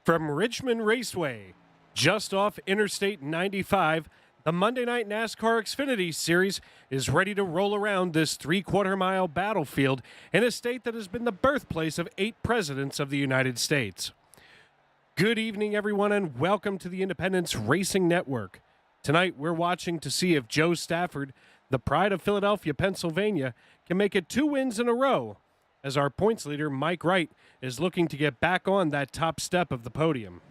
From Richmond Raceway, just off Interstate 95, the Monday Night NASCAR Xfinity Series is ready to roll around this three-quarter-mile battlefield in a state that has been the birthplace of 8 presidents of the United States. Good evening, everyone, and welcome to the Independence Racing Network. Tonight, we're watching to see if Joe Stafford, the pride of Philadelphia, Pennsylvania, can make it 2 wins in a row, as our points leader, Mike Wright, is looking to get back on that top step of the podium.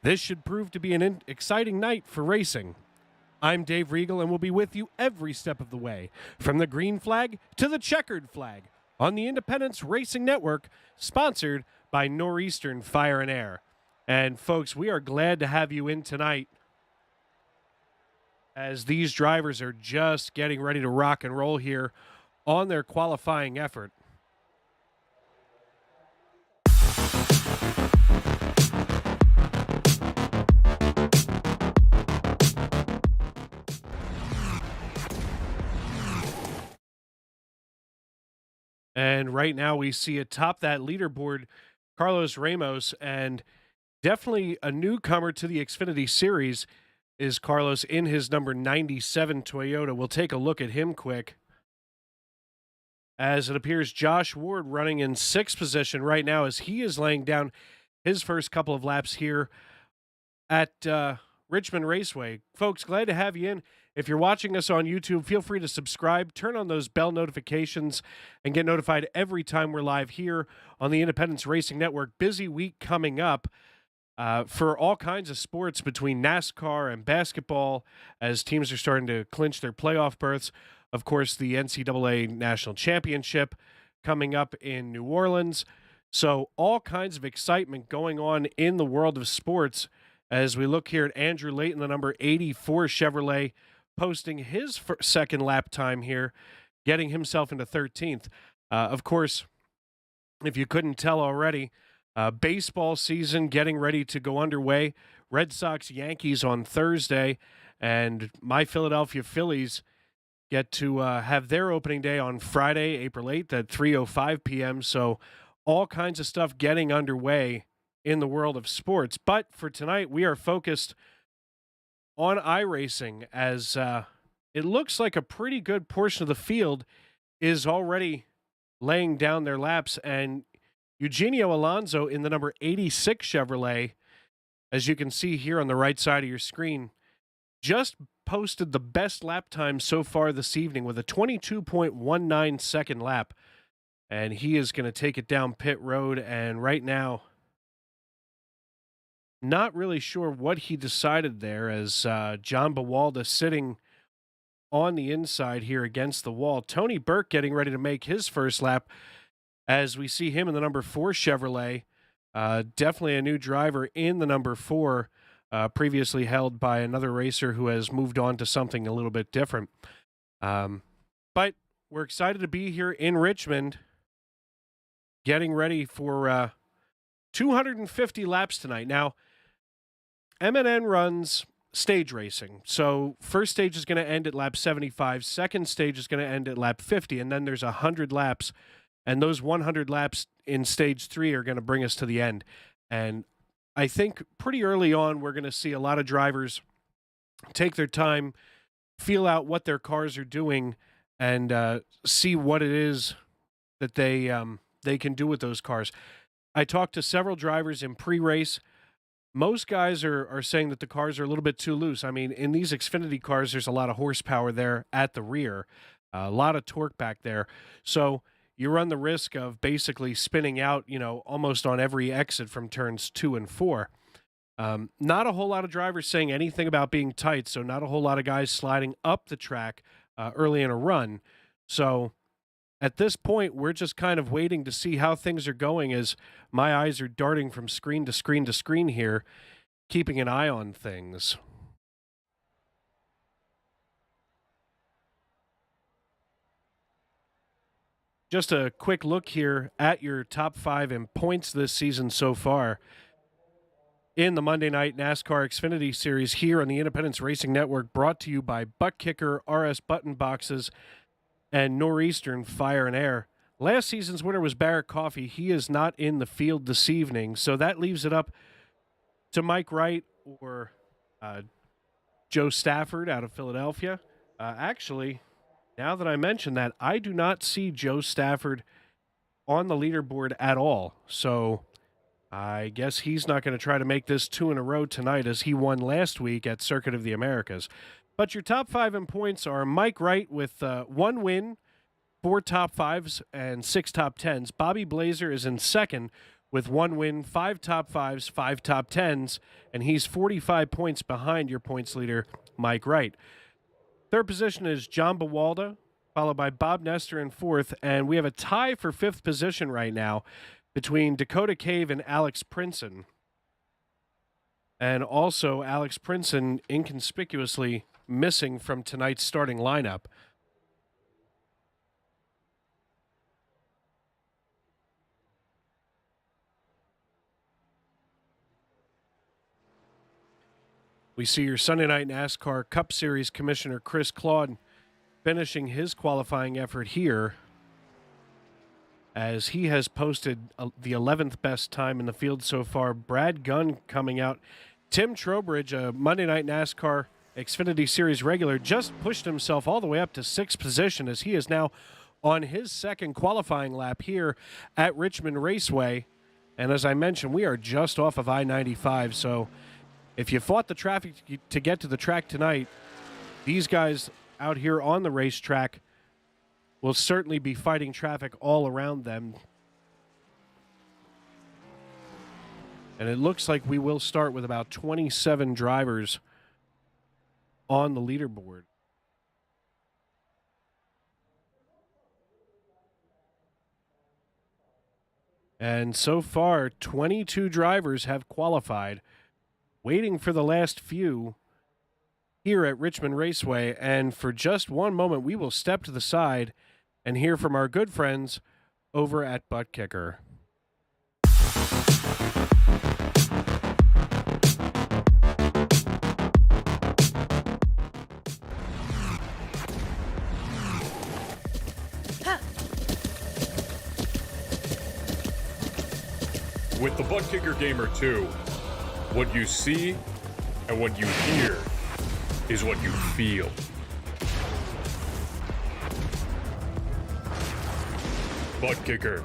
This should prove to be an exciting night for racing. I'm Dave Regal, and will be with you every step of the way, from the green flag to the checkered flag, on the Independence Racing Network, sponsored by Northeastern Fire and Air. And folks, we are glad to have you in tonight, as these drivers are just getting ready to rock and roll here on their qualifying effort. And right now we see atop that leaderboard, Carlos Ramos, and definitely a newcomer to the Xfinity Series is Carlos in his number 97 Toyota. We'll take a look at him quick. As it appears, Josh Ward running in 6th position right now as he is laying down his first couple of laps here at Richmond Raceway. Folks, glad to have you in. If you're watching us on YouTube, feel free to subscribe, turn on those bell notifications, and get notified every time we're live here on the Independence Racing Network. Busy week coming up for all kinds of sports between NASCAR and basketball as teams are starting to clinch their playoff berths. Of course, the NCAA National Championship coming up in New Orleans. So all kinds of excitement going on in the world of sports as we look here at Andrew Layton, the number 84 Chevrolet, posting his second lap time here, getting himself into 13th. Of course, if you couldn't tell already, baseball season getting ready to go underway. Red Sox, Yankees on Thursday, and my Philadelphia Phillies get to have their opening day on Friday, April 8th at 3:05 p.m. So all kinds of stuff getting underway in the world of sports. But for tonight, we are focused on iRacing as it looks like a pretty good portion of the field is already laying down their laps. And Eugenio Alonso in the number 86 Chevrolet, as you can see here on the right side of your screen, just posted the best lap time so far this evening with a 22.19 second lap. And he is going to take it down pit road. And right now, not really sure what he decided there as John Bawalda sitting on the inside here against the wall. Tony Burke getting ready to make his first lap as we see him in the number 4 Chevrolet. Definitely a new driver in the number 4, previously held by another racer who has moved on to something a little bit different. But we're excited to be here in Richmond, getting ready for 250 laps tonight. Now, M&N runs stage racing. So first stage is going to end at lap 75. Second stage is going to end at lap 50. And then there's 100 laps. And those 100 laps in stage 3 are going to bring us to the end. And I think pretty early on, we're going to see a lot of drivers take their time, feel out what their cars are doing, and see what it is that they can do with those cars. I talked to several drivers in pre-race. Most guys are saying that the cars are a little bit too loose. I mean, in these Xfinity cars, there's a lot of horsepower there at the rear, a lot of torque back there. So you run the risk of basically spinning out, almost on every exit from turns 2 and 4. Not a whole lot of drivers saying anything about being tight, so not a whole lot of guys sliding up the track early in a run. So at this point, we're just kind of waiting to see how things are going as my eyes are darting from screen to screen to screen here, keeping an eye on things. Just a quick look here at your top 5 in points this season so far in the Monday Night NASCAR Xfinity Series here on the Independence Racing Network, brought to you by Buttkicker, RS Button Boxes, and Northeastern Fire and Air. Last season's winner was Barrett Coffey. He is not in the field this evening, so that leaves it up to Mike Wright or Joe Stafford out of Philadelphia. Actually, now that I mention that, I do not see Joe Stafford on the leaderboard at all. So I guess he's not going to try to make this 2 in a row tonight as he won last week at Circuit of the Americas. But your top 5 in points are Mike Wright with 1 win, 4 top 5s, and 6 top 10s. Bobby Blazer is in second with 1 win, 5 top 5s, 5 top 10s, and he's 45 points behind your points leader, Mike Wright. Third position is John Bawalda, followed by Bob Nestor in fourth, and we have a tie for 5th position right now between Dakota Cave and Alex Princeton. And also Alex Princeton inconspicuously missing from tonight's starting lineup. We see your Sunday Night NASCAR Cup Series Commissioner Chris Claude finishing his qualifying effort here as he has posted the 11th best time in the field so far. Brad Gunn coming out. Tim Trowbridge, a Monday Night NASCAR Xfinity Series regular, just pushed himself all the way up to 6th position as he is now on his second qualifying lap here at Richmond Raceway. And as I mentioned, we are just off of I-95, so if you fought the traffic to get to the track tonight, these guys out here on the racetrack will certainly be fighting traffic all around them. And it looks like we will start with about 27 drivers on the leaderboard. And so far, 22 drivers have qualified, waiting for the last few here at Richmond Raceway. And for just one moment, we will step to the side and hear from our good friends over at Buttkicker. With the Buttkicker Gamer 2, what you see and what you hear is what you feel. Buttkicker,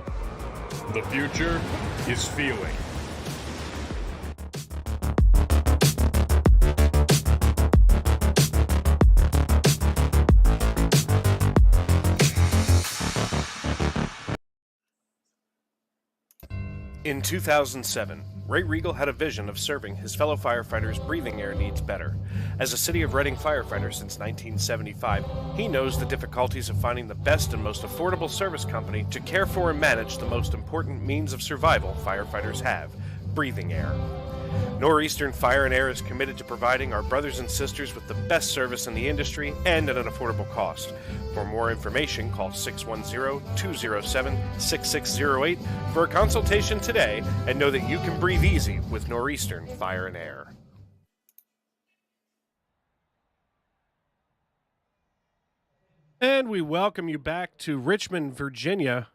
the future is feeling. In 2007, Ray Regal had a vision of serving his fellow firefighters' breathing air needs better. As a City of Reading firefighter since 1975, he knows the difficulties of finding the best and most affordable service company to care for and manage the most important means of survival firefighters have, breathing air. Northeastern Fire and Air is committed to providing our brothers and sisters with the best service in the industry and at an affordable cost. For more information, call 610-207-6608 for a consultation today and know that you can breathe easy with Northeastern Fire and Air. And we welcome you back to Richmond, Virginia,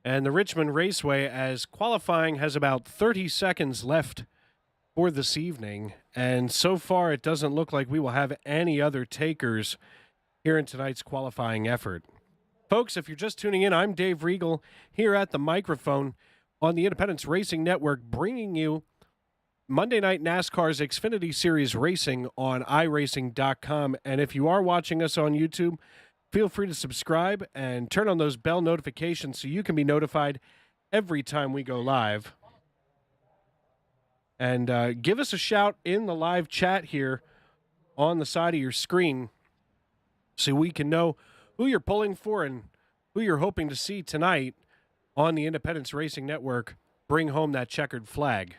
and the Richmond Raceway, as qualifying has about 30 seconds left for this evening. And so far, it doesn't look like we will have any other takers here in tonight's qualifying effort. Folks, if you're just tuning in, I'm Dave Regal here at the microphone on the Independence Racing Network, bringing you Monday Night NASCAR's Xfinity Series Racing on iRacing.com. And if you are watching us on YouTube, feel free to subscribe and turn on those bell notifications so you can be notified every time we go live. And give us a shout in the live chat here on the side of your screen so we can know who you're pulling for and who you're hoping to see tonight on the Independence Racing Network bring home that checkered flag.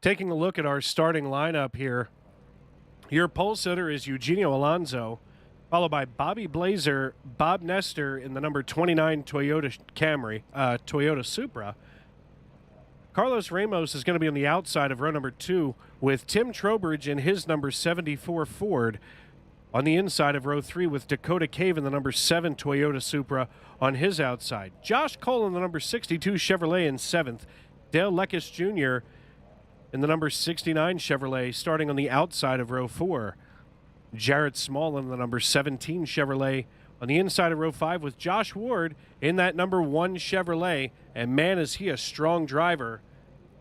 Taking a look at our starting lineup here, your pole sitter is Eugenio Alonso. followed by Bobby Blazer, Bob Nestor in the number 29 Toyota Camry, Toyota Supra. Carlos Ramos is going to be on the outside of row number 2 with Tim Trowbridge in his number 74 Ford. On the inside of row 3 with Dakota Cave in the number 7 Toyota Supra on his outside. Josh Cole in the number 62 Chevrolet in 7th. Dale Lekis Jr. in the number 69 Chevrolet starting on the outside of row 4. Jarrett Small in the number 17 Chevrolet on the inside of row 5 with Josh Ward in that number 1 Chevrolet. And man, is he a strong driver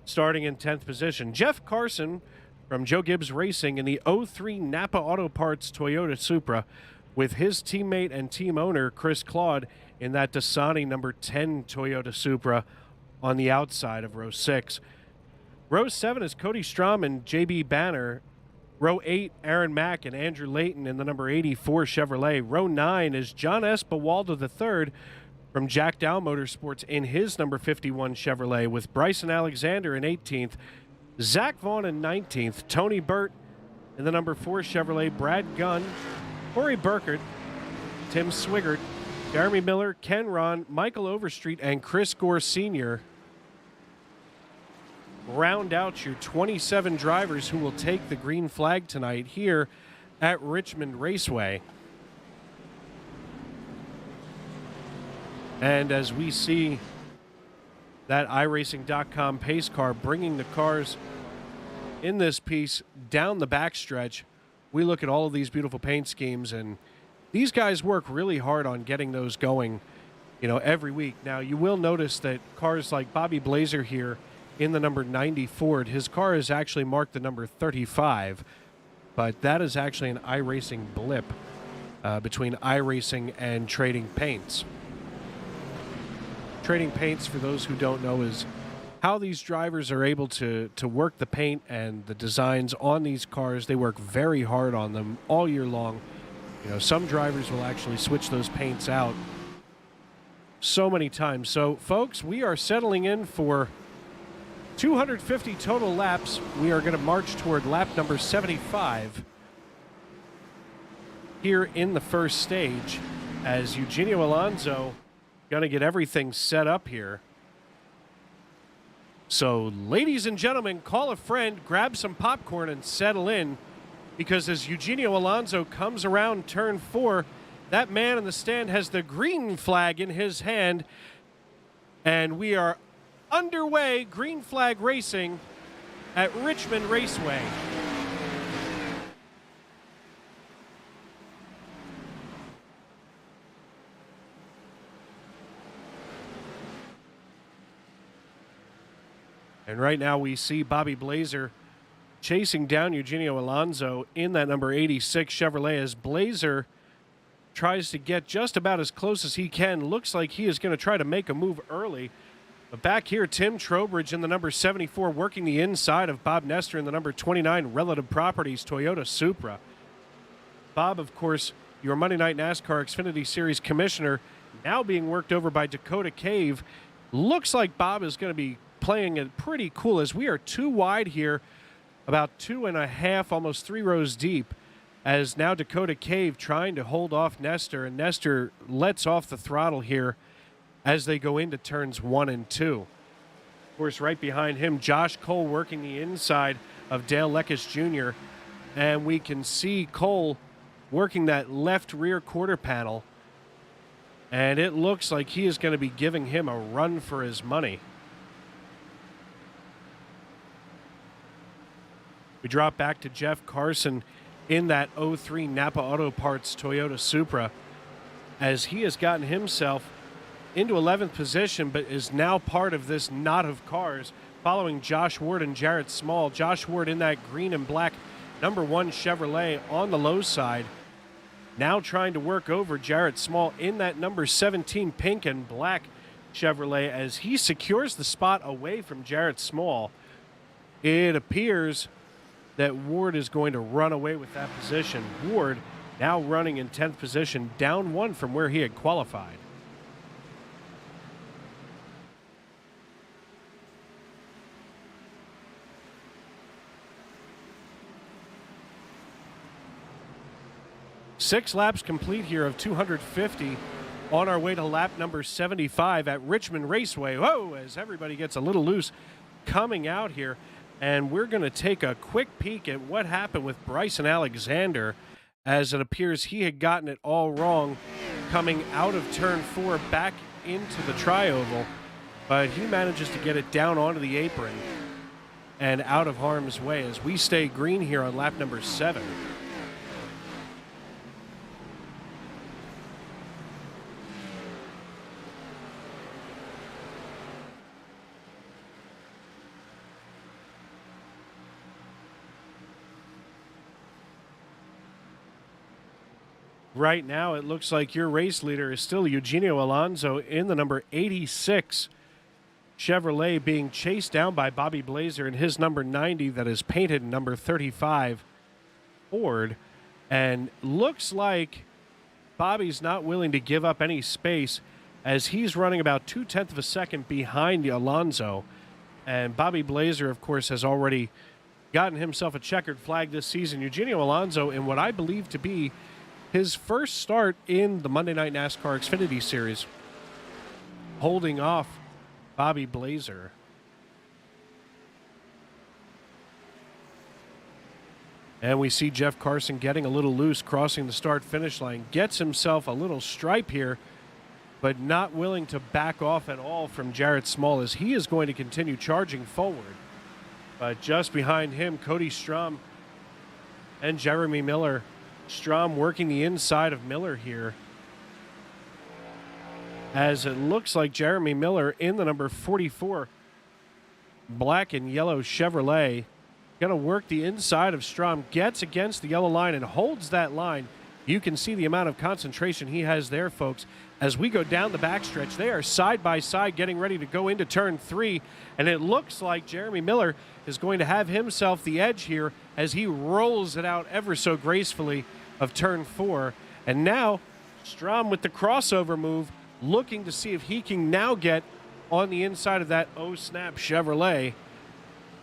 starting in 10th position. Jeff Carson from Joe Gibbs Racing in the 03 Napa Auto Parts Toyota Supra with his teammate and team owner Chris Claude in that Dasani number 10 Toyota Supra on the outside of row 6. Row 7 is Cody Strom and JB Banner. Row 8, Aaron Mack and Andrew Layton in the number 84 Chevrolet. Row 9 is John S. Bawaldo III from Jack Dow Motorsports in his number 51 Chevrolet with Bryson Alexander in 18th, Zach Vaughn in 19th, Tony Burt in the number 4 Chevrolet, Brad Gunn, Corey Burkert, Tim Swigert, Jeremy Miller, Ken Ron, Michael Overstreet, and Chris Gore Sr. round out your 27 drivers who will take the green flag tonight here at Richmond Raceway. And as we see that iRacing.com pace car bringing the cars in this piece down the backstretch, we look at all of these beautiful paint schemes, and these guys work really hard on getting those going, every week. Now, you will notice that cars like Bobby Blazer here in the number 90 Ford, his car is actually marked the number 35, but that is actually an iRacing blip between iRacing and Trading Paints. Trading Paints, for those who don't know, is how these drivers are able to work the paint and the designs on these cars. They work very hard on them all year long. Some drivers will actually switch those paints out so many times. So, folks, we are settling in for 250 total laps. We are going to march toward lap number 75 here in the first stage as Eugenio Alonso going to get everything set up here. So, ladies and gentlemen, call a friend, grab some popcorn, and settle in, because as Eugenio Alonso comes around turn 4, that man in the stand has the green flag in his hand, and we are underway, green flag racing at Richmond Raceway. And right now we see Bobby Blazer chasing down Eugenio Alonso in that number 86 Chevrolet as Blazer tries to get just about as close as he can. Looks like he is going to try to make a move early. But back here, Tim Trowbridge in the number 74 working the inside of Bob Nestor in the number 29 Relative Properties Toyota Supra. Bob, of course, your Monday Night NASCAR Xfinity Series commissioner, now being worked over by Dakota Cave. Looks like Bob is going to be playing it pretty cool as we are 2 wide here, about 2.5, almost 3 rows deep, as now Dakota Cave trying to hold off Nestor, and Nestor lets off the throttle here as they go into turns 1 and 2. Of course, right behind him, Josh Cole working the inside of Dale Lekis Jr., and we can see Cole working that left rear quarter panel, and it looks like he is going to be giving him a run for his money. We drop back to Jeff Carson in that 03 Napa Auto Parts Toyota Supra as he has gotten himself into 11th position, but is now part of this knot of cars following Josh Ward and Jarrett Small. Josh Ward in that green and black number 1 Chevrolet on the low side, now trying to work over Jarrett Small in that number 17 pink and black Chevrolet as he secures the spot away from Jarrett Small. It appears that Ward is going to run away with that position. Ward now running in 10th position, down 1 from where he had qualified. 6 laps complete here of 250 on our way to lap number 75 at Richmond Raceway. Whoa, as everybody gets a little loose coming out here. And we're going to take a quick peek at what happened with Bryson Alexander, as it appears he had gotten it all wrong coming out of turn 4 back into the tri-oval, but he manages to get it down onto the apron and out of harm's way as we stay green here on lap number 7. Right now, it looks like your race leader is still Eugenio Alonso in the number 86 Chevrolet, being chased down by Bobby Blazer in his number 90 that is painted number 35 Ford. And looks like Bobby's not willing to give up any space, as he's running about 0.2 of a second behind Alonso. And Bobby Blazer, of course, has already gotten himself a checkered flag this season. Eugenio Alonso, in what I believe to be his first start in the Monday Night NASCAR Xfinity Series, holding off Bobby Blazer. And we see Jeff Carson getting a little loose, crossing the start-finish line. Gets himself a little stripe here, but not willing to back off at all from Jarrett Small, as he is going to continue charging forward. But just behind him, Cody Strom and Jeremy Miller. Strom working the inside of Miller here, as it looks like Jeremy Miller in the number 44 black and yellow Chevrolet going to work the inside of Strom, gets against the yellow line and holds that line. You can see the amount of concentration he has there, folks. As we go down the backstretch, they are side by side getting ready to go into turn 3, and it looks like Jeremy Miller is going to have himself the edge here as he rolls it out ever so gracefully of turn 4. And now Strom with the crossover move, looking to see if he can now get on the inside of that oh snap Chevrolet,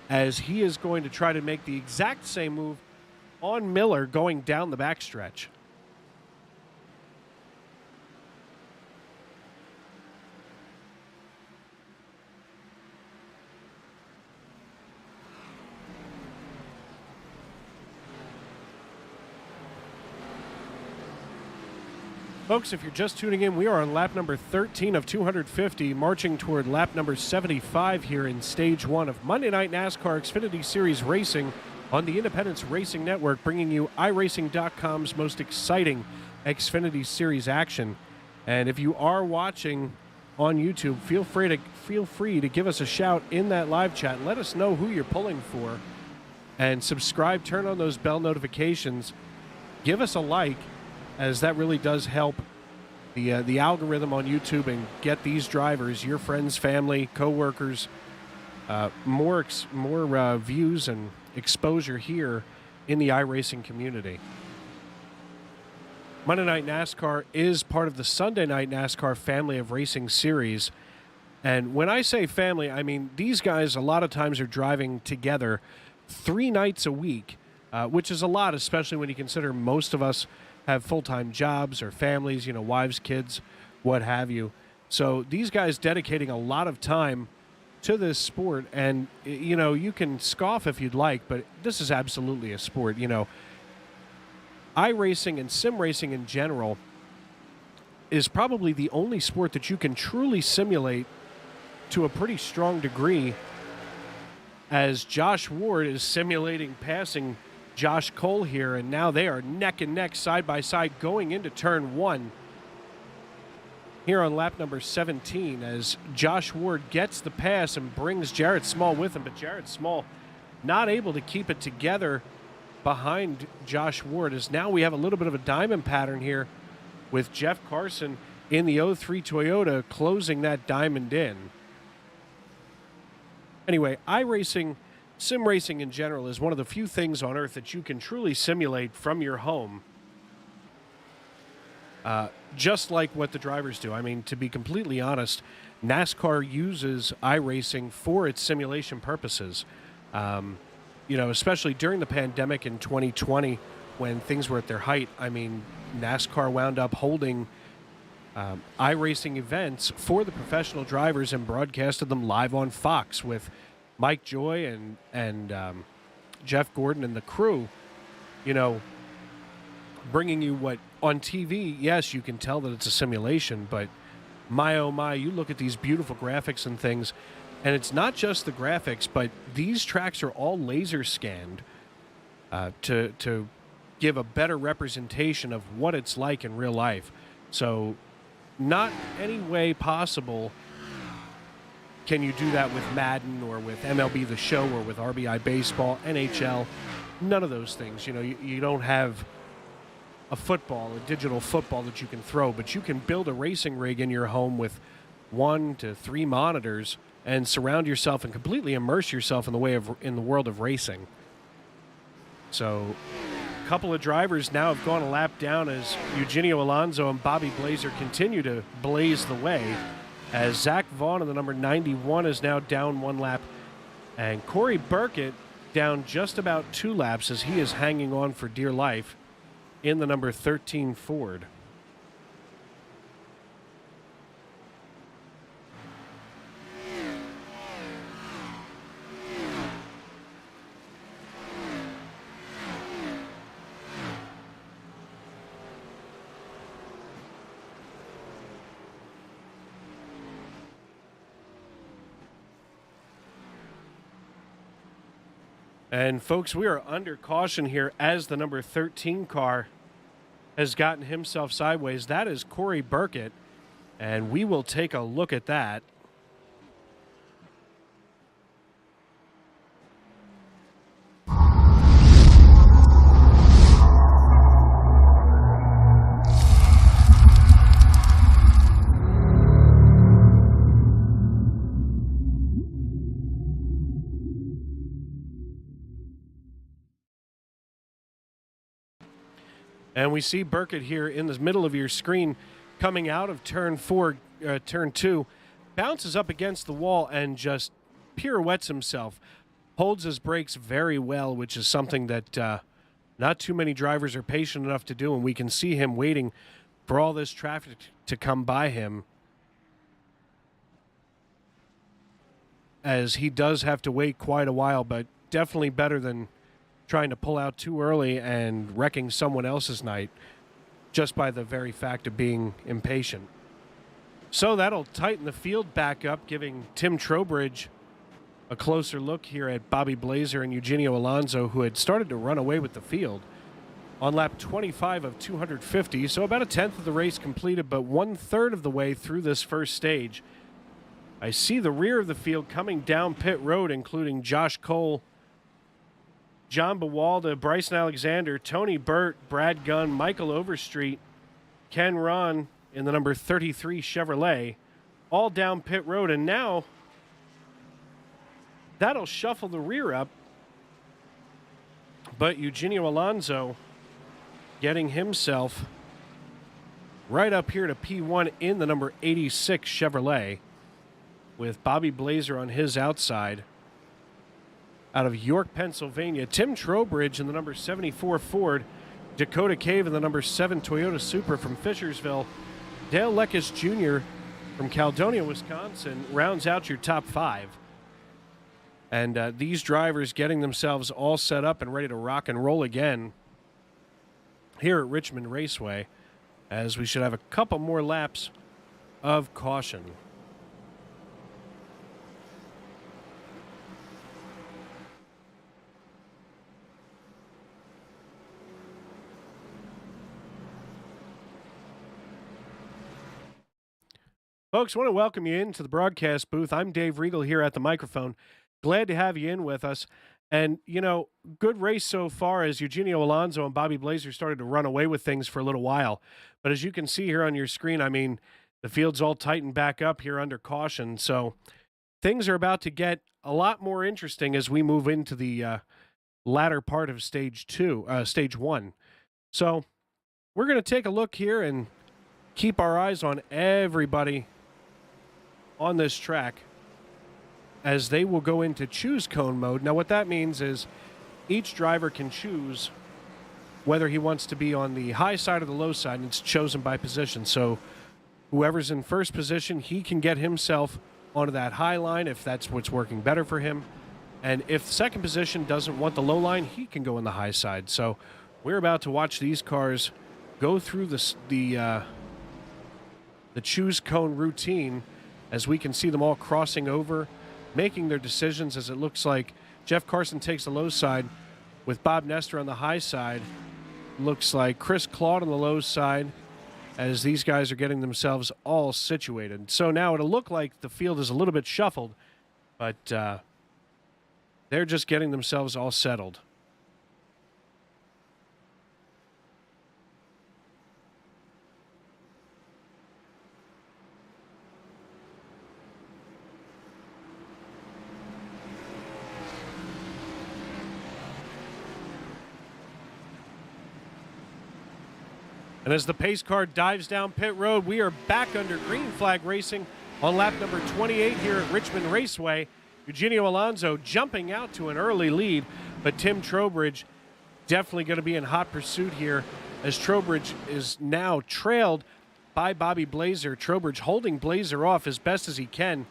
as he is going to try to make the exact same move on Miller going down the backstretch. Folks, if you're just tuning in, we are on lap number 13 of 250, marching toward lap number 75 here in Stage 1 of Monday Night NASCAR Xfinity Series Racing on the Independence Racing Network, bringing you iRacing.com's most exciting Xfinity Series action. And if you are watching on YouTube, feel free to give us a shout in that live chat. Let us know who you're pulling for. And subscribe, turn on those bell notifications. Give us a like, as that really does help the algorithm on YouTube and get these drivers, your friends, family, co-workers, more views and exposure here in the iRacing community. Monday Night NASCAR is part of the Sunday Night NASCAR family of racing series. And when I say family, I mean these guys a lot of times are driving together 3 nights a week, which is a lot, especially when you consider most of us have full-time jobs or families, wives, kids, what have you. So these guys dedicating a lot of time to this sport, and, you can scoff if you'd like, but this is absolutely a sport. iRacing and sim racing in general is probably the only sport that you can truly simulate to a pretty strong degree, as Josh Ward is simulating passing Josh Cole here, and now they are neck and neck, side by side, going into turn 1 here on lap number 17, as Josh Ward gets the pass and brings Jarrett Small with him, but Jarrett Small not able to keep it together behind Josh Ward, as now we have a little bit of a diamond pattern here with Jeff Carson in the 03 Toyota closing that diamond in. Anyway, iRacing, sim racing in general, is one of the few things on earth that you can truly simulate from your home, just like what the drivers do. I mean, to be completely honest, NASCAR uses iRacing for its simulation purposes. Especially during the pandemic in 2020, when things were at their height. I mean, NASCAR wound up holding iRacing events for the professional drivers and broadcasted them live on Fox with Mike Joy and Jeff Gordon and the crew, you know, bringing you what on TV, yes, you can tell that it's a simulation, but my oh my, you look at these beautiful graphics and things, and it's not just the graphics, but these tracks are all laser scanned to give a better representation of what it's like in real life. So not any way possible can you do that with Madden or with MLB The Show or with RBI Baseball, NHL, none of those things. You know, you don't have a football, a digital football that you can throw, but you can build a racing rig in your home with 1 to 3 monitors and surround yourself and completely immerse yourself in the world of racing. So a couple of drivers now have gone a lap down as Eugenio Alonso and Bobby Blazer continue to blaze the way, as Zach Vaughn in the number 91 is now down 1 lap, and Corey Burkett down just about 2 laps as he is hanging on for dear life in the number 13 Ford. And folks, we are under caution here as the number 13 car has gotten himself sideways. That is Corey Burkett, and we will take a look at that. And we see Burkett here in the middle of your screen coming out of turn 2, bounces up against the wall and just pirouettes himself, holds his brakes very well, which is something that not too many drivers are patient enough to do, and we can see him waiting for all this traffic to come by him, as he does have to wait quite a while, but definitely better than trying to pull out too early and wrecking someone else's night just by the very fact of being impatient. So that'll tighten the field back up, giving Tim Trowbridge a closer look here at Bobby Blazer and Eugenio Alonso, who had started to run away with the field on lap 25 of 250. So about a tenth of the race completed, but 1/3 of the way through this first stage. I see the rear of the field coming down pit road, including Josh Cole, John Bawalda, Bryson Alexander, Tony Burt, Brad Gunn, Michael Overstreet, Ken Ron in the number 33 Chevrolet, all down pit road. And now that'll shuffle the rear up. But Eugenio Alonso getting himself right up here to P1 in the number 86 Chevrolet, with Bobby Blazer on his outside. Out of York, Pennsylvania, Tim Trowbridge in the number 74 Ford, Dakota Cave in the number 7 Toyota Supra from Fishersville, Dale Leckis Jr. from Caledonia, Wisconsin, rounds out your top 5. And these drivers getting themselves all set up and ready to rock and roll again here at Richmond Raceway, as we should have a couple more laps of caution. Folks, I want to welcome you into the broadcast booth. I'm Dave Riegel here at the microphone. Glad to have you in with us. And, you know, good race so far as Eugenio Alonso and Bobby Blazer started to run away with things for a little while. But as you can see here on your screen, I mean, the field's all tightened back up here under caution. So things are about to get a lot more interesting as we move into the latter part of stage 1. So we're going to take a look here and keep our eyes on everybody on this track as they will go into choose cone mode. Now what that means is each driver can choose whether he wants to be on the high side or the low side, and it's chosen by position. So whoever's in first position, he can get himself onto that high line if that's what's working better for him. And if second position doesn't want the low line, he can go on the high side. So we're about to watch these cars go through the choose cone routine as we can see them all crossing over, making their decisions as it looks like Jeff Carson takes the low side with Bob Nestor on the high side. Looks like Chris Claude on the low side as these guys are getting themselves all situated. So now it'll look like the field is a little bit shuffled, but they're just getting themselves all settled. And as the pace car dives down pit road, we are back under green flag racing on lap number 28 here at Richmond Raceway. Eugenio Alonso jumping out to an early lead, but Tim Trowbridge definitely going to be in hot pursuit here as Trowbridge is now trailed by Bobby Blazer. Trowbridge holding Blazer off as best as he can.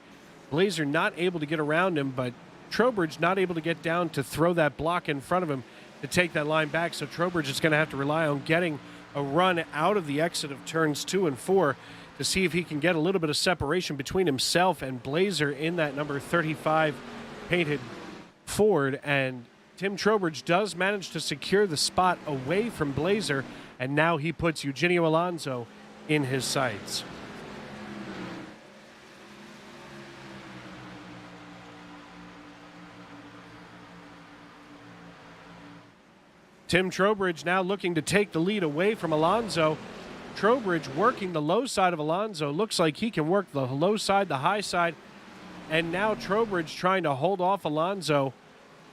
Blazer not able to get around him, but Trowbridge not able to get down to throw that block in front of him to take that line back. So Trowbridge is going to have to rely on getting a run out of the exit of turns 2 and 4 to see if he can get a little bit of separation between himself and Blazer in that number 35 painted Ford. And Tim Trowbridge does manage to secure the spot away from Blazer, and now he puts Eugenio Alonso in his sights. Tim Trowbridge now looking to take the lead away from Alonso. Trowbridge working the low side of Alonso. Looks like he can work the low side, the high side. And now Trowbridge trying to hold off Alonso.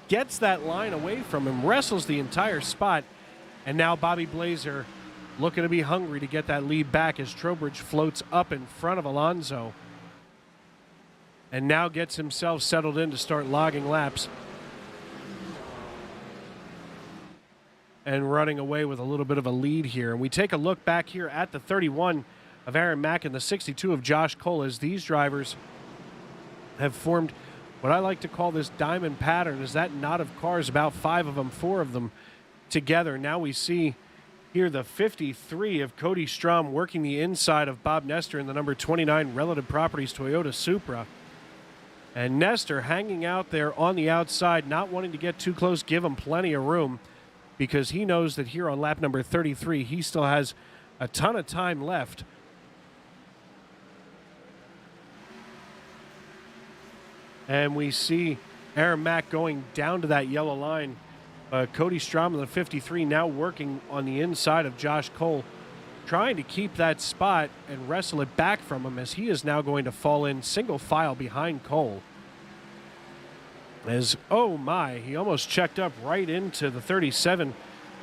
Gets that line away from him, wrestles the entire spot. And now Bobby Blazer looking to be hungry to get that lead back as Trowbridge floats up in front of Alonso. And now gets himself settled in to start logging laps. And running away with a little bit of a lead here. And we take a look back here at the 31 of Aaron Mack and the 62 of Josh Cole as these drivers have formed what I like to call this diamond pattern. Is that knot of cars, about 5 of them, 4 of them together. Now we see here the 53 of Cody Strom working the inside of Bob Nestor in the number 29 Relative Properties Toyota Supra. And Nestor hanging out there on the outside, not wanting to get too close, give him plenty of room, because he knows that here on lap number 33, he still has a ton of time left. And we see Aaron Mack going down to that yellow line. Cody Strom in the 53 now working on the inside of Josh Cole, trying to keep that spot and wrestle it back from him as he is now going to fall in single file behind Cole. As, oh my, he almost checked up right into the 37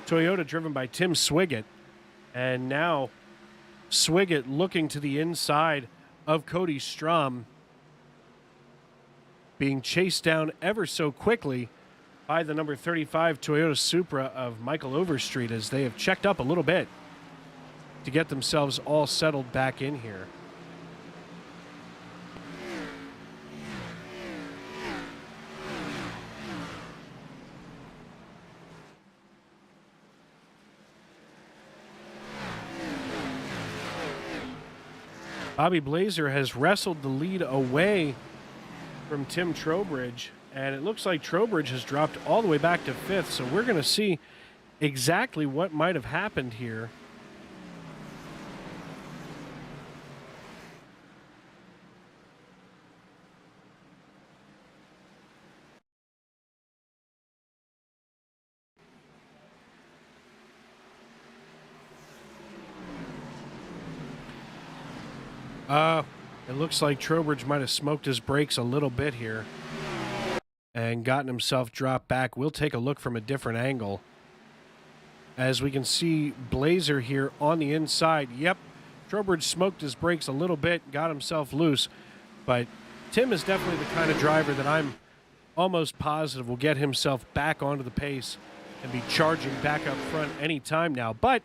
Toyota driven by Tim Swiggett. And now Swiggett looking to the inside of Cody Strom, being chased down ever so quickly by the number 35 Toyota Supra of Michael Overstreet as they have checked up a little bit to get themselves all settled back in here. Bobby Blazer has wrestled the lead away from Tim Trowbridge, and it looks like Trowbridge has dropped all the way back to 5th, so we're going to see exactly what might have happened here. It looks like Trowbridge might have smoked his brakes a little bit here and gotten himself dropped back. We'll take a look from a different angle. As we can see Blazer here on the inside. Yep, Trowbridge smoked his brakes a little bit, got himself loose. But Tim is definitely the kind of driver that I'm almost positive will get himself back onto the pace and be charging back up front anytime now. But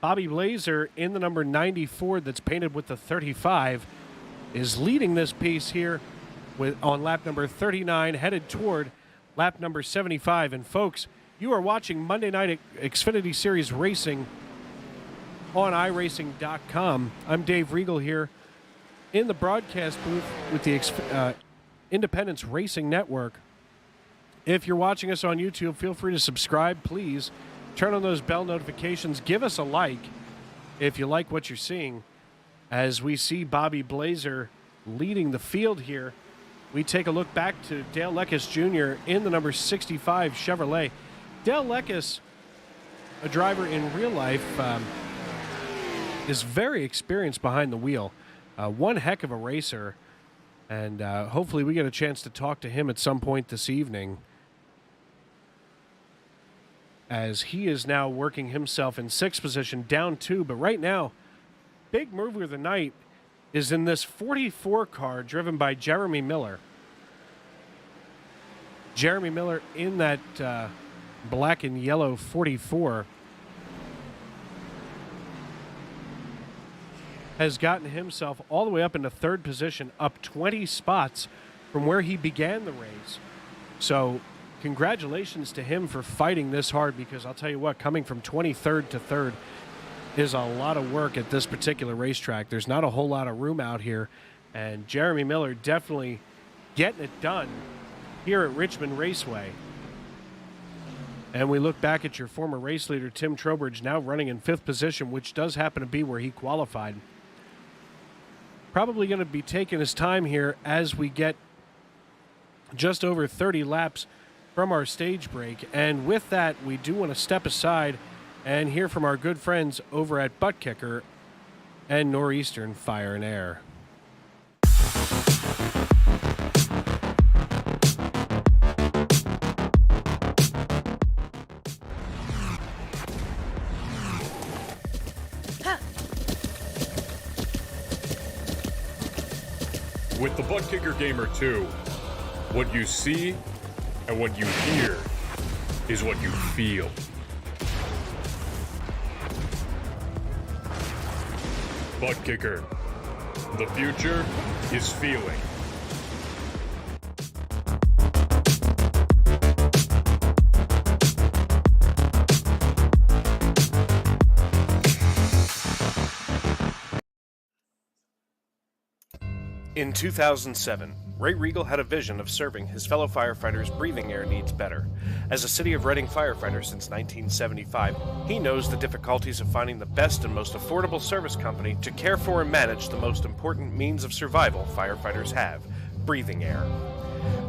Bobby Blazer in the number 90 Ford that's painted with the 35 is leading this piece here on lap number 39, headed toward lap number 75. And folks, you are watching Monday Night Xfinity Series Racing on iRacing.com. I'm Dave Regal here in the broadcast booth with the Independence Racing Network. If you're watching us on YouTube, feel free to subscribe, please. Turn on those bell notifications. Give us a like if you like what you're seeing. As we see Bobby Blazer leading the field here, we take a look back to Dale Leckis Jr. in the number 65 Chevrolet. Dale Leckis, a driver in real life, is very experienced behind the wheel. One heck of a racer, and hopefully we get a chance to talk to him at some point this evening, as he is now working himself in sixth position, down 2. But right now, big mover of the night is in this 44 car driven by Jeremy Miller. Jeremy Miller in that black and yellow 44 has gotten himself all the way up into third position, up 20 spots from where he began the race. So congratulations to him for fighting this hard, because I'll tell you what, coming from 23rd to 3rd is a lot of work at this particular racetrack. There's not a whole lot of room out here, and Jeremy Miller definitely getting it done here at Richmond Raceway. And we look back at your former race leader, Tim Trowbridge, now running in 5th position, which does happen to be where he qualified. Probably going to be taking his time here as we get just over 30 laps from our stage break. And with that, we do want to step aside and hear from our good friends over at Buttkicker and Northeastern Fire and Air. With the Buttkicker Gamer 2, what you see and what you hear is what you feel. Buttkicker, the future is feeling. In 2007, Ray Regal had a vision of serving his fellow firefighters' breathing air needs better. As a City of Reading firefighter since 1975, he knows the difficulties of finding the best and most affordable service company to care for and manage the most important means of survival firefighters have: breathing air.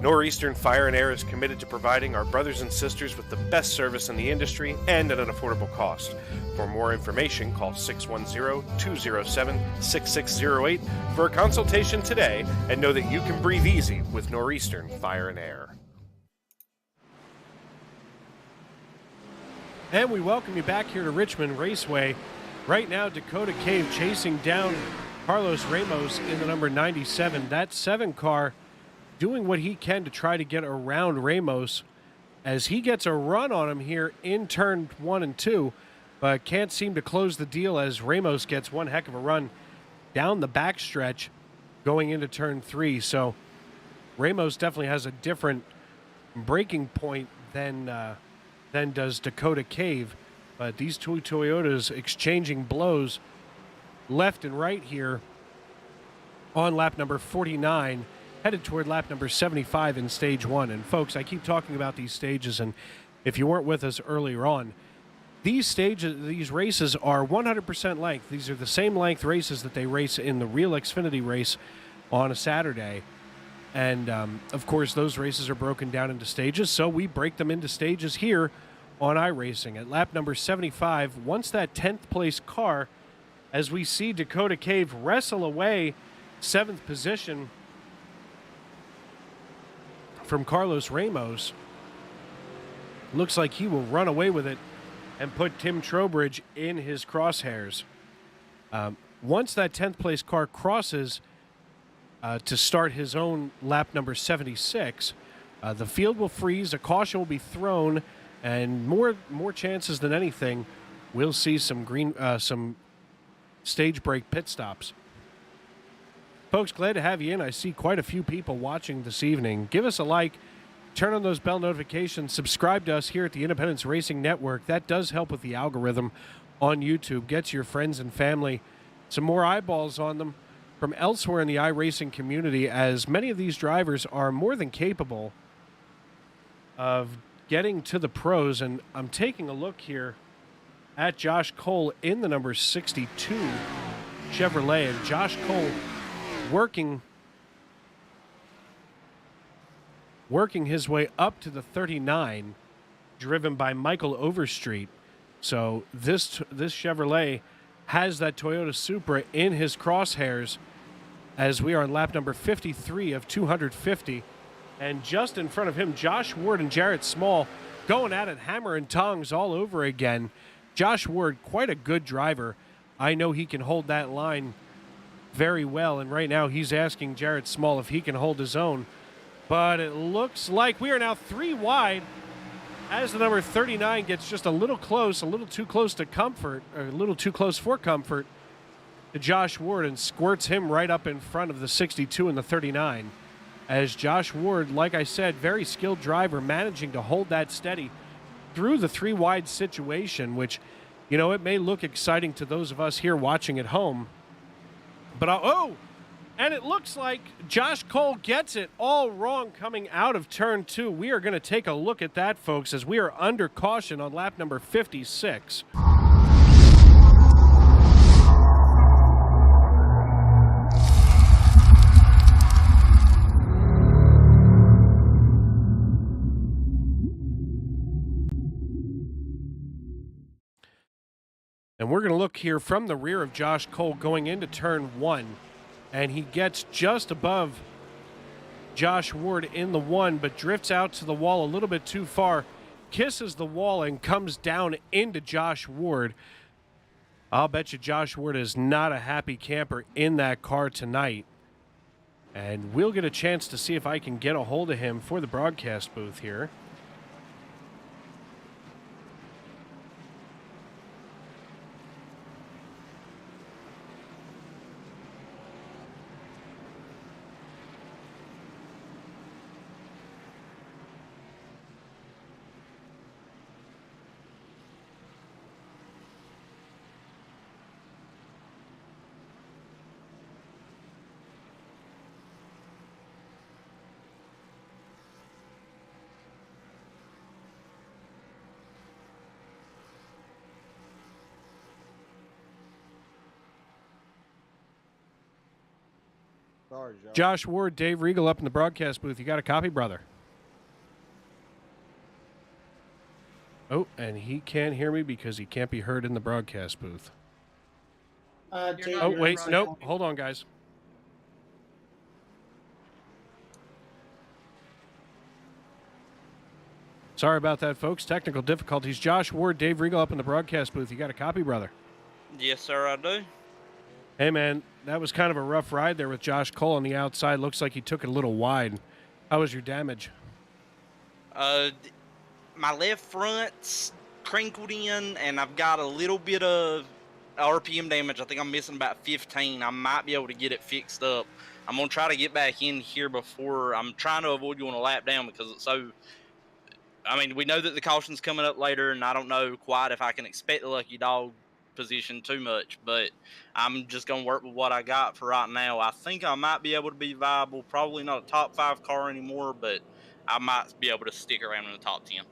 Northeastern Fire and Air is committed to providing our brothers and sisters with the best service in the industry and at an affordable cost. For more information, call 610-207-6608 for a consultation today, and know that you can breathe easy with Northeastern Fire and Air. And we welcome you back here to Richmond Raceway. Right now, Dakota Cave chasing down Carlos Ramos in the number 97. That 7 car doing what he can to try to get around Ramos as he gets a run on him here in turn 1 and 2, but can't seem to close the deal as Ramos gets one heck of a run down the backstretch going into turn 3. So Ramos definitely has a different breaking point than does Dakota Cave. But these two Toyotas exchanging blows left and right here on lap number 49, headed toward lap number 75 in stage 1. And folks, I keep talking about these stages, and if you weren't with us earlier on, these races are 100% length. These are the same length races that they race in the real Xfinity race on a Saturday. And of course, those races are broken down into stages, so we break them into stages here on iRacing. At lap number 75, once that 10th place car, as we see Dakota Cave wrestle away 7th position from Carlos Ramos, looks like he will run away with it and put Tim Trowbridge in his crosshairs. Once that 10th place car crosses to start his own lap number 76, the field will freeze, a caution will be thrown, And more chances than anything, we'll see some stage break pit stops. Folks, glad to have you in. I see quite a few people watching this evening. Give us a like, turn on those bell notifications, subscribe to us here at the Independence Racing Network. That does help with the algorithm on YouTube. Gets your friends and family some more eyeballs on them from elsewhere in the iRacing community, as many of these drivers are more than capable of getting to the pros. And I'm taking a look here at Josh Cole in the number 62 Chevrolet, and Josh Cole working his way up to the 39, driven by Michael Overstreet. So this Chevrolet has that Toyota Supra in his crosshairs as we are on lap number 53 of 250. And just in front of him, Josh Ward and Jarrett Small going at it, hammer and tongs all over again. Josh Ward, quite a good driver. I know he can hold that line very well, and right now he's asking Jarrett Small if he can hold his own. But it looks like we are now 3 wide as the number 39 gets just a little close, a little too close to comfort, or a little too close for comfort to Josh Ward, and squirts him right up in front of the 62 and the 39. As Josh Ward, like I said, very skilled driver, managing to hold that steady through the 3 wide situation, which, you know, it may look exciting to those of us here watching at home. But, and it looks like Josh Cole gets it all wrong coming out of turn 2. We are going to take a look at that, folks, as we are under caution on lap number 56. And we're going to look here from the rear of Josh Cole going into turn 1. And he gets just above Josh Ward in the 1, but drifts out to the wall a little bit too far, kisses the wall, and comes down into Josh Ward. I'll bet you Josh Ward is not a happy camper in that car tonight. And we'll get a chance to see if I can get a hold of him for the broadcast booth here. Sorry, Joe. Josh Ward, Dave Regal up in the broadcast booth. You got a copy, brother? Oh, and he can't hear me because he can't be heard in the broadcast booth. Dave, Oh, wait, nope. Hold on, guys. Sorry about that, folks. Technical difficulties. Josh Ward, Dave Regal up in the broadcast booth. You got a copy, brother? Yes, sir, I do. Hey, man, that was kind of a rough ride there with Josh Cole on the outside. Looks like he took it a little wide. How was your damage? My left front's crinkled in, and I've got a little bit of RPM damage. I think I'm missing about 15. I might be able to get it fixed up. I'm going to try to get back in here before. I'm trying to avoid going a lap down because it's so... I mean, we know that the caution's coming up later, and I don't know quite if I can expect the lucky dog position too much, but I'm just going to work with what I got for right now. I think I might be able to be viable. Probably not a top 5 car anymore, but I might be able to stick around in the top 10.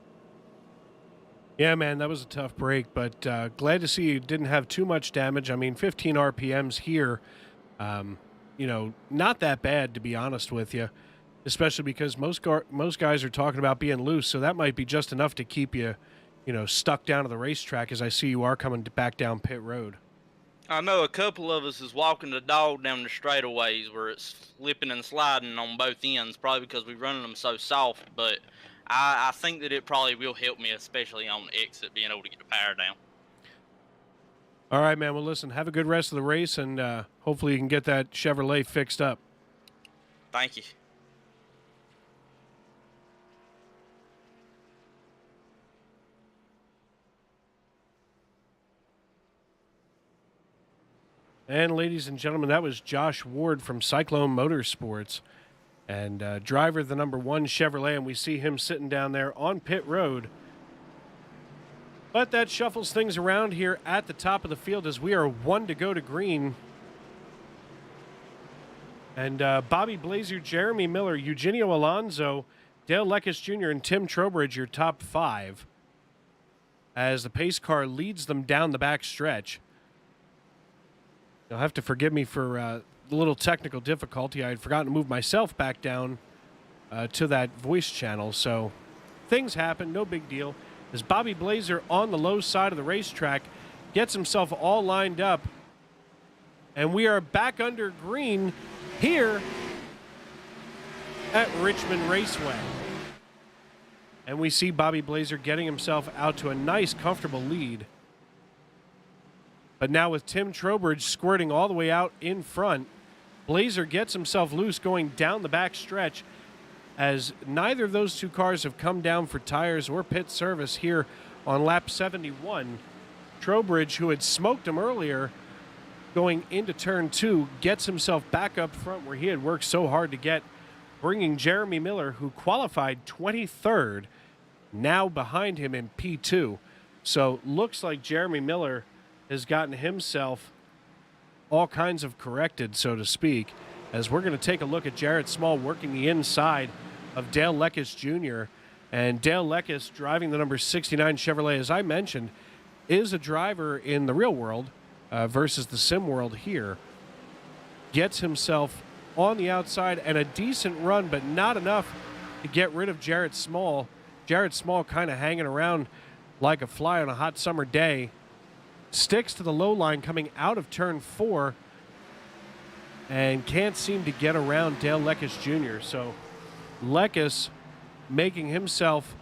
Yeah, man, that was a tough break, but glad to see you didn't have too much damage. I mean, 15 RPMs here, you know, not that bad, to be honest with you, especially because most guys are talking about being loose, so that might be just enough to keep you, you know, stuck down to the racetrack, as I see you are coming back down pit road. I know a couple of us is walking the dog down the straightaways where it's slipping and sliding on both ends, probably because we're running them so soft, but I think that it probably will help me, especially on the exit, being able to get the power down. All right, man. Well, listen, have a good rest of the race, and hopefully you can get that Chevrolet fixed up. Thank you. And ladies and gentlemen, that was Josh Ward from Cyclone Motorsports and driver of the number 1 Chevrolet. And we see him sitting down there on pit road. But that shuffles things around here at the top of the field as we are 1 to go to green. And Bobby Blazer, Jeremy Miller, Eugenio Alonso, Dale Leckis Jr., and Tim Trowbridge, your top 5. As the pace car leads them down the back stretch. You'll have to forgive me for the little technical difficulty. I had forgotten to move myself back down to that voice channel. So things happen, no big deal. As Bobby Blazer on the low side of the racetrack gets himself all lined up. And we are back under green here at Richmond Raceway. And we see Bobby Blazer getting himself out to a nice, comfortable lead. But now with Tim Trowbridge squirting all the way out in front, Blazer gets himself loose going down the back stretch as neither of those two cars have come down for tires or pit service here on lap 71. Trowbridge, who had smoked him earlier going into turn 2, gets himself back up front where he had worked so hard to get, bringing Jeremy Miller, who qualified 23rd, now behind him in P2. So looks like Jeremy Miller has gotten himself all kinds of corrected, so to speak, as we're going to take a look at Jarrett Small working the inside of Dale Leckis Jr. And Dale Leckis, driving the number 69 Chevrolet, as I mentioned, is a driver in the real world versus the sim world here. Gets himself on the outside and a decent run, but not enough to get rid of Jarrett Small. Jarrett Small kind of hanging around like a fly on a hot summer day. Sticks to the low line coming out of turn 4 and can't seem to get around Dale Leckis Jr. So Leckis making himself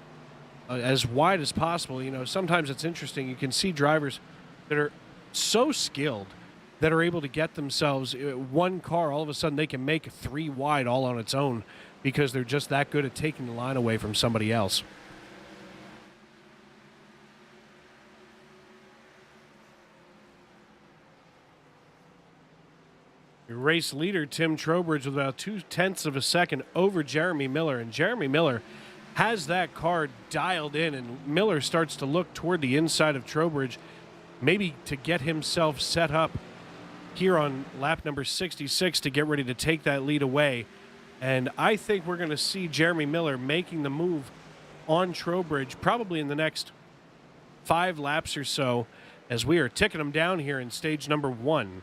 as wide as possible. You know, sometimes it's interesting. You can see drivers that are so skilled that are able to get themselves one car. All of a sudden they can make 3 wide all on its own because they're just that good at taking the line away from somebody else. Your race leader, Tim Trowbridge, with about 0.2 of a second over Jeremy Miller. And Jeremy Miller has that car dialed in, and Miller starts to look toward the inside of Trowbridge, maybe to get himself set up here on lap number 66 to get ready to take that lead away. And I think we're going to see Jeremy Miller making the move on Trowbridge probably in the next 5 laps or so, as we are ticking him down here in stage number 1.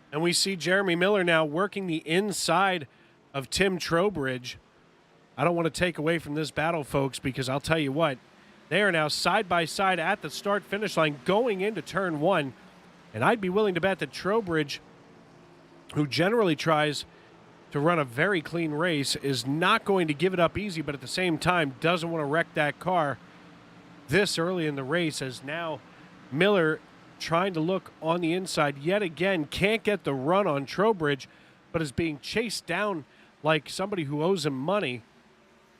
And we see Jeremy Miller now working the inside of Tim Trowbridge. I don't want to take away from this battle, folks, because I'll tell you what, they are now side by side at the start-finish line going into turn 1. And I'd be willing to bet that Trowbridge, who generally tries to run a very clean race, is not going to give it up easy, but at the same time doesn't want to wreck that car this early in the race, as now Miller trying to look on the inside yet again, can't get the run on Trowbridge, but is being chased down like somebody who owes him money,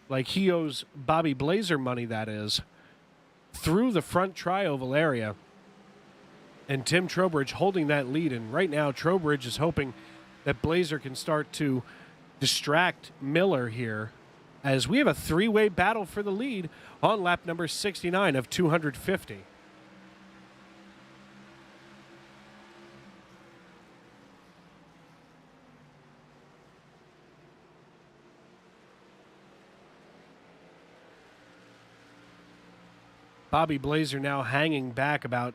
like he owes Bobby Blazer money, that is, through the front tri-oval area. And Tim Trowbridge holding that lead, and right now Trowbridge is hoping that Blazer can start to distract Miller here, as we have a 3-way battle for the lead on lap number 69 of 250. Bobby Blazer now hanging back about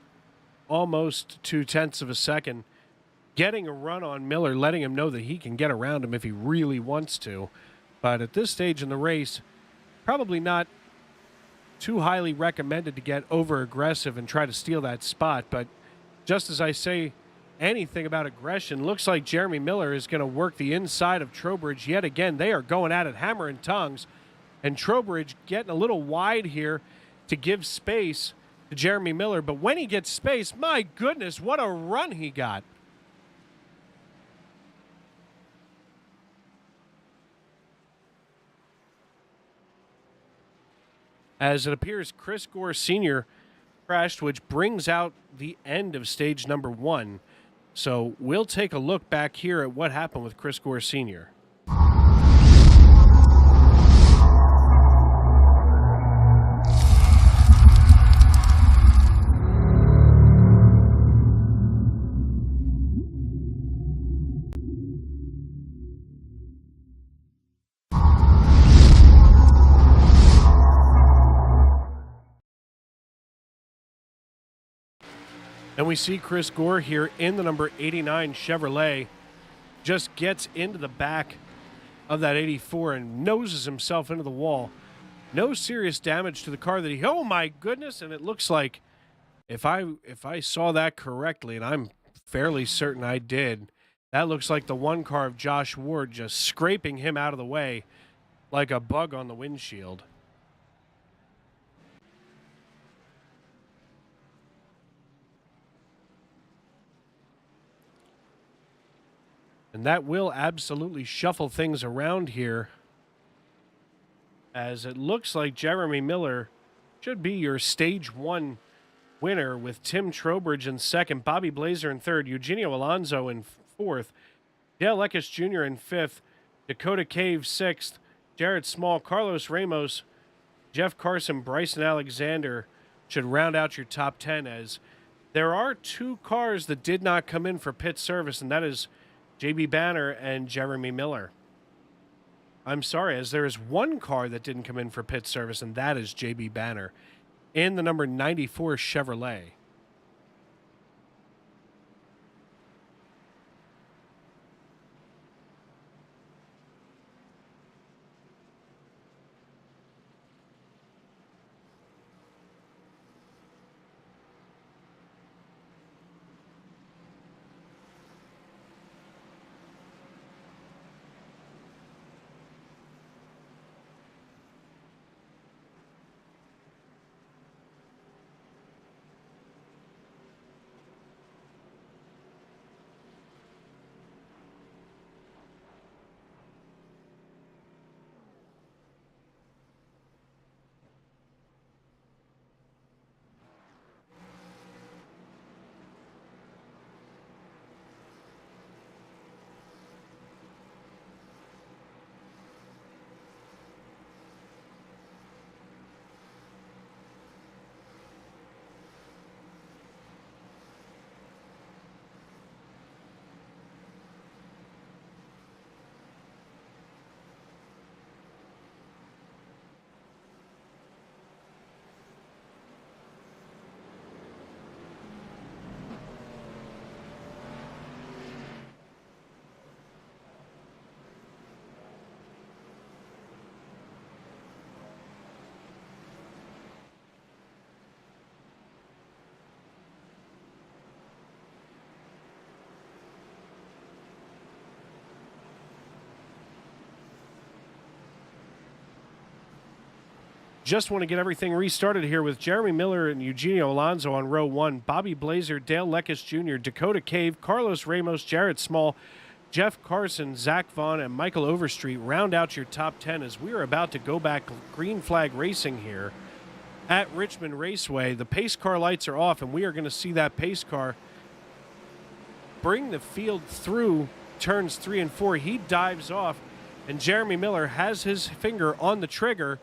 almost 0.2 of a second, getting a run on Miller, letting him know that he can get around him if he really wants to. But at this stage in the race, probably not too highly recommended to get over aggressive and try to steal that spot. But just as I say anything about aggression. Looks like Jeremy Miller is going to work the inside of Trowbridge yet again. They are going at it hammer and tongs, and Trowbridge getting a little wide here to give space to Jeremy Miller. But when he gets space, my goodness, what a run he got. As it appears, Chris Gore Sr. crashed, which brings out the end of stage number 1. So we'll take a look back here at what happened with Chris Gore Sr. And we see Chris Gore here in the number 89 Chevrolet, just gets into the back of that 84 and noses himself into the wall. No serious damage to the car that he, oh my goodness, and it looks like, if I saw that correctly, and I'm fairly certain I did, that looks like the one car of Josh Ward just scraping him out of the way like a bug on the windshield. And that will absolutely shuffle things around here, as it looks like Jeremy Miller should be your stage 1 winner, with Tim Trowbridge in second, Bobby Blazer in third, Eugenio Alonso in fourth, Dale Eckes Jr. in fifth, Dakota Cave sixth, Jared Small, Carlos Ramos, Jeff Carson, Bryson Alexander should round out your top 10, as there are 2 cars that did not come in for pit service, and that is JB Banner and Jeremy Miller. I'm sorry, as there is 1 car that didn't come in for pit service, and that is JB Banner in the number 94 Chevrolet. Just want to get everything restarted here with Jeremy Miller and Eugenio Alonso on row 1, Bobby Blazer, Dale Eckes Jr., Dakota Cave, Carlos Ramos, Jared Small, Jeff Carson, Zach Vaughn, and Michael Overstreet round out your top 10, as we are about to go back green flag racing here at Richmond Raceway. The pace car lights are off, and we are going to see that pace car bring the field through turns 3 and 4. He dives off, and Jeremy Miller has his finger on the trigger,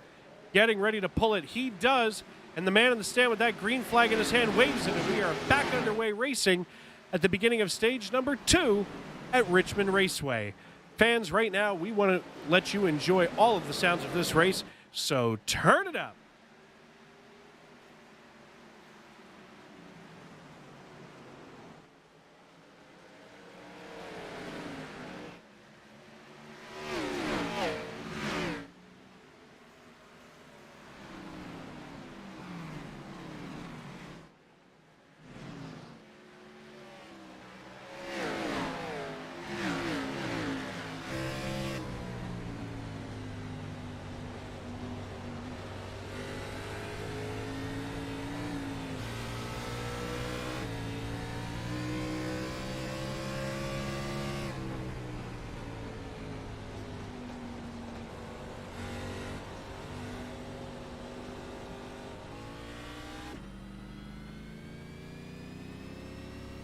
getting ready to pull it. He does, and the man in the stand with that green flag in his hand waves it, and we are back underway racing at the beginning of stage number 2 at Richmond Raceway. Fans, right now, we want to let you enjoy all of the sounds of this race, so turn it up.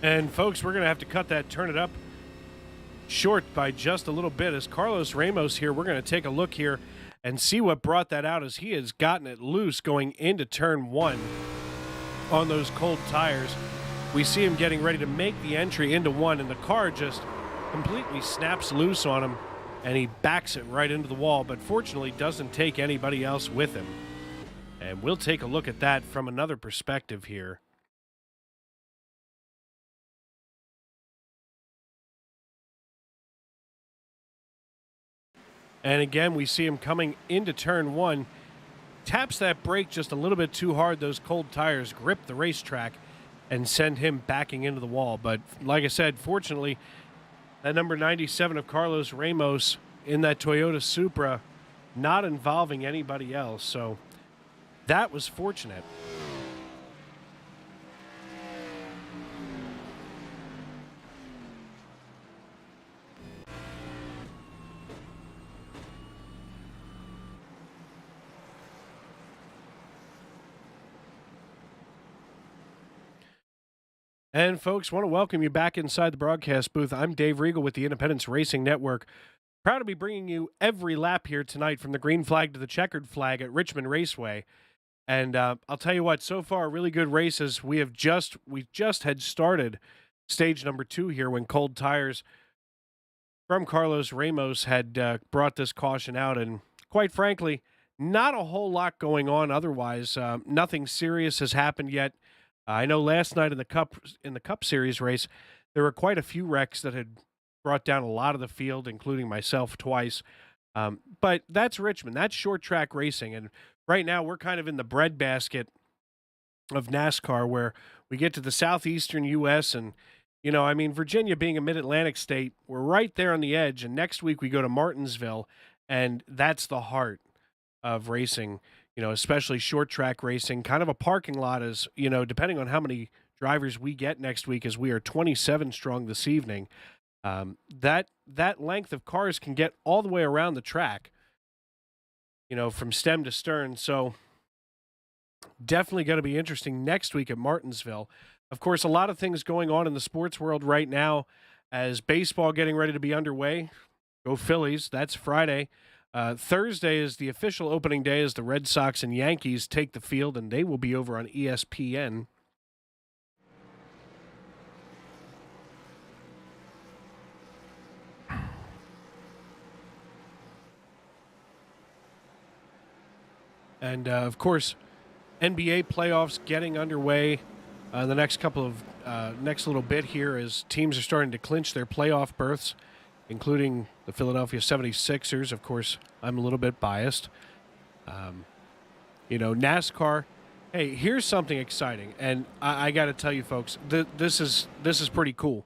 And folks, we're going to have to cut that turn it up short by just a little bit. As Carlos Ramos here, we're going to take a look here and see what brought that out, as he has gotten it loose going into turn one on those cold tires. We see him getting ready to make the entry into one, and the car just completely snaps loose on him, and he backs it right into the wall, but fortunately doesn't take anybody else with him. And we'll take a look at that from another perspective here. And again, we see him coming into turn one, taps that brake just a little bit too hard. Those cold tires grip the racetrack and send him backing into the wall. But like I said, fortunately, that number 97 of Carlos Ramos in that Toyota Supra, not involving anybody else. So that was fortunate. And folks, want to welcome you back inside the broadcast booth. I'm Dave Regal with the Independence Racing Network. Proud to be bringing you every lap here tonight from the green flag to the checkered flag at Richmond Raceway. And I'll tell you what, so far, really good races. We just had started stage number 2 here when cold tires from Carlos Ramos had brought this caution out. And quite frankly, not a whole lot going on otherwise. Nothing serious has happened yet. I know last night in the Cup Series race, there were quite a few wrecks that had brought down a lot of the field, including myself twice. But that's Richmond. That's short track racing. And right now we're kind of in the breadbasket of NASCAR, where we get to the southeastern U.S. and, you know, I mean, Virginia being a mid-Atlantic state, we're right there on the edge. And next week we go to Martinsville, and that's the heart of racing. You know, especially short track racing, kind of a parking lot, as, you know, depending on how many drivers we get next week, as we are 27 strong this evening, that length of cars can get all the way around the track, you know, from stem to stern. So definitely going to be interesting next week at Martinsville. Of course, a lot of things going on in the sports world right now, as baseball getting ready to be underway. Go Phillies. That's Friday. Thursday is the official opening day, as the Red Sox and Yankees take the field, and they will be over on ESPN. And, of course, NBA playoffs getting underway the next little bit here, as teams are starting to clinch their playoff berths, including the Philadelphia 76ers. Of course, I'm a little bit biased. You know, NASCAR. Hey, here's something exciting, and I got to tell you, folks, this is pretty cool.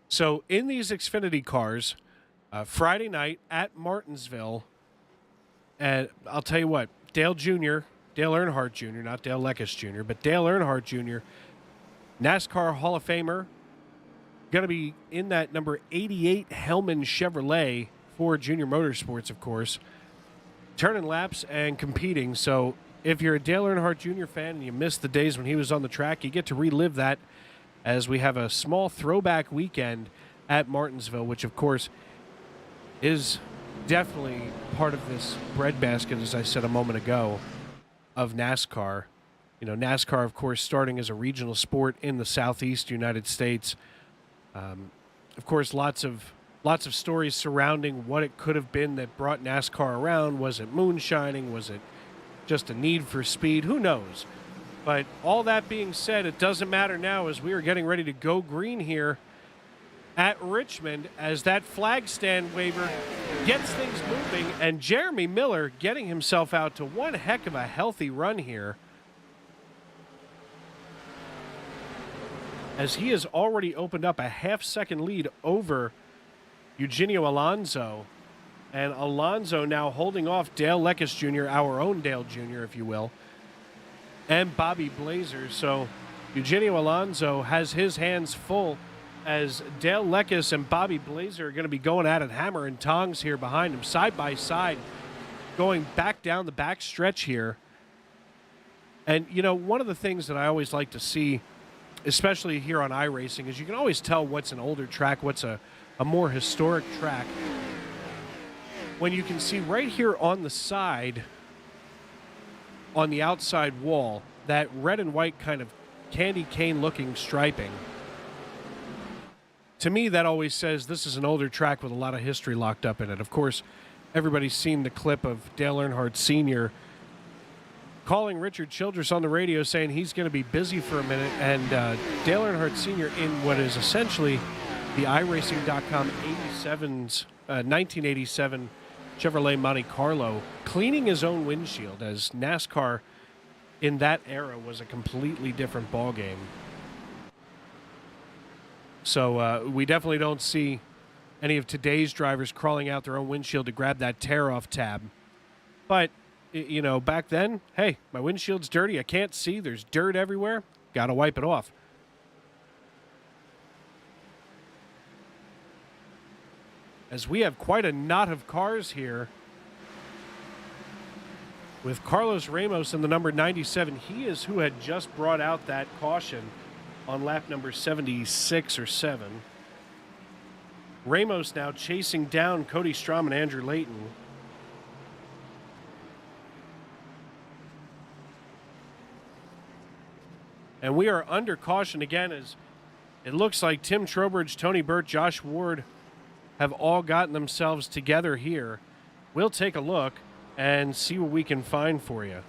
So in these Xfinity cars, Friday night at Martinsville, and I'll tell you what, Dale Earnhardt Jr., not Dale Leckis Jr., but Dale Earnhardt Jr., NASCAR Hall of Famer, going to be in that number 88 Hellman Chevrolet for Junior Motorsports, of course, turning laps and competing. So if you're a Dale Earnhardt Jr. fan and you missed the days when he was on the track, you get to relive that, as we have a small throwback weekend at Martinsville, which, of course, is definitely part of this breadbasket, as I said a moment ago, of NASCAR. You know, NASCAR, of course, starting as a regional sport in the southeast United States. Of course, lots of stories surrounding what it could have been that brought NASCAR around. Was it moonshining? Was it just a need for speed? Who knows? But all that being said, it doesn't matter now, as we are getting ready to go green here at Richmond, as that flag stand waiver gets things moving, and Jeremy Miller getting himself out to one heck of a healthy run here, as he has already opened up a half-second lead over Eugenio Alonso. And Alonso now holding off Dale Leckis Jr., our own Dale Jr., if you will, and Bobby Blazer. So Eugenio Alonso has his hands full, as Dale Leckis and Bobby Blazer are going to be going at it hammer and tongs here behind him, side by side, going back down the back stretch here. And, you know, one of the things that I always like to see especially here on iRacing, is you can always tell what's an older track, what's a more historic track, when you can see right here on the side, on the outside wall, that red and white kind of candy cane looking striping. To me, that always says this is an older track with a lot of history locked up in it. Of course, everybody's seen the clip of Dale Earnhardt Sr. calling Richard Childress on the radio saying he's going to be busy for a minute, and Dale Earnhardt Sr. in what is essentially the iRacing.com 1987 Chevrolet Monte Carlo, cleaning his own windshield, as NASCAR in that era was a completely different ballgame. So we definitely don't see any of today's drivers crawling out their own windshield to grab that tear-off tab. But, you know, back then, hey, my windshield's dirty. I can't see. There's dirt everywhere. Got to wipe it off. As we have quite a knot of cars here with Carlos Ramos in the number 97. He is who had just brought out that caution on lap number 76 or 7. Ramos now chasing down Cody Strom and Andrew Layton. And we are under caution again, as it looks like Tim Trowbridge, Tony Burt, Josh Ward have all gotten themselves together here. We'll take a look and see what we can find for you.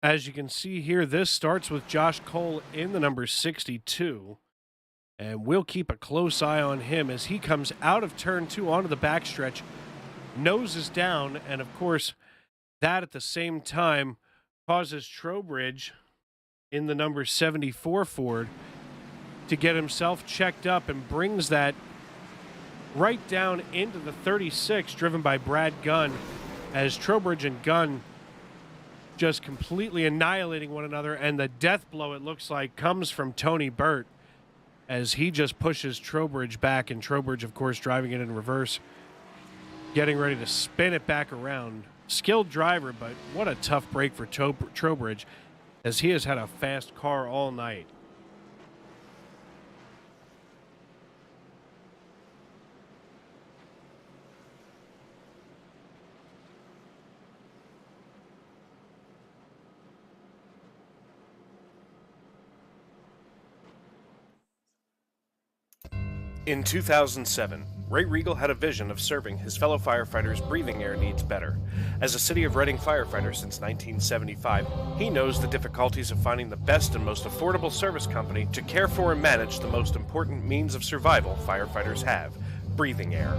As you can see here, this starts with Josh Cole in the number 62. And we'll keep a close eye on him as he comes out of turn 2 onto the backstretch. Nose is down, and of course, that at the same time causes Trowbridge in the number 74 Ford to get himself checked up and brings that right down into the 36, driven by Brad Gunn, as Trowbridge and Gunn just completely annihilating one another, and the death blow, it looks like, comes from Tony Burt as he just pushes Trowbridge back, and Trowbridge, of course, driving it in reverse, getting ready to spin it back around. Skilled driver, but what a tough break for Trowbridge, as he has had a fast car all night. In 2007, Ray Regal had a vision of serving his fellow firefighters' breathing air needs better. As a City of Reading firefighter since 1975, he knows the difficulties of finding the best and most affordable service company to care for and manage the most important means of survival firefighters have: breathing air.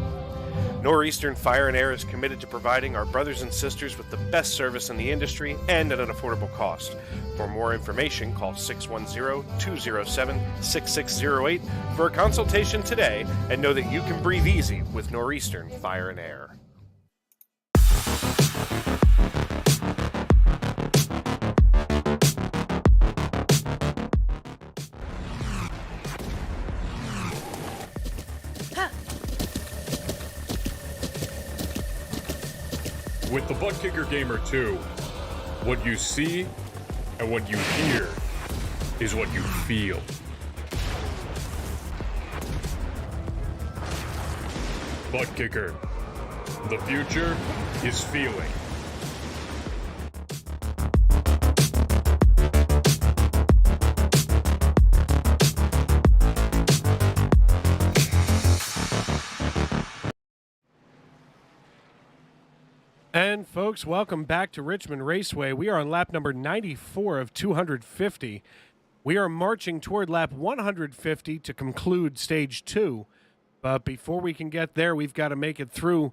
Northeastern Fire and Air is committed to providing our brothers and sisters with the best service in the industry and at an affordable cost. For more information, call 610-207-6608 for a consultation today, and know that you can breathe easy with Northeastern Fire and Air. With the Buttkicker Gamer 2, what you see and what you hear is what you feel. Buttkicker, the future is feeling. And folks, welcome back to Richmond Raceway. We are on lap number 94 of 250. We are marching toward lap 150 to conclude stage 2. But before we can get there, we've got to make it through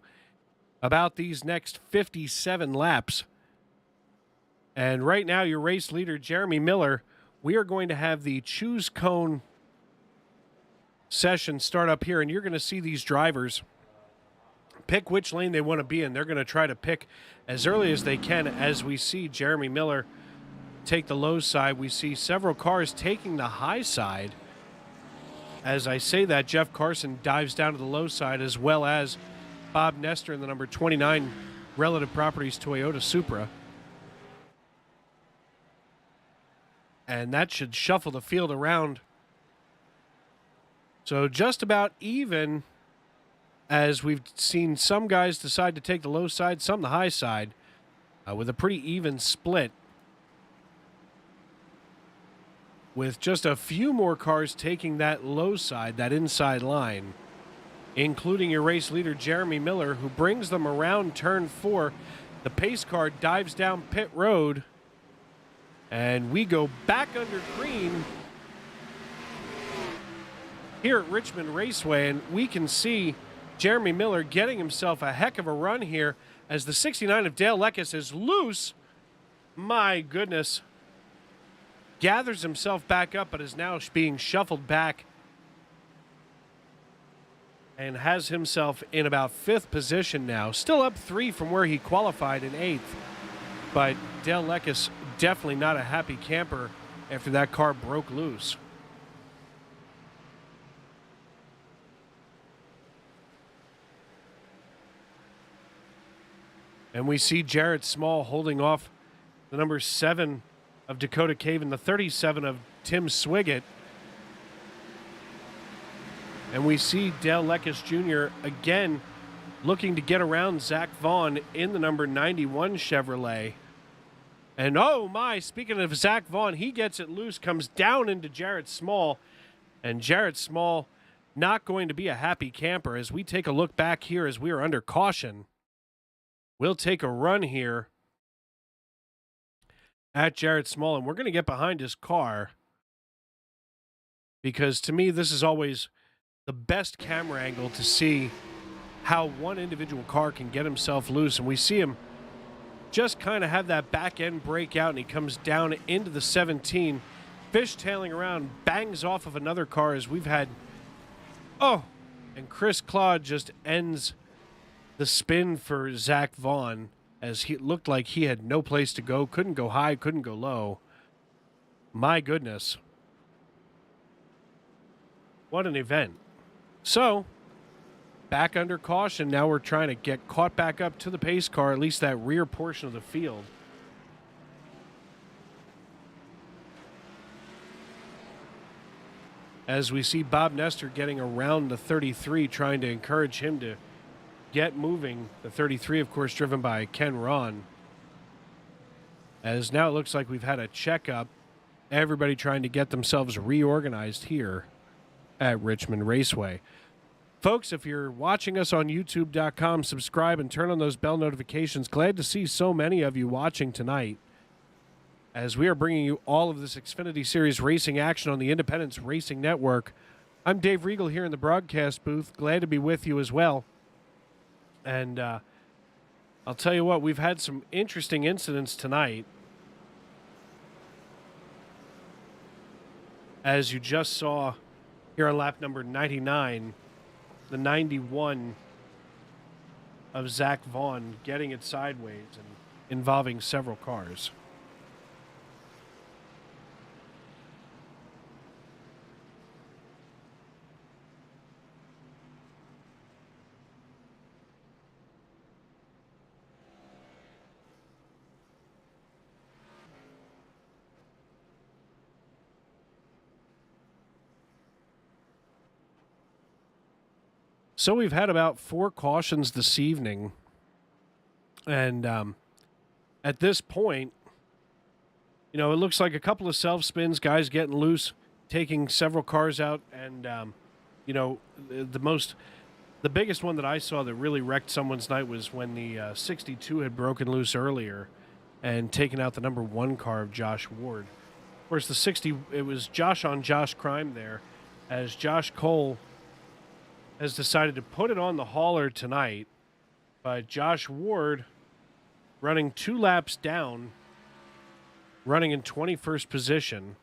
about these next 57 laps. And right now, your race leader, Jeremy Miller, we are going to have the choose cone session start up here, and you're going to see these drivers pick which lane they want to be in. They're going to try to pick as early as they can. As we see Jeremy Miller take the low side, we see several cars taking the high side. As I say that, Jeff Carson dives down to the low side, as well as Bob Nestor in the number 29 Relative Properties Toyota Supra. And that should shuffle the field around. So just about even, as we've seen some guys decide to take the low side, some the high side, with a pretty even split. With just a few more cars taking that low side, that inside line, including your race leader, Jeremy Miller, who brings them around turn 4. The pace car dives down pit road, and we go back under green here at Richmond Raceway, and we can see Jeremy Miller getting himself a heck of a run here as the 69 of Dale Leckis is loose. My goodness. Gathers himself back up, but is now being shuffled back and has himself in about 5th position now. Still up 3 from where he qualified in 8th, but Dale Leckis definitely not a happy camper after that car broke loose. And we see Jarrett Small holding off the number 7 of Dakota Cave and the 37 of Tim Swiggett. And we see Dale Leckis Jr. again looking to get around Zach Vaughn in the number 91 Chevrolet. And oh my, speaking of Zach Vaughn, he gets it loose, comes down into Jarrett Small. And Jarrett Small not going to be a happy camper as we take a look back here as we are under caution. We'll take a run here at Jarrett Small, and we're going to get behind his car because to me this is always the best camera angle to see how one individual car can get himself loose. And we see him just kind of have that back end break out, and he comes down into the 17, fishtailing around, bangs off of another car as we've had, and Chris Claude just ends the spin for Zach Vaughn, as he looked like he had no place to go, couldn't go high, couldn't go low. My goodness. What an event. So, back under caution. Now we're trying to get caught back up to the pace car, at least that rear portion of the field. As we see Bob Nestor getting around the 33, trying to encourage him to get moving. The 33, of course, driven by Ken Ron. As now it looks like we've had a checkup. Everybody trying to get themselves reorganized here at Richmond Raceway. Folks, if you're watching us on YouTube.com, subscribe and turn on those bell notifications. Glad to see so many of you watching tonight as we are bringing you all of this Xfinity Series racing action on the Independence Racing Network. I'm Dave Regal here in the broadcast booth. Glad to be with you as well. And I'll tell you what, we've had some interesting incidents tonight. As you just saw here on lap number 99, the 91 of Zach Vaughn getting it sideways and involving several cars. So we've had about 4 cautions this evening, and at this point, you know, it looks like a couple of self-spins, guys getting loose, taking several cars out, and, you know, the biggest one that I saw that really wrecked someone's night was when the 62 had broken loose earlier and taken out the number 1 car of Josh Ward. Of course, the 60, it was Josh on Josh crime there, as Josh Cole has decided to put it on the hauler tonight, but Josh Ward running 2 laps down, running in 21st position.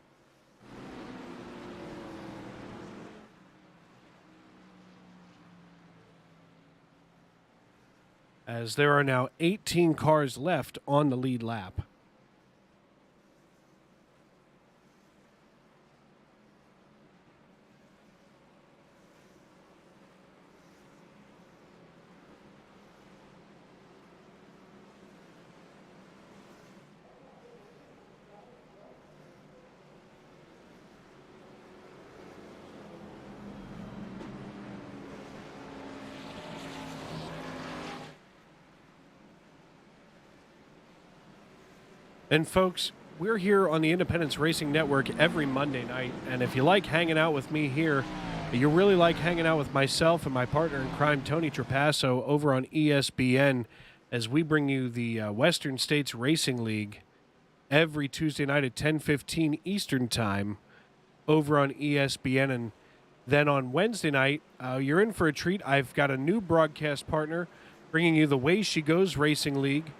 as there are now 18 cars left on the lead lap. And folks, we're here on the Independence Racing Network every Monday night. And if you like hanging out with me here, you really like hanging out with myself and my partner in crime, Tony Trapasso, over on ESPN, as we bring you the Western States Racing League every Tuesday night at 10:15 Eastern Time over on ESPN. And then on Wednesday night, you're in for a treat. I've got a new broadcast partner bringing you the Way She Goes Racing League.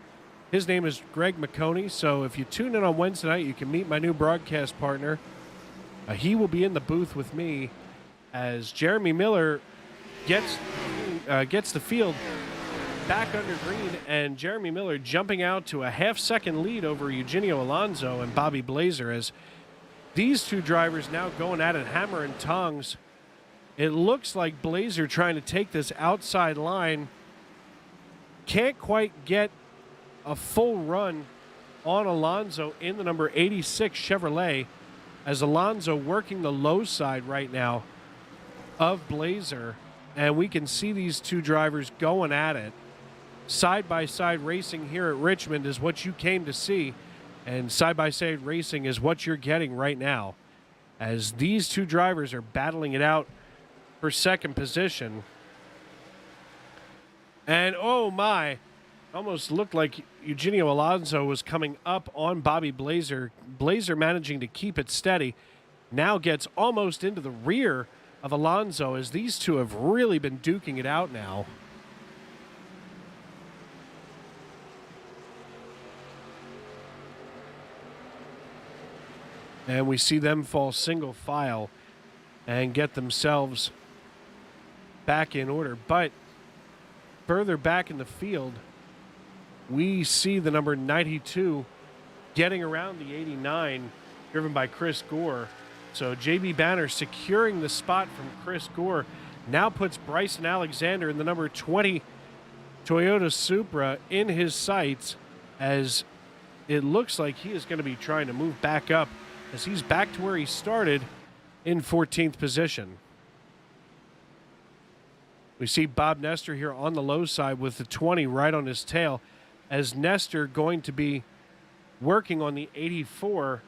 His name is Greg McConey, so if you tune in on Wednesday night, you can meet my new broadcast partner. He will be in the booth with me as Jeremy Miller gets the field back under green, and Jeremy Miller jumping out to a half-second lead over Eugenio Alonso and Bobby Blazer, as these two drivers now going at it hammer and tongs. It looks like Blazer trying to take this outside line. Can't quite get a full run on Alonso in the number 86 Chevrolet, as Alonso working the low side right now of Blazer, and we can see these two drivers going at it. Side-by-side racing here at Richmond is what you came to see, and side-by-side racing is what you're getting right now, as these two drivers are battling it out for second position. And oh my, almost looked like Eugenio Alonso was coming up on Bobby Blazer. Blazer managing to keep it steady. Now gets almost into the rear of Alonso, as these two have really been duking it out now. And we see them fall single file and get themselves back in order. But further back in the field, we see the number 92 getting around the 89, driven by Chris Gore. So JB Banner securing the spot from Chris Gore now puts Bryson Alexander in the number 20 Toyota Supra in his sights, as it looks like he is going to be trying to move back up, as he's back to where he started in 14th position. We see Bob Nestor here on the low side with the 20 right on his tail, as Nestor going to be working on the 84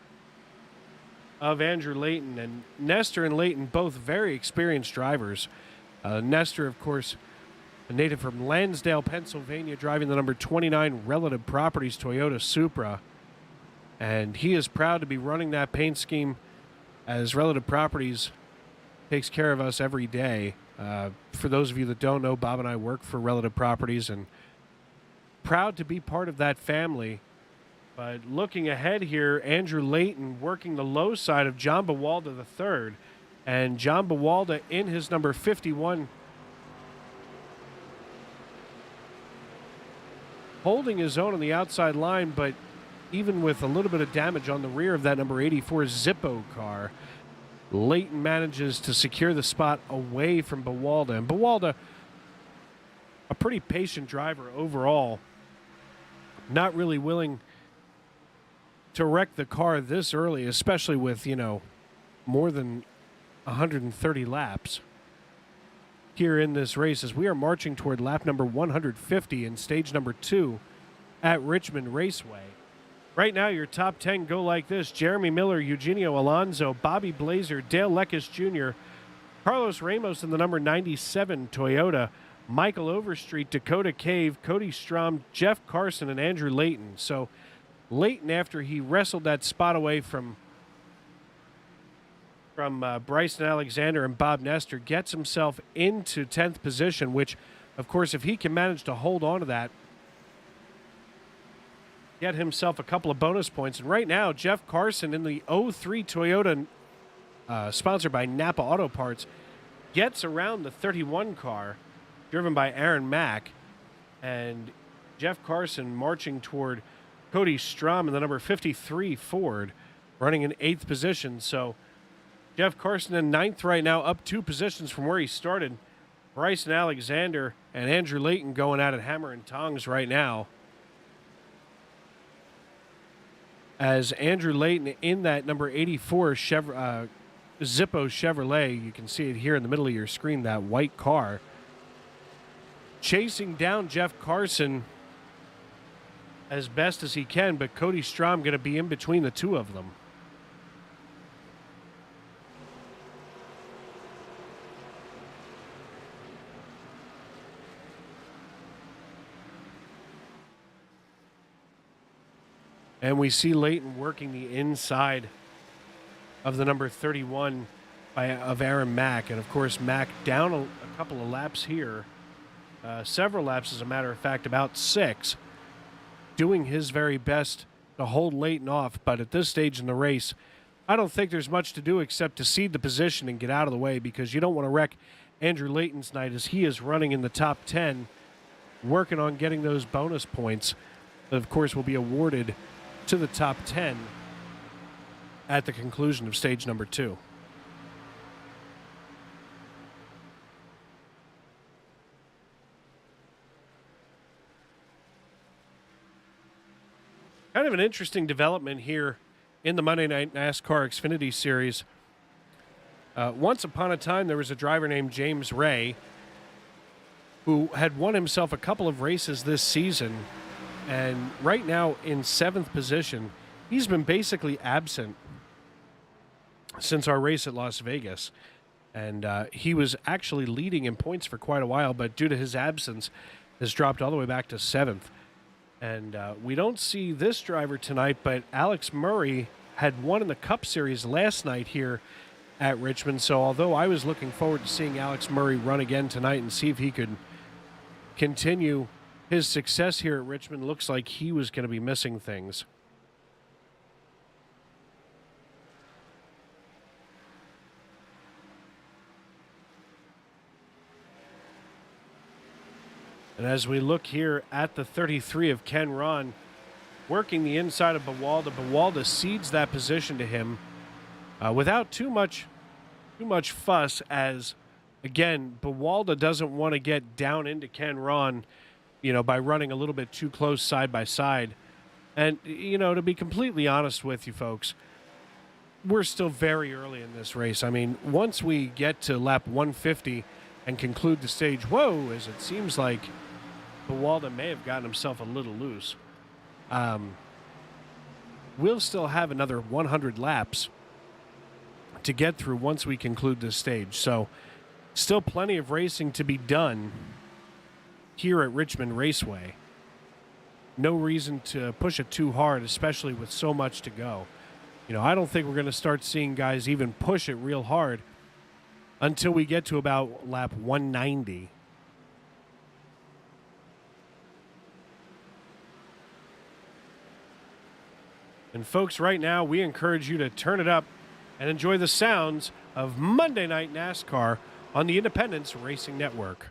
of Andrew Layton. And Nestor and Layton, both very experienced drivers. Nestor, of course, a native from Lansdale, Pennsylvania, driving the number 29 Relative Properties Toyota Supra. And he is proud to be running that paint scheme, as Relative Properties takes care of us every day. For those of you that don't know, Bob and I work for Relative Properties, and proud to be part of that family. But looking ahead here, Andrew Layton working the low side of John Bawalda III. And John Bawalda in his number 51, holding his own on the outside line, but even with a little bit of damage on the rear of that number 84 Zippo car, Layton manages to secure the spot away from Bawalda. And Bawalda, a pretty patient driver overall, not really willing to wreck the car this early, especially with, more than 130 laps here in this race, as we are marching toward lap number 150 in stage number 2 at Richmond Raceway. Right now, your top 10 go like this: Jeremy Miller, Eugenio Alonso, Bobby Blazer, Dale Leckus Jr., Carlos Ramos in the number 97 Toyota, Michael Overstreet, Dakota Cave, Cody Strom, Jeff Carson, and Andrew Layton. So Layton, after he wrestled that spot away from Bryson Alexander and Bob Nestor, gets himself into 10th position, which, of course, if he can manage to hold on to that, get himself a couple of bonus points. And right now, Jeff Carson in the 03 Toyota, sponsored by Napa Auto Parts, gets around the 31 car, driven by Aaron Mack, and Jeff Carson marching toward Cody Strom in the number 53 Ford, running in 8th position. So Jeff Carson in 9th right now, up 2 positions from where he started. Bryson Alexander and Andrew Layton going at it hammer and tongs right now. As Andrew Layton in that number 84 Zippo Chevrolet, you can see it here in the middle of your screen, that white car, chasing down Jeff Carson as best as he can, but Cody Strom going to be in between the two of them. And we see Layton working the inside of the number 31 of Aaron Mack. And, of course, Mack down a couple of laps here. Several laps, as a matter of fact, about 6. Doing his very best to hold Layton off. But at this stage in the race, I don't think there's much to do except to cede the position and get out of the way, because you don't want to wreck Andrew Layton's night as he is running in the top 10, working on getting those bonus points that, of course, will be awarded to the top 10 at the conclusion of stage number 2. Kind of an interesting development here in the Monday Night NASCAR Xfinity Series. Once upon a time, there was a driver named James Ray who had won himself a couple of races this season. And right now in 7th position, he's been basically absent since our race at Las Vegas. And he was actually leading in points for quite a while, but due to his absence, has dropped all the way back to 7th. And we don't see this driver tonight, but Alex Murray had won in the Cup Series last night here at Richmond. So although I was looking forward to seeing Alex Murray run again tonight and see if he could continue his success here at Richmond, looks like he was going to be missing things. And as we look here at the 33 of Ken Ron, working the inside of Bawalda cedes that position to him without too much fuss, as, again, Bawalda doesn't want to get down into Ken Ron, by running a little bit too close side by side. And, to be completely honest with you folks, we're still very early in this race. I mean, once we get to lap 150 and conclude the stage, as it seems like Bawalda may have gotten himself a little loose. We'll still have another 100 laps to get through once we conclude this stage. So still plenty of racing to be done here at Richmond Raceway. No reason to push it too hard, especially with so much to go. I don't think we're going to start seeing guys even push it real hard until we get to about lap 190. And folks, right now we encourage you to turn it up and enjoy the sounds of Monday Night NASCAR on the Independence Racing Network.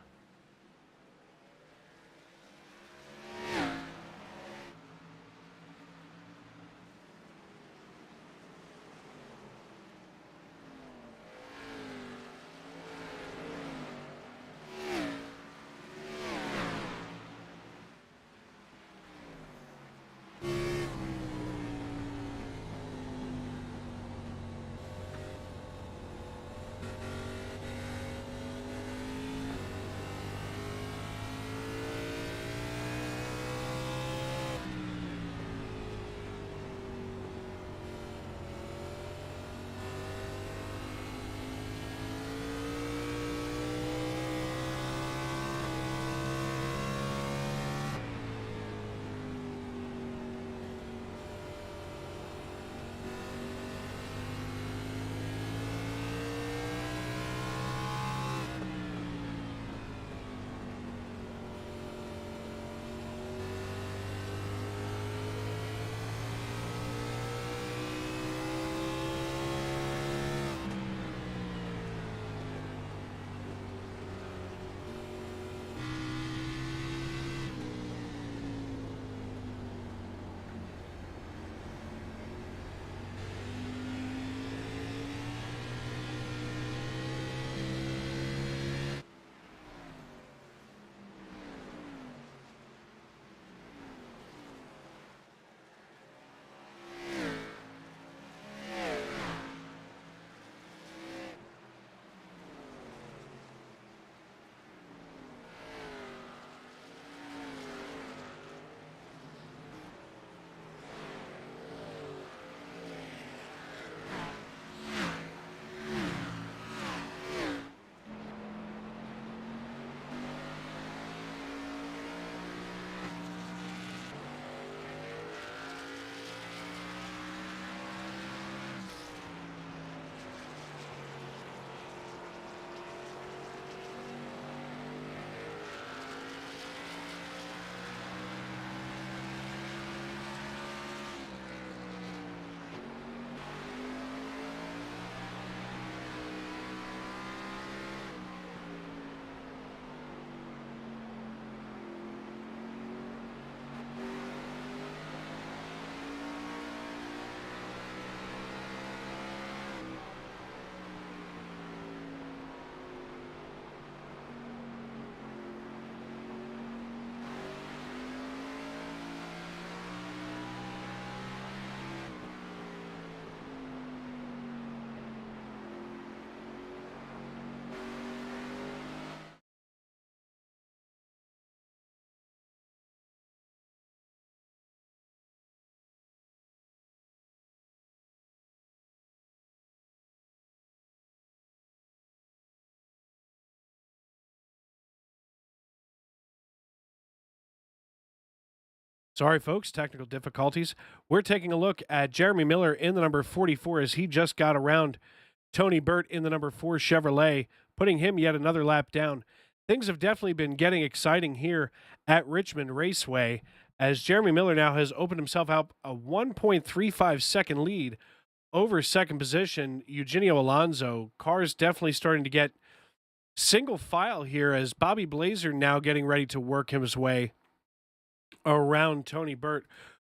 Sorry, folks, technical difficulties. We're taking a look at Jeremy Miller in the number 44 as he just got around Tony Burt in the number 4 Chevrolet, putting him yet another lap down. Things have definitely been getting exciting here at Richmond Raceway as Jeremy Miller now has opened himself out a 1.35 second lead over second position, Eugenio Alonso. Cars definitely starting to get single file here as Bobby Blazer now getting ready to work his way around Tony Burt.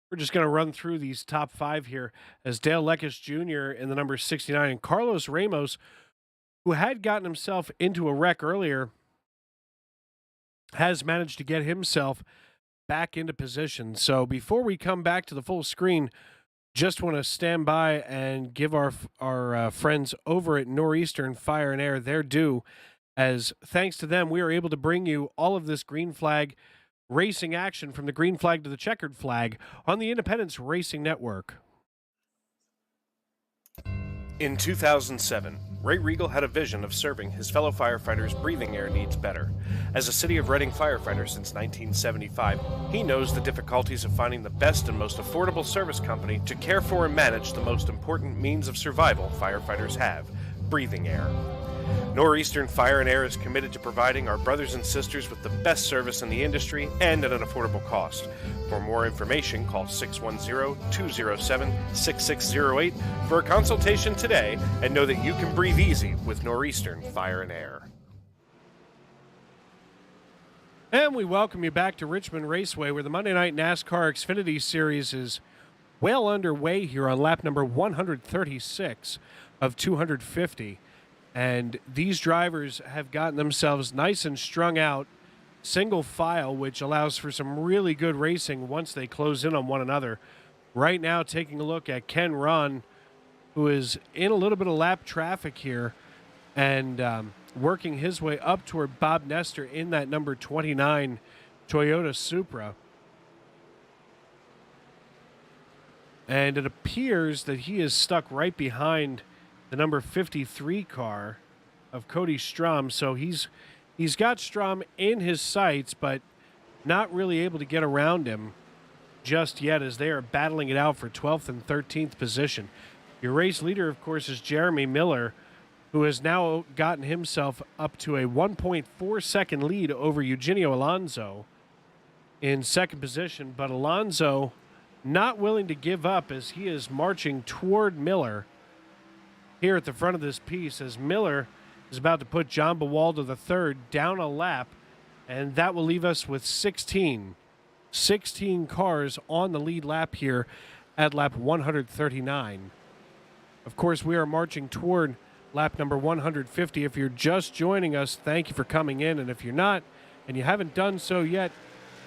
We're just going to run through these top 5 here as Dale Leckis Jr. in the number 69 and Carlos Ramos, who had gotten himself into a wreck earlier, has managed to get himself back into position. So before we come back to the full screen, just want to stand by and give our friends over at Northeastern Fire and Air their due, as thanks to them, we are able to bring you all of this green flag racing action from the green flag to the checkered flag on the Independence Racing Network. In 2007, Ray Regal had a vision of serving his fellow firefighters' breathing air needs better. As a City of Reading firefighter since 1975, he knows the difficulties of finding the best and most affordable service company to care for and manage the most important means of survival firefighters have, breathing air. Northeastern Fire and Air is committed to providing our brothers and sisters with the best service in the industry and at an affordable cost. For more information, call 610-207-6608 for a consultation today and know that you can breathe easy with Northeastern Fire and Air. And we welcome you back to Richmond Raceway, where the Monday Night NASCAR Xfinity Series is well underway here on lap number 136 of 250. And these drivers have gotten themselves nice and strung out, single file, which allows for some really good racing once they close in on one another. Right now, taking a look at Ken Ron, who is in a little bit of lap traffic here and working his way up toward Bob Nestor in that number 29 Toyota Supra. And it appears that he is stuck right behind the number 53 car of Cody Strom. So he's got Strom in his sights, but not really able to get around him just yet as they are battling it out for 12th and 13th position. Your race leader, of course, is Jeremy Miller, who has now gotten himself up to a 1.4 second lead over Eugenio Alonso in second position. But Alonso not willing to give up as he is marching toward Miller here at the front of this piece, as Miller is about to put John Bawaldo III down a lap, and that will leave us with 16 cars on the lead lap here at lap 139. Of course, we are marching toward lap number 150. If you're just joining us, thank you for coming in, and if you're not, and you haven't done so yet,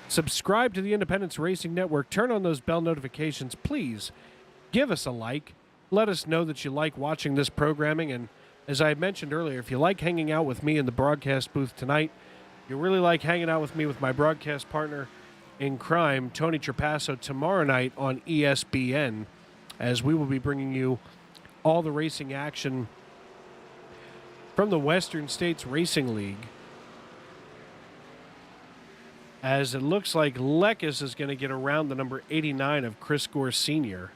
subscribe to the Independence Racing Network, turn on those bell notifications, please give us a like. Let us know that you like watching this programming. And as I mentioned earlier, if you like hanging out with me in the broadcast booth tonight, you really like hanging out with me with my broadcast partner in crime, Tony Trapasso, tomorrow night on ESPN, as we will be bringing you all the racing action from the Western States Racing League. As it looks like Leckis is going to get around the number 89 of Chris Gore Sr.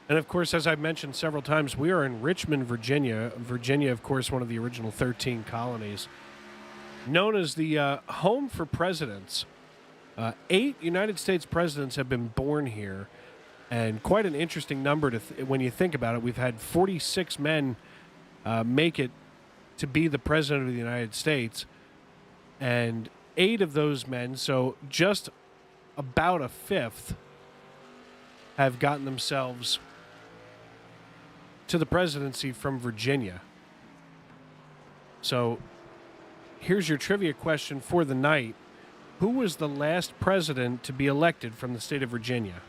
And, of course, as I've mentioned several times, we are in Richmond, Virginia. Virginia, of course, one of the original 13 colonies. Known as the home for presidents. 8 United States presidents have been born here. And quite an interesting number when you think about it. We've had 46 men make it to be the president of the United States. And 8 of those men, so just about a fifth, have gotten themselves to the presidency from Virginia. So here's your trivia question for the night. Who was the last president to be elected from the state of Virginia?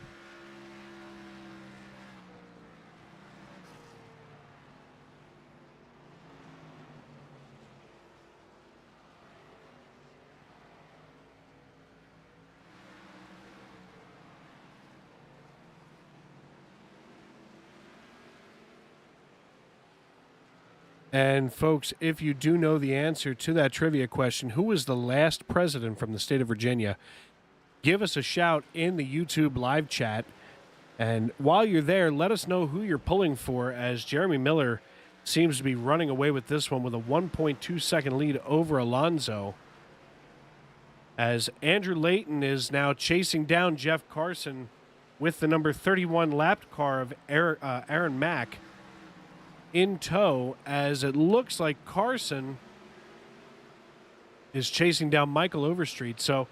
And folks, if you do know the answer to that trivia question, who was the last president from the state of Virginia? Give us a shout in the YouTube live chat. And while you're there, let us know who you're pulling for, as Jeremy Miller seems to be running away with this one with a 1.2 second lead over Alonso. As Andrew Layton is now chasing down Jeff Carson with the number 31 lapped car of Aaron Mack in tow, as it looks like Carson is chasing down Michael Overstreet. So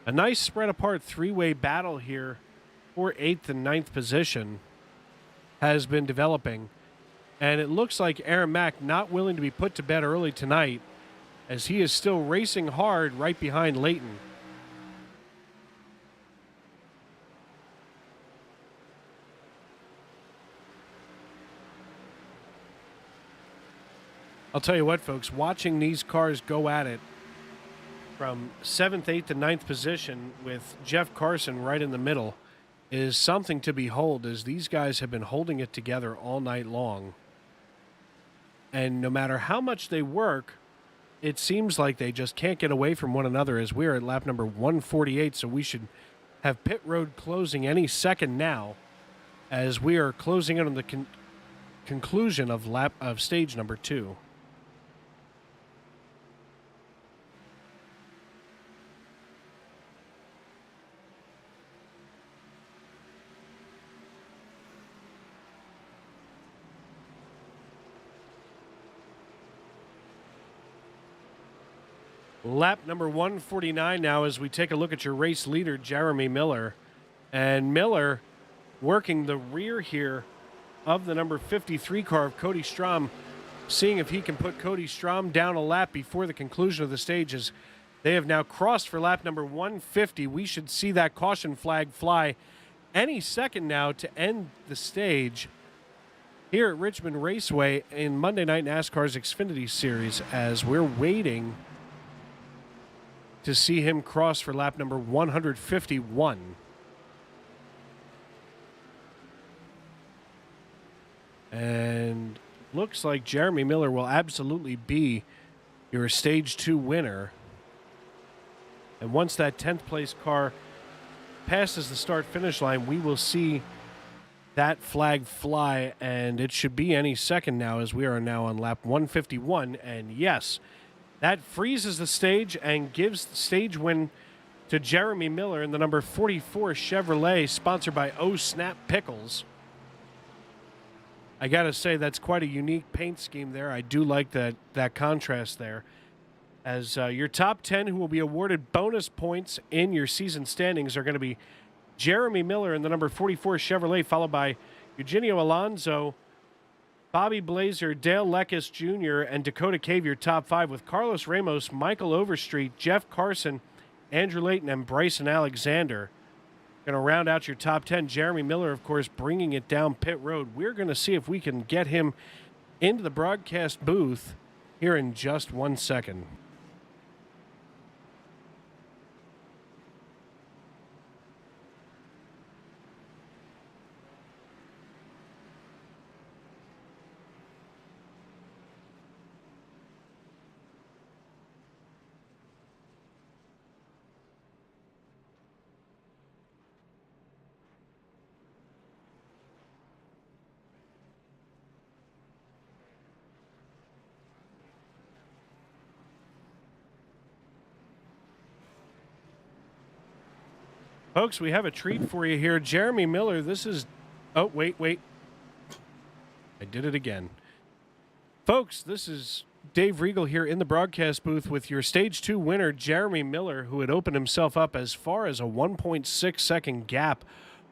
a nice spread apart three-way battle here for 8th and 9th position has been developing. And it looks like Aaron Mack not willing to be put to bed early tonight, as he is still racing hard right behind Layton. I'll tell you what, folks, watching these cars go at it from 7th, 8th, and 9th position with Jeff Carson right in the middle is something to behold, as these guys have been holding it together all night long. And no matter how much they work, it seems like they just can't get away from one another, as we're at lap number 148, so we should have pit road closing any second now, as we are closing in on the conclusion of stage number 2. Lap number 149 now, as we take a look at your race leader, Jeremy Miller. And Miller working the rear here of the number 53 car of Cody Strom, seeing if he can put Cody Strom down a lap before the conclusion of the stage, as they have now crossed for lap number 150. We should see that caution flag fly any second now to end the stage here at Richmond Raceway in Monday Night NASCAR's Xfinity Series, as we're waiting to see him cross for lap number 151. And looks like Jeremy Miller will absolutely be your stage 2 winner. And once that 10th place car passes the start finish line, we will see that flag fly, and it should be any second now, as we are now on lap 151. And yes, that freezes the stage and gives the stage win to Jeremy Miller in the number 44 Chevrolet, sponsored by Oh Snap Pickles. I got to say, that's quite a unique paint scheme there. I do like that contrast there. As your top 10 who will be awarded bonus points in your season standings are going to be Jeremy Miller in the number 44 Chevrolet, followed by Eugenio Alonso, Bobby Blazer, Dale Leckus Jr., and Dakota Cave, your top 5, with Carlos Ramos, Michael Overstreet, Jeff Carson, Andrew Layton, and Bryson Alexander. Going to round out your top 10. Jeremy Miller, of course, bringing it down pit road. We're going to see if we can get him into the broadcast booth here in just 1 second. Folks, we have a treat for you here. Jeremy Miller, this is... Oh, wait. I did it again. Folks, this is Dave Regal here in the broadcast booth with your Stage 2 winner, Jeremy Miller, who had opened himself up as far as a 1.6 second gap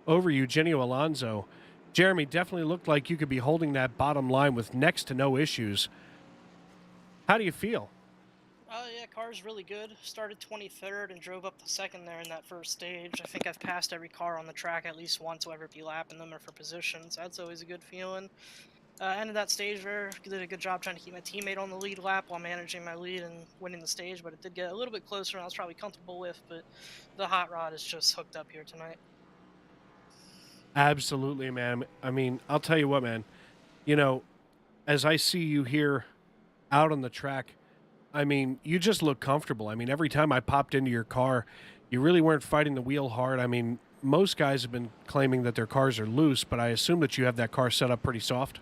over Eugenio Alonso. Jeremy, definitely looked like you could be holding that bottom line with next to no issues. How do you feel? Yeah, car's really good. Started 23rd and drove up to second there in that first stage. I think I've passed every car on the track at least once, whether it be lapping them or for positions. That's always a good feeling. Ended that stage there. Did a good job trying to keep my teammate on the lead lap while managing my lead and winning the stage, but it did get a little bit closer than I was probably comfortable with, but the hot rod is just hooked up here tonight. Absolutely, man. I mean, I'll tell you what, man. You know, as I see you here out on the track, I mean, you just look comfortable. I mean, every time I popped into your car, you really weren't fighting the wheel hard. I mean, most guys have been claiming that their cars are loose, but I assume that you have that car set up pretty soft.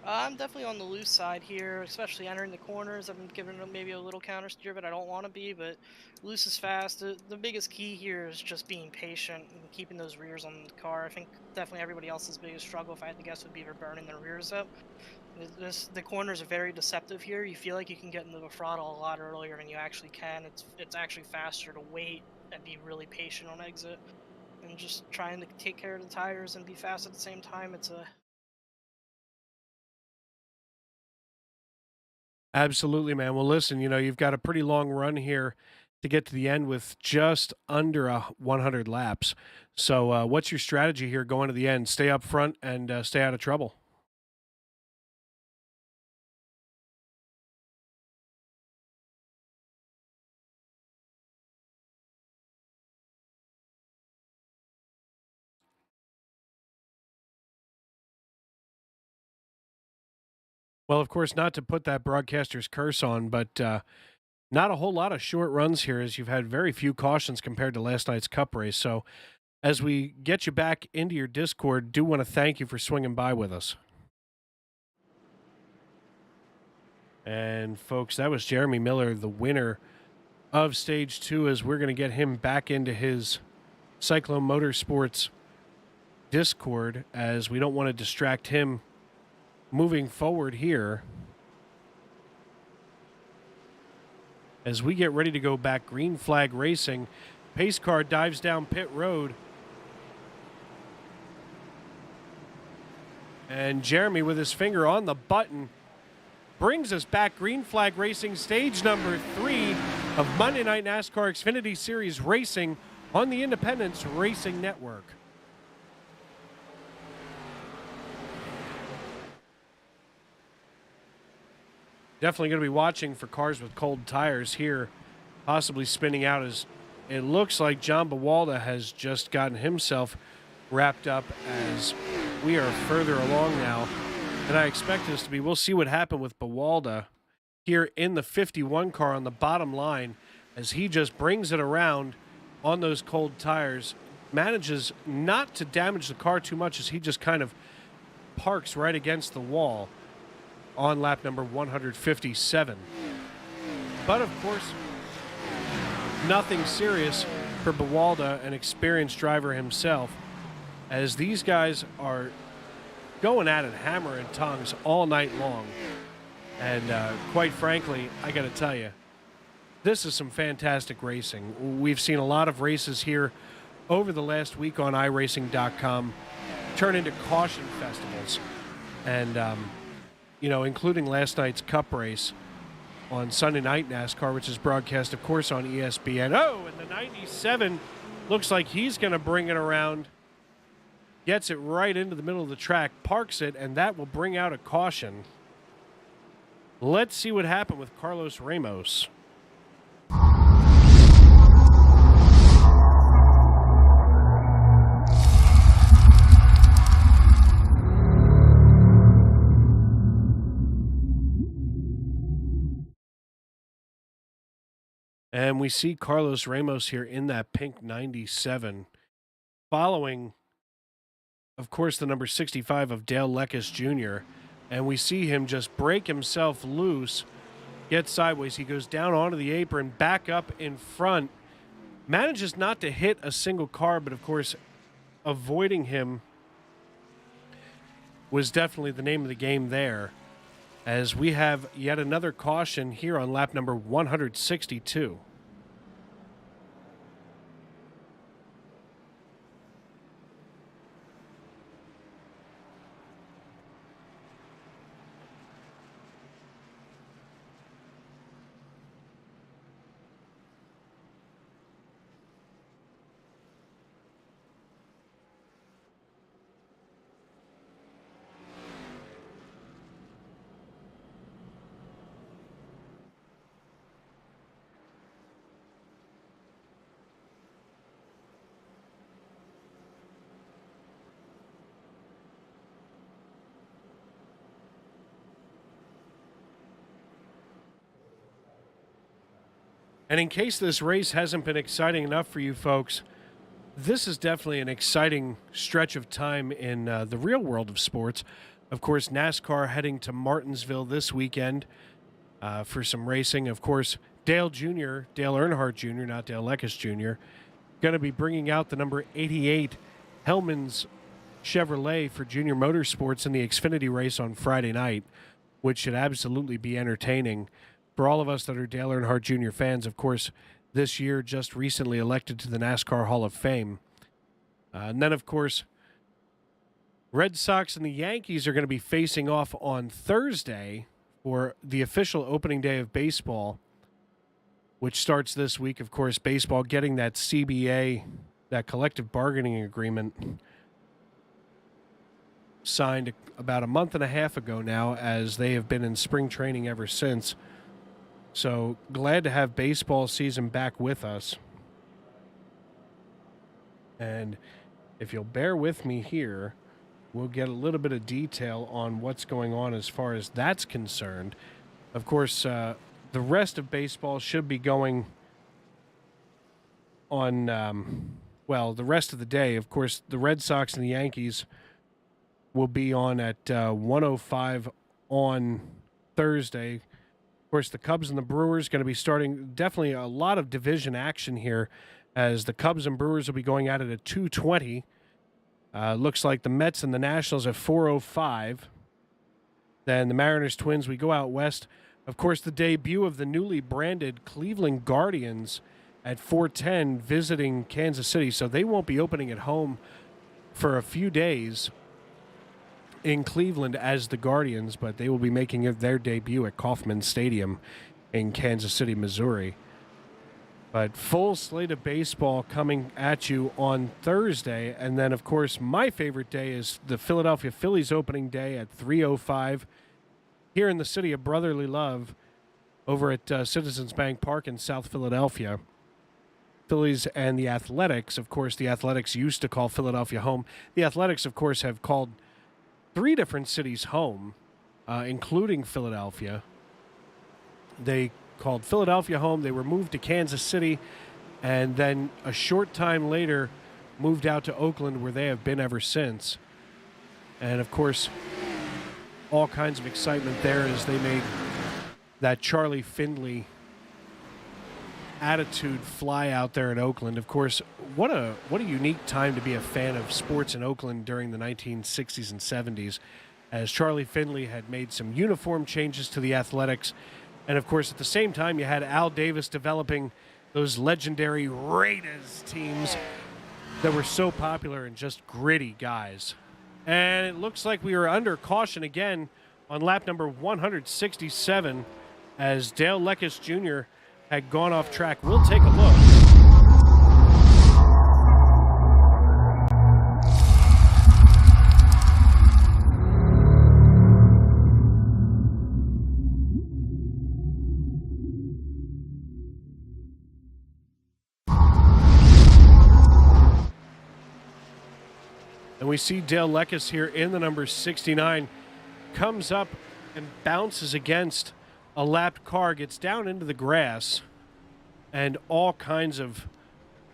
I'm definitely on the loose side here, especially entering the corners. I've been giving them maybe a little counter steer, but I don't want to be. But loose is fast. The biggest key here is just being patient and keeping those rears on the car. I think definitely everybody else's biggest struggle, if I had to guess, would be for burning their rears up. The corners are very deceptive here. You feel like you can get into the throttle a lot earlier than you actually can. It's actually faster to wait and be really patient on exit, and just trying to take care of the tires and be fast at the same time. It's a Absolutely, man. Well, listen, you've got a pretty long run here to get to the end with just under 100 laps. So, what's your strategy here going to the end? Stay up front and stay out of trouble. Well, of course, not to put that broadcaster's curse on, but not a whole lot of short runs here as you've had very few cautions compared to last night's cup race. So, as we get you back into your Discord, do want to thank you for swinging by with us. And, folks, that was Jeremy Miller, the winner of Stage 2, as we're going to get him back into his Cyclone Motorsports Discord, as we don't want to distract him moving forward here. As we get ready to go back, green flag racing. Pace car dives down pit road. And Jeremy, with his finger on the button, brings us back. Green flag racing, stage number 3 of Monday Night NASCAR Xfinity Series racing on the Independence Racing Network. Definitely going to be watching for cars with cold tires here, possibly spinning out, as it looks like John Bawalda has just gotten himself wrapped up as we are further along now. And I expect this to be, we'll see what happened with Bawalda here in the 51 car on the bottom line, as he just brings it around on those cold tires, manages not to damage the car too much as he just kind of parks right against the wall on lap number 157. But of course, nothing serious for Bawalda, an experienced driver himself, as these guys are going at it hammer and tongs all night long. And quite frankly, I got to tell you, this is some fantastic racing. We've seen a lot of races here over the last week on iRacing.com turn into caution festivals. And including last night's Cup race on Sunday Night NASCAR, which is broadcast, of course, on ESPN. Oh, and the 97 looks like he's going to bring it around, gets it right into the middle of the track, parks it, and that will bring out a caution. Let's see what happened with Carlos Ramos. And we see Carlos Ramos here in that pink 97, following, of course, the number 65 of Dale Leckis Jr. And we see him just break himself loose, get sideways. He goes down onto the apron, back up in front, manages not to hit a single car, but of course, avoiding him was definitely the name of the game there, as we have yet another caution here on lap number 162. And in case this race hasn't been exciting enough for you folks, this is definitely an exciting stretch of time in the real world of sports. Of course, NASCAR heading to Martinsville this weekend for some racing. Of course, Dale Earnhardt Jr., not Dale Leckis Jr., going to be bringing out the number 88 Hellman's Chevrolet for Junior Motorsports in the Xfinity race on Friday night, which should absolutely be entertaining for all of us that are Dale Earnhardt Jr. fans. Of course, this year just recently elected to the NASCAR Hall of Fame. And then, of course, Red Sox and the Yankees are going to be facing off on Thursday for the official opening day of baseball, which starts this week. Of course, baseball getting that CBA, that collective bargaining agreement, signed about a month and a half ago now, as they have been in spring training ever since. So glad to have baseball season back with us. And if you'll bear with me here, we'll get a little bit of detail on what's going on as far as that's concerned. Of course, the rest of baseball should be going on, the rest of the day. Of course, the Red Sox and the Yankees will be on at 1:05 on Thursday. Of course, the Cubs and the Brewers going to be starting definitely a lot of division action here, as the Cubs and Brewers will be going at it at 2:20. Looks like the Mets and the Nationals at 4:05. Then the Mariners Twins, we go out west. Of course, the debut of the newly branded Cleveland Guardians at 4:10 visiting Kansas City. So they won't be opening at home for a few days in Cleveland as the Guardians, but they will be making their debut at Kauffman Stadium in Kansas City, Missouri. But full slate of baseball coming at you on Thursday. And then, of course, my favorite day is the Philadelphia Phillies opening day at 3:05 here in the city of brotherly love over at Citizens Bank Park in South Philadelphia. Phillies and the Athletics. Of course, the Athletics used to call Philadelphia home. The Athletics, of course, have called 3 different cities home, including Philadelphia. They called Philadelphia home. They were moved to Kansas City, and then a short time later moved out to Oakland, where they have been ever since. And, of course, all kinds of excitement there as they made that Charlie Findlay attitude fly out there in Oakland. Of course, what a unique time to be a fan of sports in Oakland during the 1960s and 70s, as Charlie Findlay had made some uniform changes to the Athletics. And, of course, at the same time, you had Al Davis developing those legendary Raiders teams that were so popular and just gritty guys. And it looks like we are under caution again on lap number 167, as Dale Leckis Jr. had gone off track. We'll take a look. And we see Dale Leckis here in the number 69, comes up and bounces against a lapped car, gets down into the grass, and all kinds of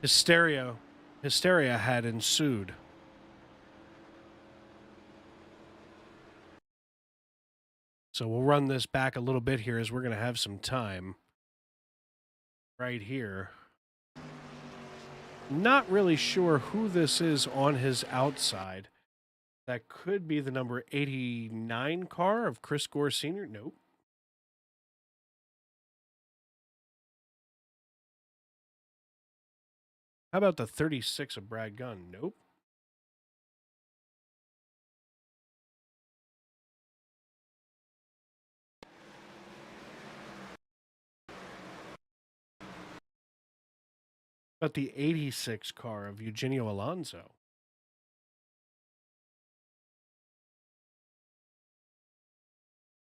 hysteria had ensued. So we'll run this back a little bit here, as we're going to have some time right here. Not really sure who this is on his outside. That could be the number 89 car of Chris Gore Sr. Nope. How about the 36 of Brad Gunn? Nope. How about the 86 car of Eugenio Alonso?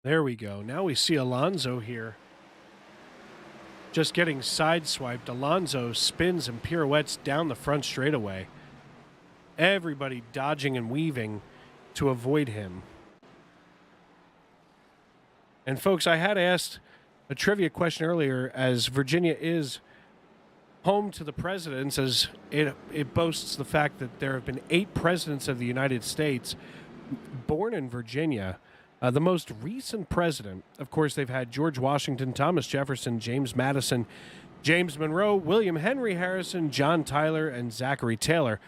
There we go. Now we see Alonso here, just getting sideswiped. Alonso spins and pirouettes down the front straightaway. Everybody dodging and weaving to avoid him. And folks, I had asked a trivia question earlier, as Virginia is home to the presidents, as it boasts the fact that there have been 8 presidents of the United States born in Virginia. The most recent president, of course, they've had George Washington, Thomas Jefferson, James Madison, James Monroe, William Henry Harrison, John Tyler, and Zachary Taylor.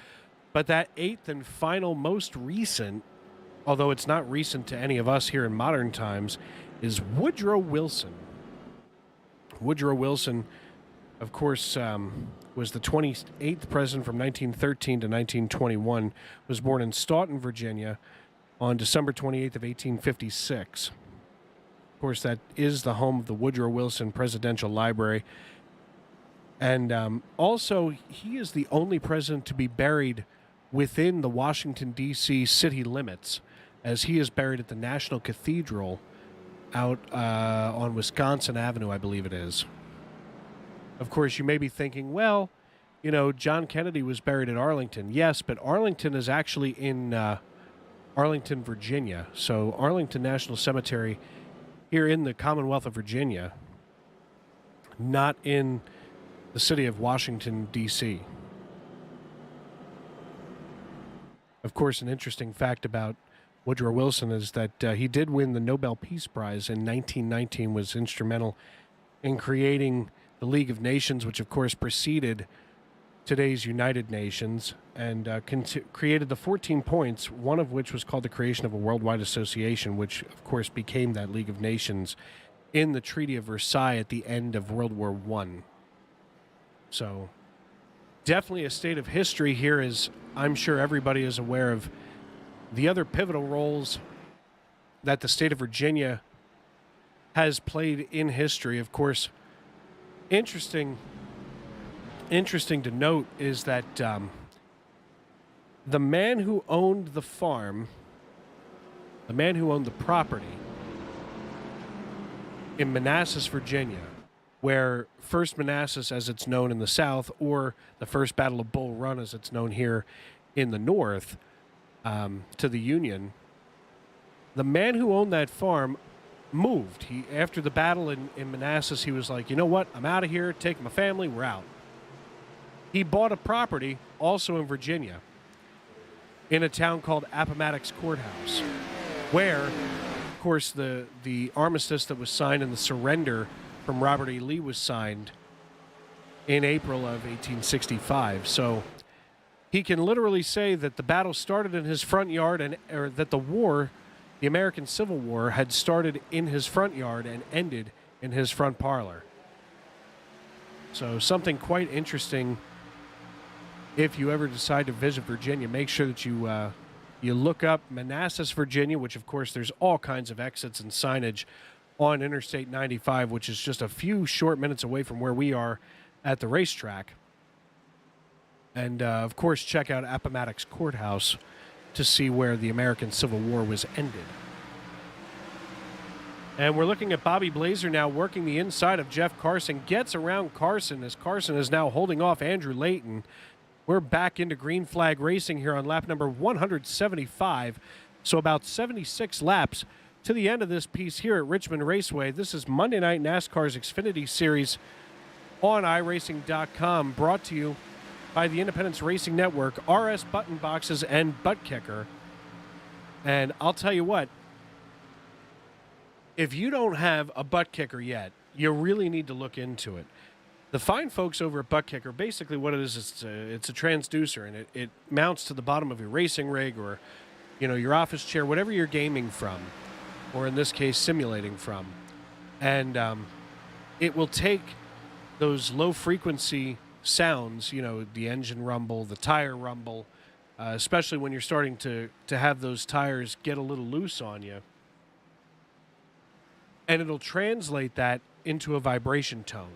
But that 8th and final most recent, although it's not recent to any of us here in modern times, is Woodrow Wilson. Woodrow Wilson, of course, was the 28th president from 1913 to 1921, was born in Staunton, Virginia, on December 28th of 1856. Of course, that is the home of the Woodrow Wilson Presidential Library. And also, he is the only president to be buried within the Washington, D.C. city limits, as he is buried at the National Cathedral out on Wisconsin Avenue, I believe it is. Of course, you may be thinking, well, you know, John Kennedy was buried at Arlington. Yes, but Arlington is actually in Arlington, Virginia. So Arlington National Cemetery here in the Commonwealth of Virginia, not in the city of Washington, D.C. Of course, an interesting fact about Woodrow Wilson is that he did win the Nobel Peace Prize in 1919, was instrumental in creating the League of Nations, which of course preceded today's United Nations, and created the 14 points, one of which was called the creation of a worldwide association, which of course became that League of Nations in the Treaty of Versailles at the end of World War I. So definitely a state of history here, as I'm sure everybody is aware of the other pivotal roles that the state of Virginia has played in history. Of course, interesting to note is that the man who owned the farm, the man who owned the property in Manassas, Virginia, where First Manassas, as it's known in the South, or the First Battle of Bull Run, as it's known here in the North, to the Union, the man who owned that farm moved. After the battle in Manassas, he was like, you know what, I'm out of here, take my family, we're out. He bought a property also in Virginia in a town called Appomattox Courthouse, where, of course, the armistice that was signed and the surrender from Robert E. Lee was signed in April of 1865. So he can literally say that the battle started in his front yard, or that the war, the American Civil War, had started in his front yard and ended in his front parlor. So something quite interesting. If you ever decide to visit Virginia, make sure that you look up Manassas, Virginia, which, of course, there's all kinds of exits and signage on Interstate 95, which is just a few short minutes away from where we are at the racetrack. And, of course, check out Appomattox Courthouse to see where the American Civil War was ended. And we're looking at Bobby Blazer now working the inside of Jeff Carson, gets around Carson, as Carson is now holding off Andrew Layton. We're back into green flag racing here on lap number 175. So about 76 laps to the end of this piece here at Richmond Raceway. This is Monday Night NASCAR's Xfinity Series on iRacing.com, brought to you by the Independence Racing Network, RS Button Boxes, and Buttkicker. And I'll tell you what, if you don't have a Buttkicker yet, you really need to look into it. The fine folks over at Buttkicker, basically what it is, it's a transducer, and it mounts to the bottom of your racing rig, or, you know, your office chair, whatever you're gaming from, or in this case, simulating from. And it will take those low-frequency sounds, you know, the engine rumble, the tire rumble, especially when you're starting to have those tires get a little loose on you, and it'll translate that into a vibration tone.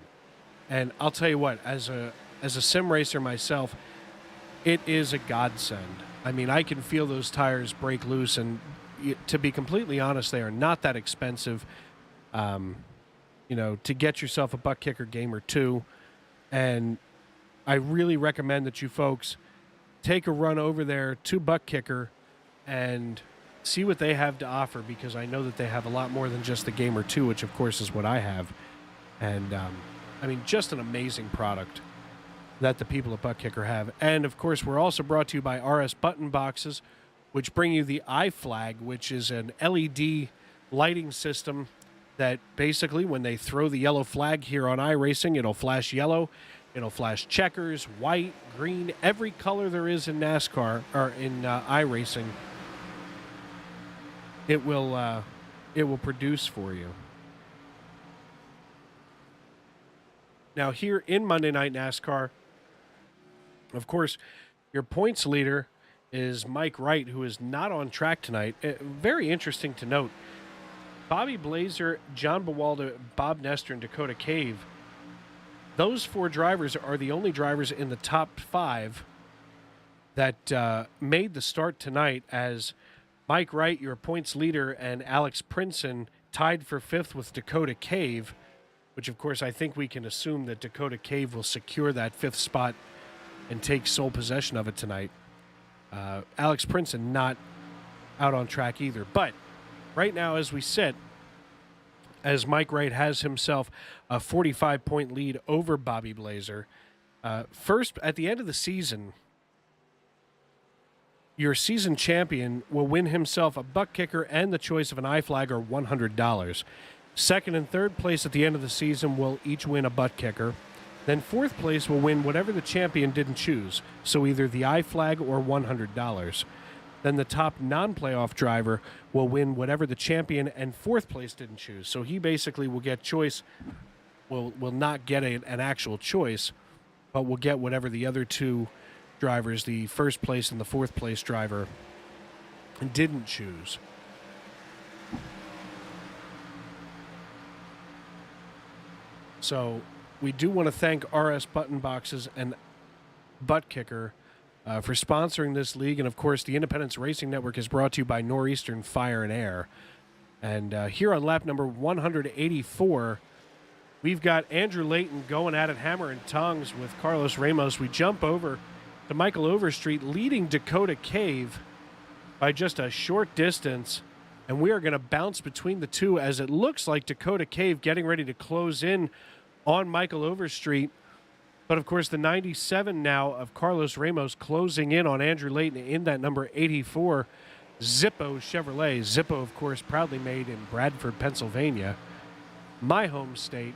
And I'll tell you what, as a sim racer myself, it is a godsend. I mean, I can feel those tires break loose, and to be completely honest, they are not that expensive. You know, to get yourself a Buttkicker game or two, and I really recommend that you folks take a run over there to Buttkicker and see what they have to offer, because I know that they have a lot more than just the game or two, which of course is what I have. And, I mean, just an amazing product that the people at Buttkicker have. And, of course, we're also brought to you by RS Button Boxes, which bring you the iFlag, which is an LED lighting system that basically, when they throw the yellow flag here on iRacing, it'll flash yellow, it'll flash checkers, white, green, every color there is in NASCAR, or in iRacing, it will produce for you. Now, here in Monday Night NASCAR, of course, your points leader is Mike Wright, who is not on track tonight. Very interesting to note. Bobby Blazer, John Bawalda, Bob Nestor, and Dakota Cave, those 4 drivers are the only drivers in the top 5 that made the start tonight, as Mike Wright, your points leader, and Alex Princeton tied for 5th with Dakota Cave, which, of course, I think we can assume that Dakota Cave will secure that 5th spot and take sole possession of it tonight. Alex Princeton not out on track either. But right now, as we sit, as Mike Wright has himself a 45-point lead over Bobby Blazer, first, at the end of the season, your season champion will win himself a Buttkicker and the choice of an iFlag or $100. Second and third place at the end of the season will each win a Buttkicker. Then fourth place will win whatever the champion didn't choose, so either the iFlag or $100. Then the top non-playoff driver will win whatever the champion and fourth place didn't choose. So he basically will get choice, will not get an actual choice, but will get whatever the other 2 drivers, the first place and the fourth place driver, didn't choose. So we do want to thank RS Button Boxes and Buttkicker for sponsoring this league. And, of course, the Independence Racing Network is brought to you by Northeastern Fire and Air. And here on lap number 184, we've got Andrew Layton going at it hammer and tongs with Carlos Ramos. We jump over to Michael Overstreet, leading Dakota Cave by just a short distance. And we are going to bounce between the 2 as it looks like Dakota Cave getting ready to close in on Michael Overstreet. But, of course, the 97 now of Carlos Ramos closing in on Andrew Layton in that number 84 Zippo Chevrolet. Zippo, of course, proudly made in Bradford, Pennsylvania, my home state.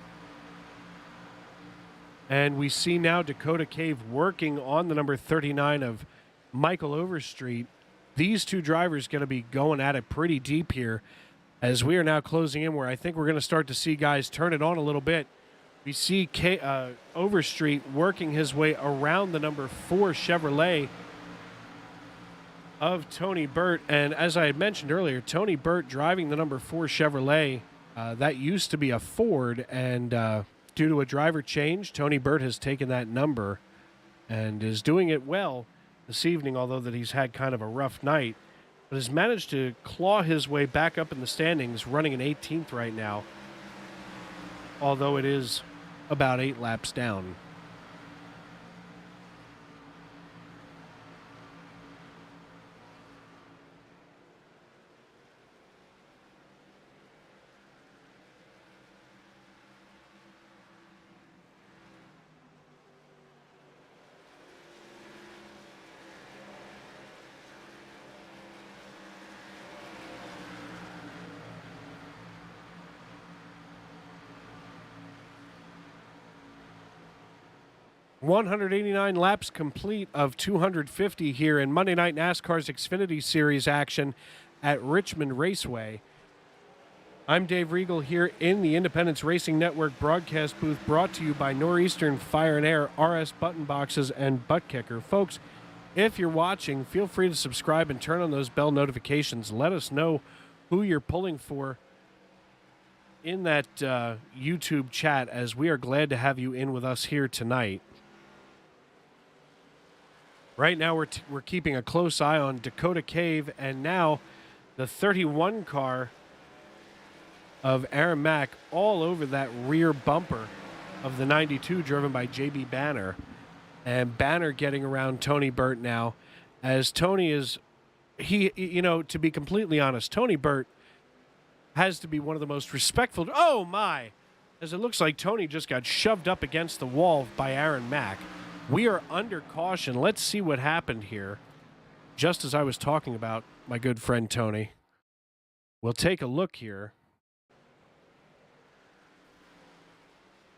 And we see now Dakota Cave working on the number 39 of Michael Overstreet. These 2 drivers going to be going at it pretty deep here as we are now closing in, where I think we're going to start to see guys turn it on a little bit. We see Overstreet working his way around the number 4 Chevrolet of Tony Burt. And as I had mentioned earlier, Tony Burt driving the number 4 Chevrolet. That used to be a Ford, and due to a driver change, Tony Burt has taken that number and is doing it well this evening, although that he's had kind of a rough night, but has managed to claw his way back up in the standings, running in 18th right now, although it is about 8 laps down. $189 laps complete of 250 here in Monday Night NASCAR's Xfinity Series action at Richmond Raceway. I'm Dave Regal here in the Independence Racing Network broadcast booth, brought to you by Northeastern Fire and Air, RS Button Boxes, and Buttkicker. Folks, if you're watching, feel free to subscribe and turn on those bell notifications. Let us know who you're pulling for in that YouTube chat, as we are glad to have you in with us here tonight. Right now, we're keeping a close eye on Dakota Cave, and now the 31 car of Aaron Mack all over that rear bumper of the 92 driven by J.B. Banner. And Banner getting around Tony Burt now, as Tony is, to be completely honest, Tony Burt has to be one of the most respectful. Oh, my. as it looks like Tony just got shoved up against the wall by Aaron Mack. We are under caution. Let's see what happened here. Just as I was talking about my good friend Tony. We'll take a look here.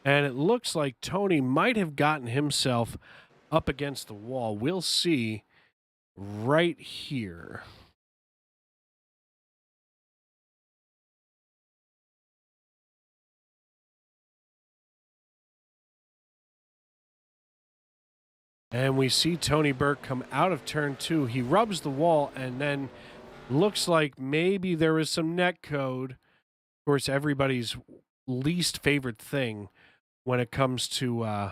And it looks like Tony might have gotten himself up against the wall. We'll see right here. And we see Tony Burke come out of turn 2. He rubs the wall and then looks like maybe there was some net code. Of course, everybody's least favorite thing when it comes to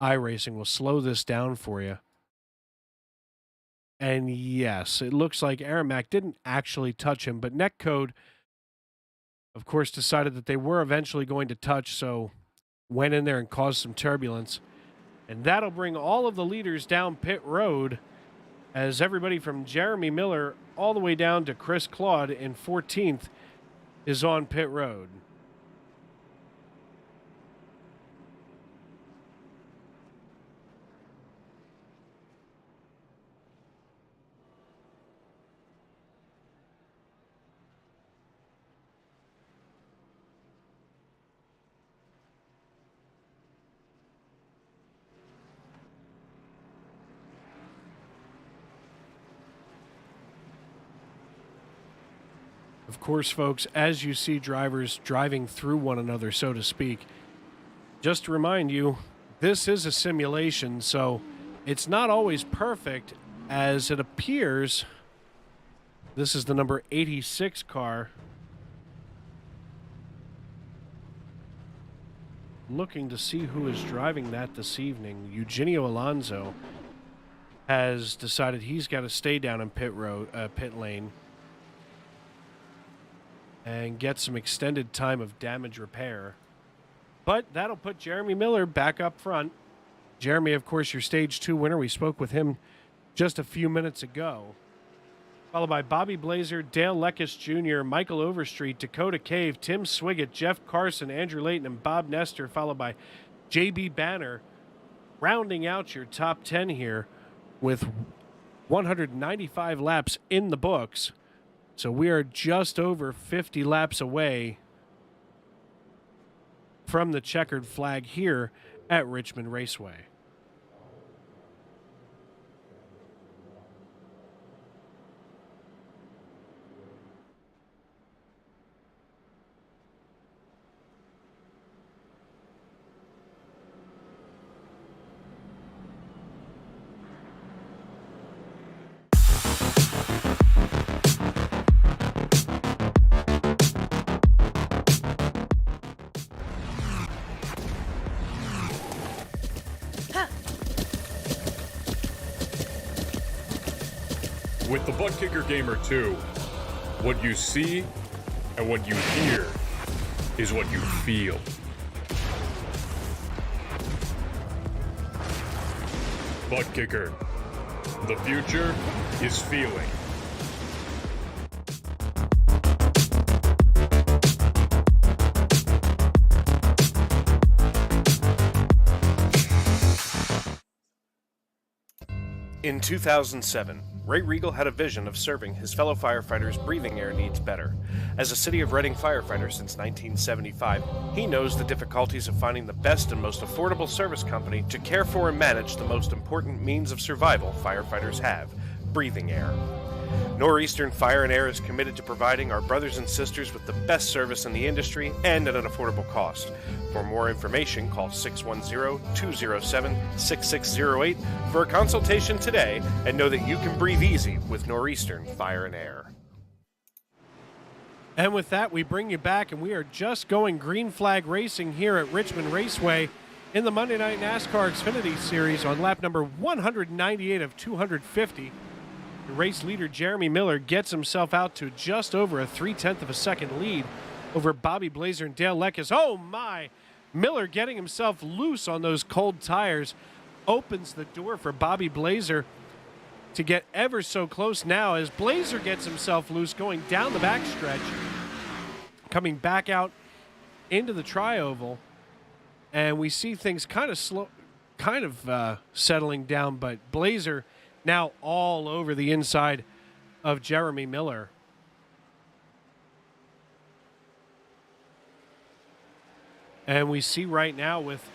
iRacing. We'll slow this down for you. And yes, it looks like Aaron Mack didn't actually touch him, but netcode, of course, decided that they were eventually going to touch, so went in there and caused some turbulence. And that'll bring all of the leaders down pit road, as everybody from Jeremy Miller all the way down to Chris Claude in 14th is on pit road. Of course, folks, as you see drivers driving through one another, so to speak, just to remind you, this is a simulation, so it's not always perfect as it appears. This is the number 86 car. Looking to see who is driving that this evening. Eugenio Alonso has decided he's got to stay down in pit lane and get some extended time of damage repair. But that'll put Jeremy Miller back up front. Jeremy, of course, your Stage 2 winner. We spoke with him just a few minutes ago. Followed by Bobby Blazer, Dale Leckis Jr., Michael Overstreet, Dakota Cave, Tim Swiggett, Jeff Carson, Andrew Layton, and Bob Nestor, followed by J.B. Banner, rounding out your top 10 here with 195 laps in the books. So we are just over 50 laps away from the checkered flag here at Richmond Raceway. With the Buttkicker Gamer 2, what you see and what you hear is what you feel. Buttkicker, the future is feeling. In 2007, Ray Regal had a vision of serving his fellow firefighters' breathing air needs better. As a City of Reading firefighter since 1975, he knows the difficulties of finding the best and most affordable service company to care for and manage the most important means of survival firefighters have, breathing air. Northeastern Fire and Air is committed to providing our brothers and sisters with the best service in the industry and at an affordable cost. For more information, call 610-207-6608 for a consultation today and know that you can breathe easy with Northeastern Fire and Air. And with that, we bring you back, and we are just going green flag racing here at Richmond Raceway in the Monday Night NASCAR Xfinity Series on lap number 198 of 250. The race leader, Jeremy Miller, gets himself out to just over a 0.3 of a second lead over Bobby Blazer and Dale Leckis. Oh, my! Miller getting himself loose on those cold tires opens the door for Bobby Blazer to get ever so close now as Blazer gets himself loose going down the backstretch, coming back out into the tri-oval. and we see things kind of settling down, but Blazer now all over the inside of Jeremy Miller. And we see right now with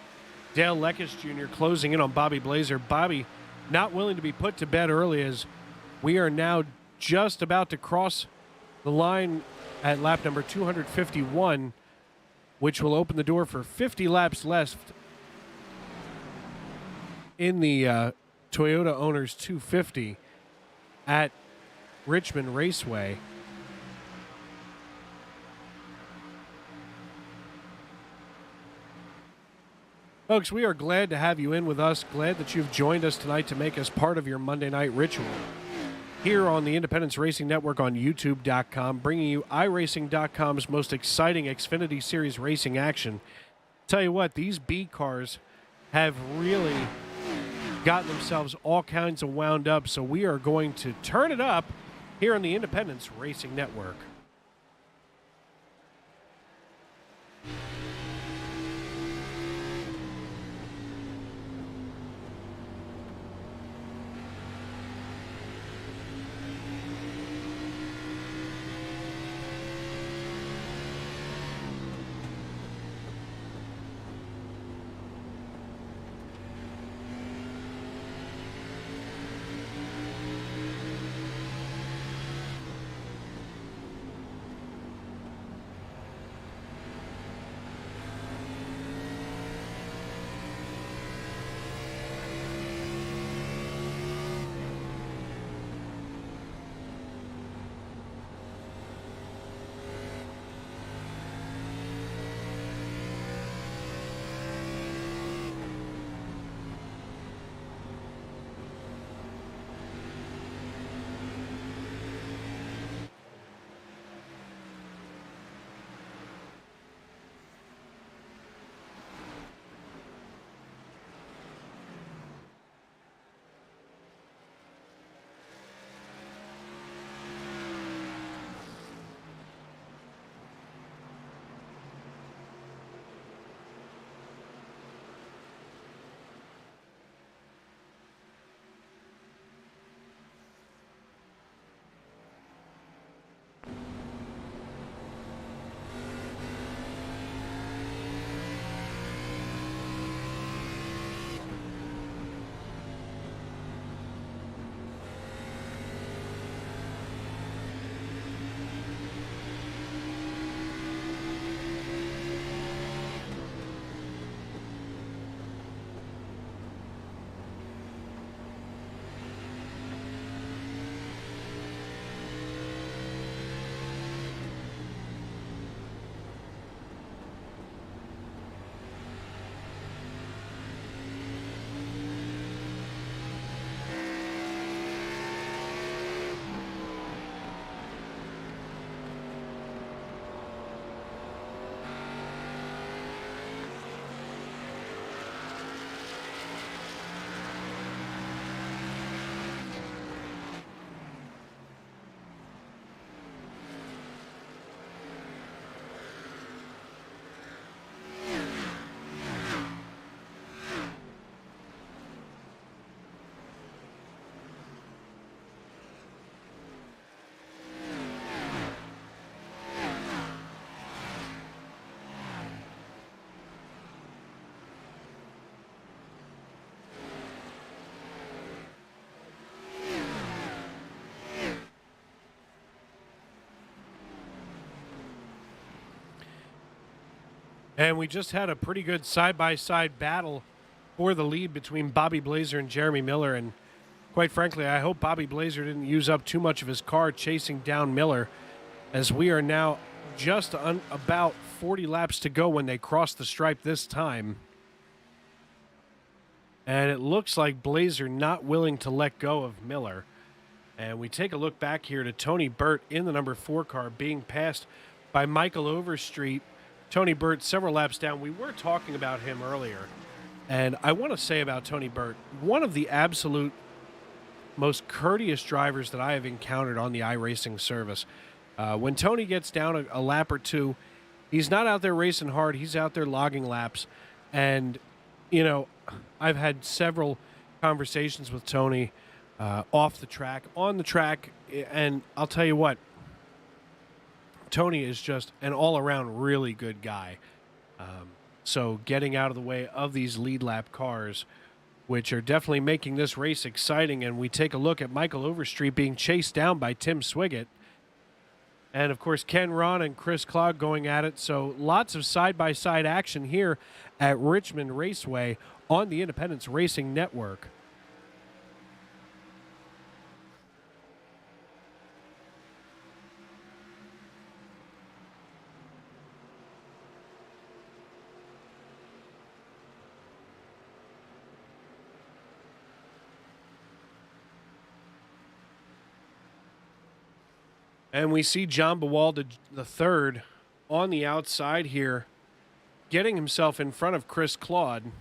Dale Leckis Jr. closing in on Bobby Blazer. Bobby not willing to be put to bed early, as we are now just about to cross the line at lap number 251, which will open the door for 50 laps left in the Toyota Owners 250 at Richmond Raceway. Folks, we are glad to have you in with us. Glad that you've joined us tonight to make us part of your Monday night ritual. Here on the Independence Racing Network on YouTube.com, bringing you iRacing.com's most exciting Xfinity Series racing action. Tell you what, these B cars have really gotten themselves all kinds of wound up, so we are going to turn it up here on the Independence Racing Network. And we just had a pretty good side-by-side battle for the lead between Bobby Blazer and Jeremy Miller. And quite frankly, I hope Bobby Blazer didn't use up too much of his car chasing down Miller, as we are now just about 40 laps to go when they cross the stripe this time. And it looks like Blazer not willing to let go of Miller. And we take a look back here to Tony Burt in the number 4 car being passed by Michael Overstreet. Tony Burt several laps down. We were talking about him earlier. And I want to say about Tony Burt, one of the absolute most courteous drivers that I have encountered on the iRacing service. When Tony gets down a lap or two, he's not out there racing hard. He's out there logging laps. And, you know, I've had several conversations with Tony off the track, on the track, and I'll tell you what, Tony is just an all-around really good guy. So getting out of the way of these lead lap cars, which are definitely making this race exciting, and we take a look at Michael Overstreet being chased down by Tim Swiggett. And, of course, Ken Ron and Chris Clogg going at it. So lots of side-by-side action here at Richmond Raceway on the Independence Racing Network. And we see John Bawalda III on the outside here, getting himself in front of Chris Claude.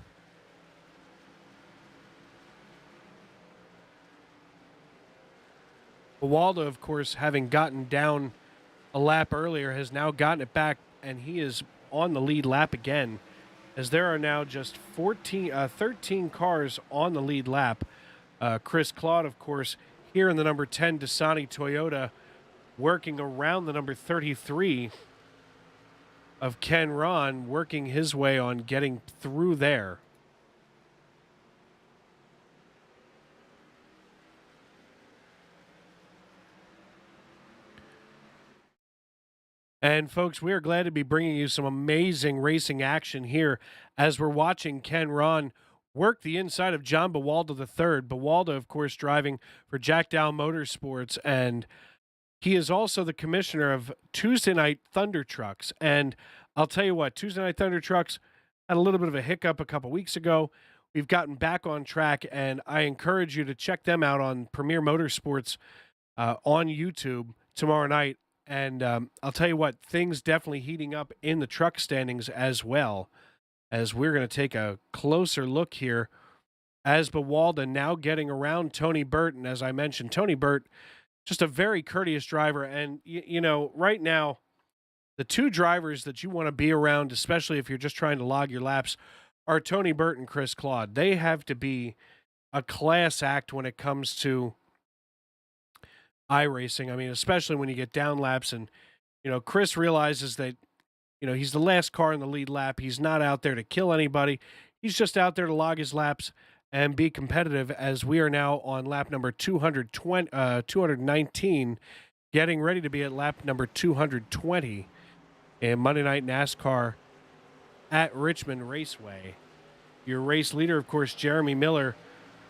Bawalda, of course, having gotten down a lap earlier, has now gotten it back, and he is on the lead lap again, as there are now just 13 cars on the lead lap. Chris Claude, of course, here in the number 10 Dasani Toyota, working around the number 33 of Ken Ron, working his way on getting through there. And folks, we are glad to be bringing you some amazing racing action here as we're watching Ken Ron work the inside of John Bawalda III. Bawalda, of course, driving for Jack Dow Motorsports, and he is also the commissioner of Tuesday Night Thunder Trucks. And I'll tell you what, Tuesday Night Thunder Trucks had a little bit of a hiccup a couple weeks ago. We've gotten back on track, and I encourage you to check them out on Premier Motorsports on YouTube tomorrow night. And I'll tell you what, things definitely heating up in the truck standings as well, as we're going to take a closer look here as Bawalda now getting around Tony Burton. As I mentioned, Tony Burt, just a very courteous driver. And, you know, right now, the two drivers that you want to be around, especially if you're just trying to log your laps, are Tony Burt and Chris Claude. They have to be a class act when it comes to iRacing. I mean, especially when you get down laps and, you know, Chris realizes that, you know, he's the last car in the lead lap. He's not out there to kill anybody. He's just out there to log his laps and be competitive, as we are now on lap number 219, getting ready to be at lap number 220 in Monday Night NASCAR at Richmond Raceway. Your race leader, of course, Jeremy Miller,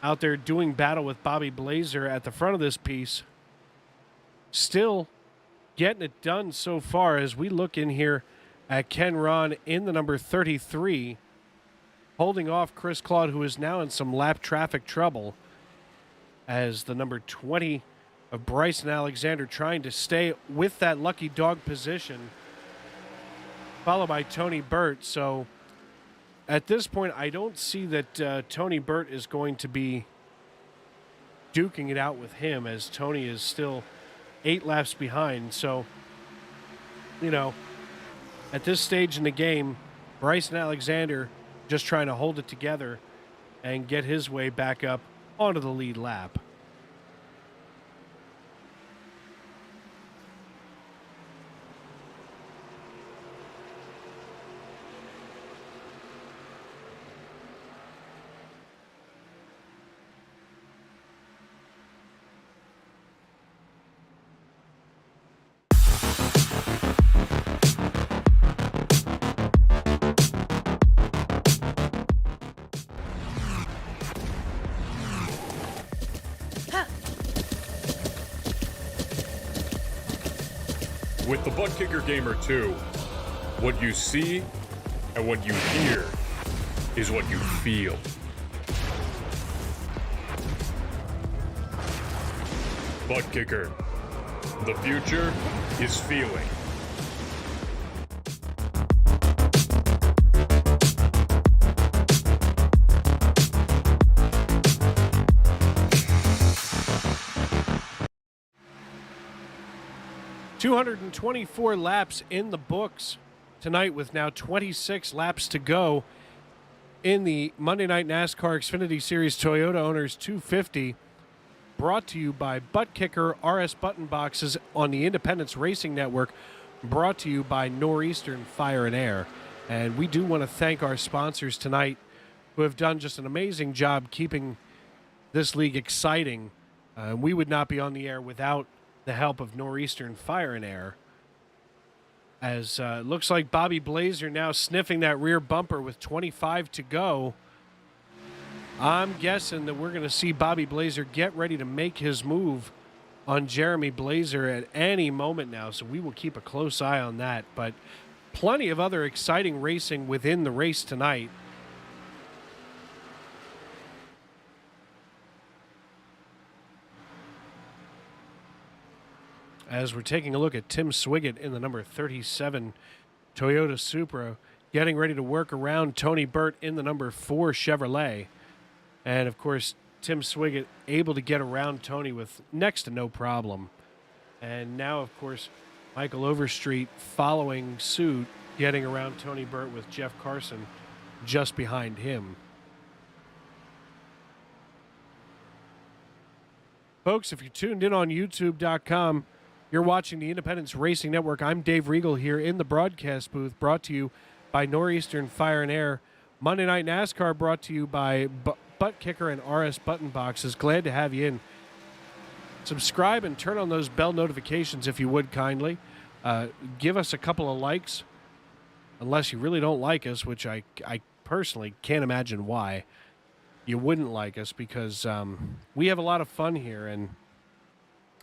out there doing battle with Bobby Blazer at the front of this piece. Still getting it done so far as we look in here at Ken Ron in the number 33, holding off Chris Claude, who is now in some lap traffic trouble, as the number 20 of Bryson Alexander trying to stay with that lucky dog position, followed by Tony Burt. So at this point, I don't see that Tony Burt is going to be duking it out with him, as Tony is still 8 laps behind. So, you know, at this stage in the game, Bryson Alexander just trying to hold it together and get his way back up onto the lead lap. With the Buttkicker Gamer 2, what you see and what you hear is what you feel. Buttkicker, the future is feeling. .224 laps in the books tonight, with now 26 laps to go in the Monday Night NASCAR Xfinity Series Toyota Owners 250, brought to you by Buttkicker RS Button Boxes on the Independence Racing Network, brought to you by Northeastern Fire and Air. And we do want to thank our sponsors tonight who have done just an amazing job keeping this league exciting. We would not be on the air without the help of Northeastern Fire and Air. As it looks like Bobby Blazer now sniffing that rear bumper with 25 to go. I'm guessing that we're going to see Bobby Blazer get ready to make his move on Jeremy Blazer at any moment now, so we will keep a close eye on that. But plenty of other exciting racing within the race tonight. As we're taking a look at Tim Swiggett in the number 37 Toyota Supra, getting ready to work around Tony Burt in the number 4 Chevrolet. And, of course, Tim Swiggett able to get around Tony with next to no problem. And now, of course, Michael Overstreet following suit, getting around Tony Burt with Jeff Carson just behind him. Folks, if you're tuned in on YouTube.com, you're watching the Independence Racing Network. I'm Dave Regal here in the broadcast booth, brought to you by Northeastern Fire and Air. Monday Night NASCAR brought to you by Buttkicker and RS Button Boxes. Glad to have you in. Subscribe and turn on those bell notifications if you would kindly. Give us a couple of likes, unless you really don't like us, which I personally can't imagine why you wouldn't like us, because we have a lot of fun here. And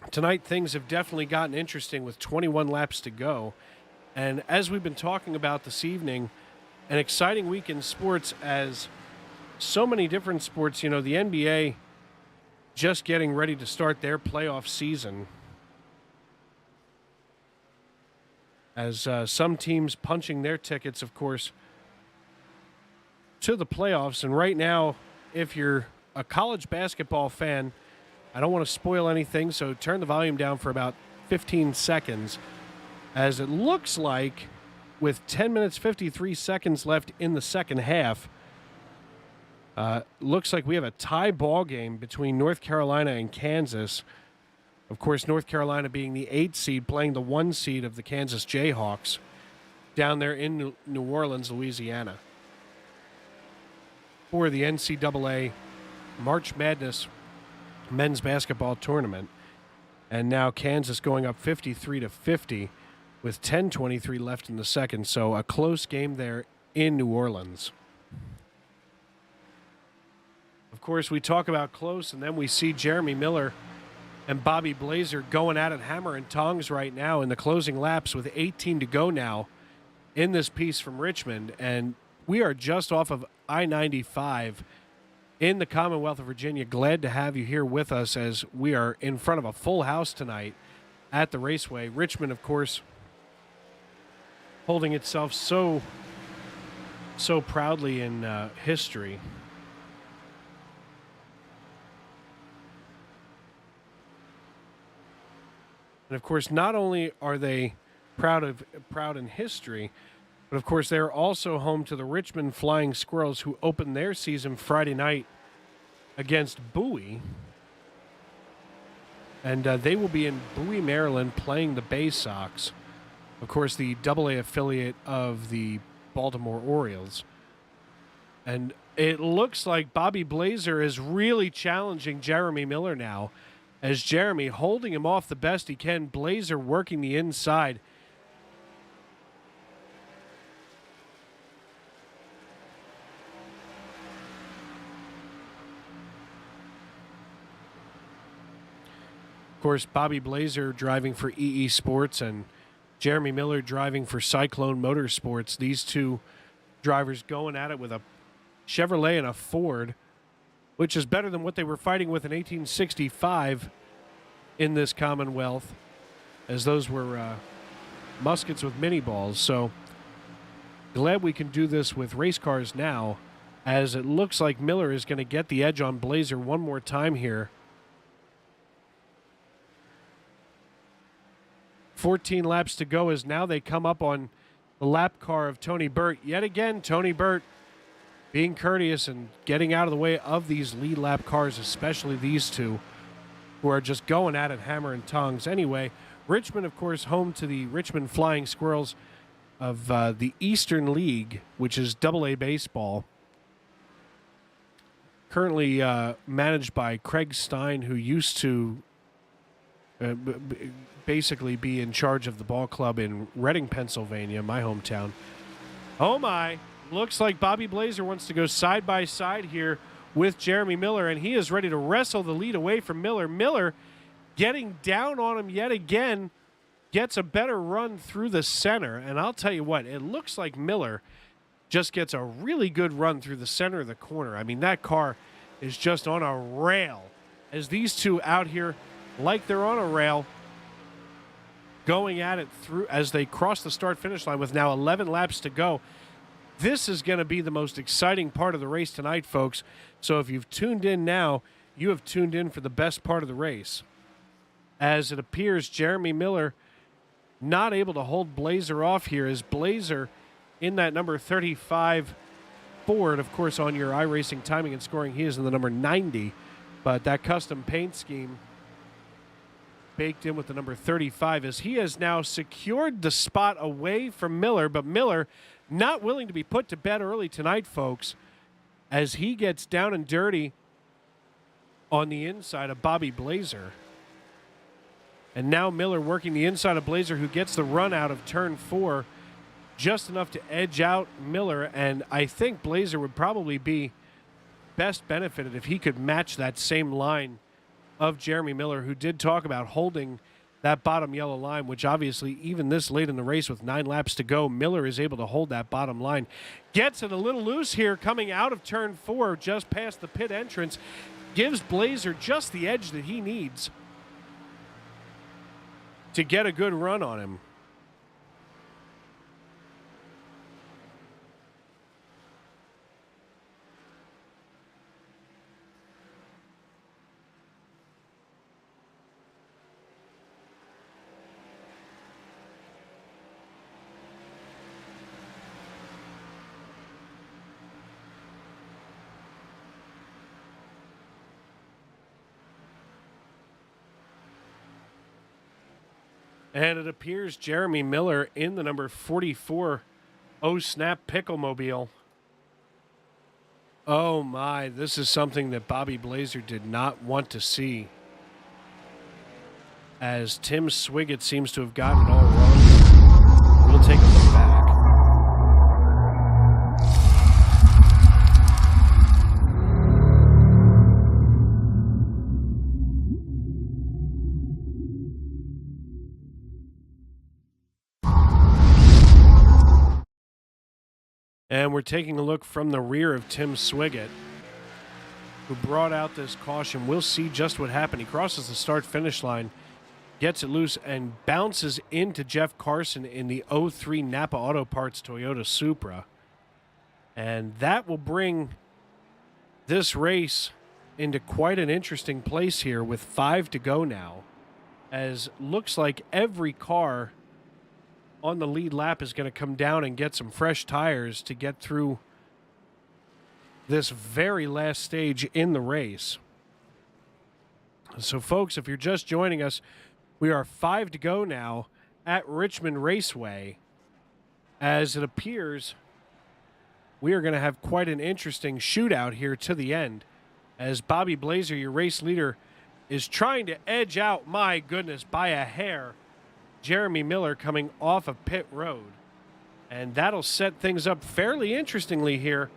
tonight, things have definitely gotten interesting with 21 laps to go. And as we've been talking about this evening, an exciting week in sports, as so many different sports, the NBA just getting ready to start their playoff season. As some teams punching their tickets, of course, to the playoffs. And right now, if you're a college basketball fan, I don't want to spoil anything, so turn the volume down for about 15 seconds, as it looks like with 10 minutes, 53 seconds left in the second half, looks like we have a tie ball game between North Carolina and Kansas. Of course, North Carolina being the 8 seed, playing the 1 seed of the Kansas Jayhawks down there in New Orleans, Louisiana, for the NCAA March Madness men's basketball tournament. And now Kansas going up 53-50 with 10:23 left in the second. So a close game there in New Orleans. Of course, we talk about close, and then we see Jeremy Miller and Bobby Blazer going at it hammer and tongs right now in the closing laps with 18 to go now in this piece from Richmond. And we are just off of I-95 in the Commonwealth of Virginia. Glad to have you here with us as we are in front of a full house tonight at the Raceway. Richmond, of course, holding itself so proudly in history. And of course, not only are they proud in history, but of course they're also home to the Richmond Flying Squirrels, who opened their season Friday night against Bowie. And they will be in Bowie, Maryland, playing the Bay Sox, of course the AA affiliate of the Baltimore Orioles. And it looks like Bobby Blazer is really challenging Jeremy Miller now, as Jeremy holding him off the best he can. Blazer working the inside. Of course, Bobby Blazer driving for EE Sports and Jeremy Miller driving for Cyclone Motorsports. These two drivers going at it with a Chevrolet and a Ford, which is better than what they were fighting with in 1865 in this Commonwealth, as those were muskets with mini balls. So glad we can do this with race cars now, as it looks like Miller is going to get the edge on Blazer one more time here. 14 laps to go, as now they come up on the lap car of Tony Burt. Yet again, Tony Burt being courteous and getting out of the way of these lead lap cars, especially these two, who are just going at it hammer and tongs. Anyway, Richmond, of course, home to the Richmond Flying Squirrels of the Eastern League, which is AA baseball. Currently managed by Craig Stein, who used to basically be in charge of the ball club in Reading, Pennsylvania, my hometown. Oh my, looks like Bobby Blazer wants to go side by side here with Jeremy Miller, and he is ready to wrestle the lead away from Miller. Miller getting down on him yet again, gets a better run through the center, and I'll tell you what, it looks like Miller just gets a really good run through the center of the corner. I mean, that car is just on a rail as these two out here like they're on a rail going at it through as they cross the start-finish line with now 11 laps to go. This is going to be the most exciting part of the race tonight, folks. So if you've tuned in now, you have tuned in for the best part of the race. As it appears, Jeremy Miller not able to hold Blazer off here as Blazer in that number 35 Ford, of course, on your iRacing timing and scoring, he is in the number 90. But that custom paint scheme baked in with the number 35 as he has now secured the spot away from Miller, but Miller not willing to be put to bed early tonight, folks, as he gets down and dirty on the inside of Bobby Blazer. And now Miller working the inside of Blazer, who gets the run out of turn 4, just enough to edge out Miller. And I think Blazer would probably be best benefited if he could match that same line of Jeremy Miller, who did talk about holding that bottom yellow line, which obviously even this late in the race with 9 laps to go, Miller is able to hold that bottom line. Gets it a little loose here coming out of turn 4, just past the pit entrance. Gives Blazer just the edge that he needs to get a good run on him. And it appears Jeremy Miller in the number 44 Snap Picklemobile. Oh my, this is something that Bobby Blazer did not want to see, as Tim Swiggett seems to have gotten it all wrong. We'll take a look back. And we're taking a look from the rear of Tim Swiggett, who brought out this caution. We'll see just what happened. He crosses the start-finish line, gets it loose, and bounces into Jeff Carson in the 03 Napa Auto Parts Toyota Supra. And that will bring this race into quite an interesting place here with 5 to go now, as looks like every car on the lead lap is going to come down and get some fresh tires to get through this very last stage in the race. So, folks, if you're just joining us, we are 5 to go now at Richmond Raceway. As it appears, we are going to have quite an interesting shootout here to the end, as Bobby Blazer, your race leader, is trying to edge out, my goodness, by a hair, Jeremy Miller coming off of pit road. And that'll set things up fairly interestingly here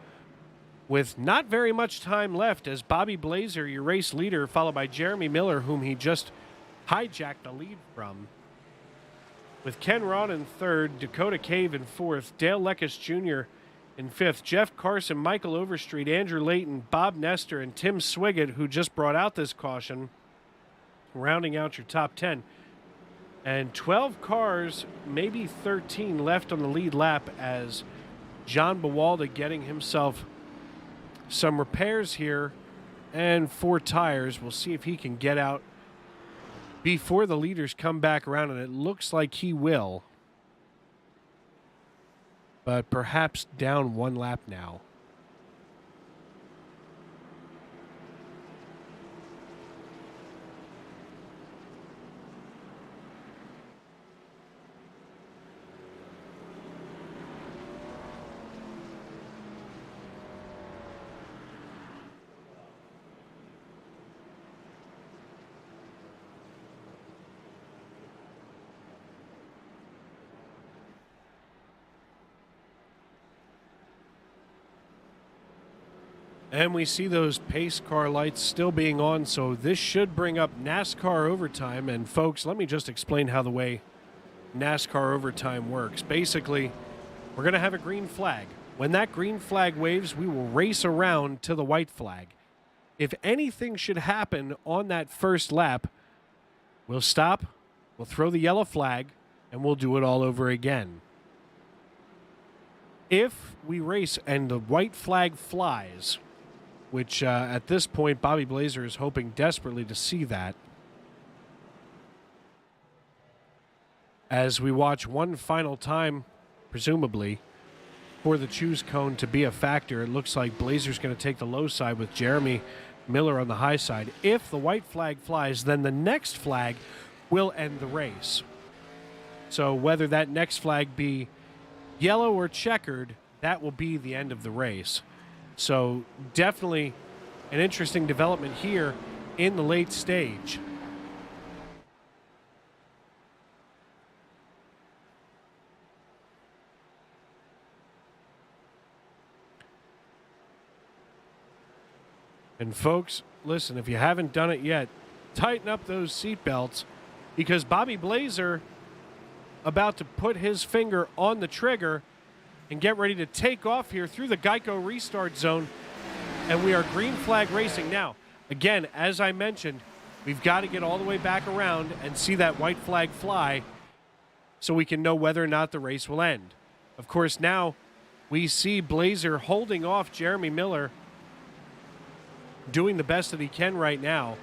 with not very much time left, as Bobby Blazer, your race leader, followed by Jeremy Miller, whom he just hijacked the lead from. With Ken Rod in 3rd, Dakota Cave in 4th, Dale Leckus Jr. in 5th, Jeff Carson, Michael Overstreet, Andrew Layton, Bob Nestor, and Tim Swiggett, who just brought out this caution, rounding out your top 10. And 12 cars, maybe 13 left on the lead lap, as John Bawalda getting himself some repairs here and 4 tires. We'll see if he can get out before the leaders come back around, and it looks like he will. But perhaps down 1 lap now. And we see those pace car lights still being on, so this should bring up NASCAR Overtime. And folks, let me just explain how the way NASCAR Overtime works. Basically, we're going to have a green flag. When that green flag waves, we will race around to the white flag. If anything should happen on that first lap, we'll stop, we'll throw the yellow flag, and we'll do it all over again. If we race and the white flag flies, which at this point Bobby Blazer is hoping desperately to see that, as we watch one final time, presumably, for the choose cone to be a factor, it looks like Blazer's going to take the low side with Jeremy Miller on the high side. If the white flag flies, then the next flag will end the race. So whether that next flag be yellow or checkered, that will be the end of the race. So definitely an interesting development here in the late stage. And folks, listen, if you haven't done it yet, tighten up those seatbelts, because Bobby Blazer about to put his finger on the trigger and get ready to take off here through the Geico restart zone. And we are green flag racing now. Again, as I mentioned, we've got to get all the way back around and see that white flag fly so we can know whether or not the race will end. Of course, now we see Blazer holding off Jeremy Miller, doing the best that he can right now.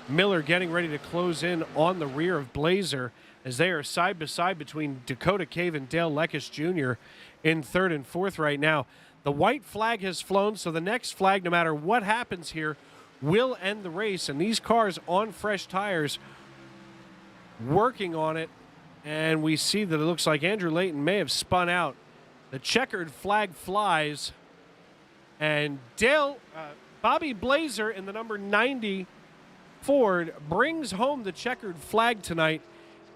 Miller getting ready to close in on the rear of Blazer as they are side by side between Dakota Cave and Dale Leckus Jr. in third and fourth right now. The white flag has flown, so the next flag, no matter what happens here, will end the race. And these cars on fresh tires working on it. And we see that it looks like Andrew Layton may have spun out. The checkered flag flies. And Bobby Blazer in the number 90 Ford brings home the checkered flag tonight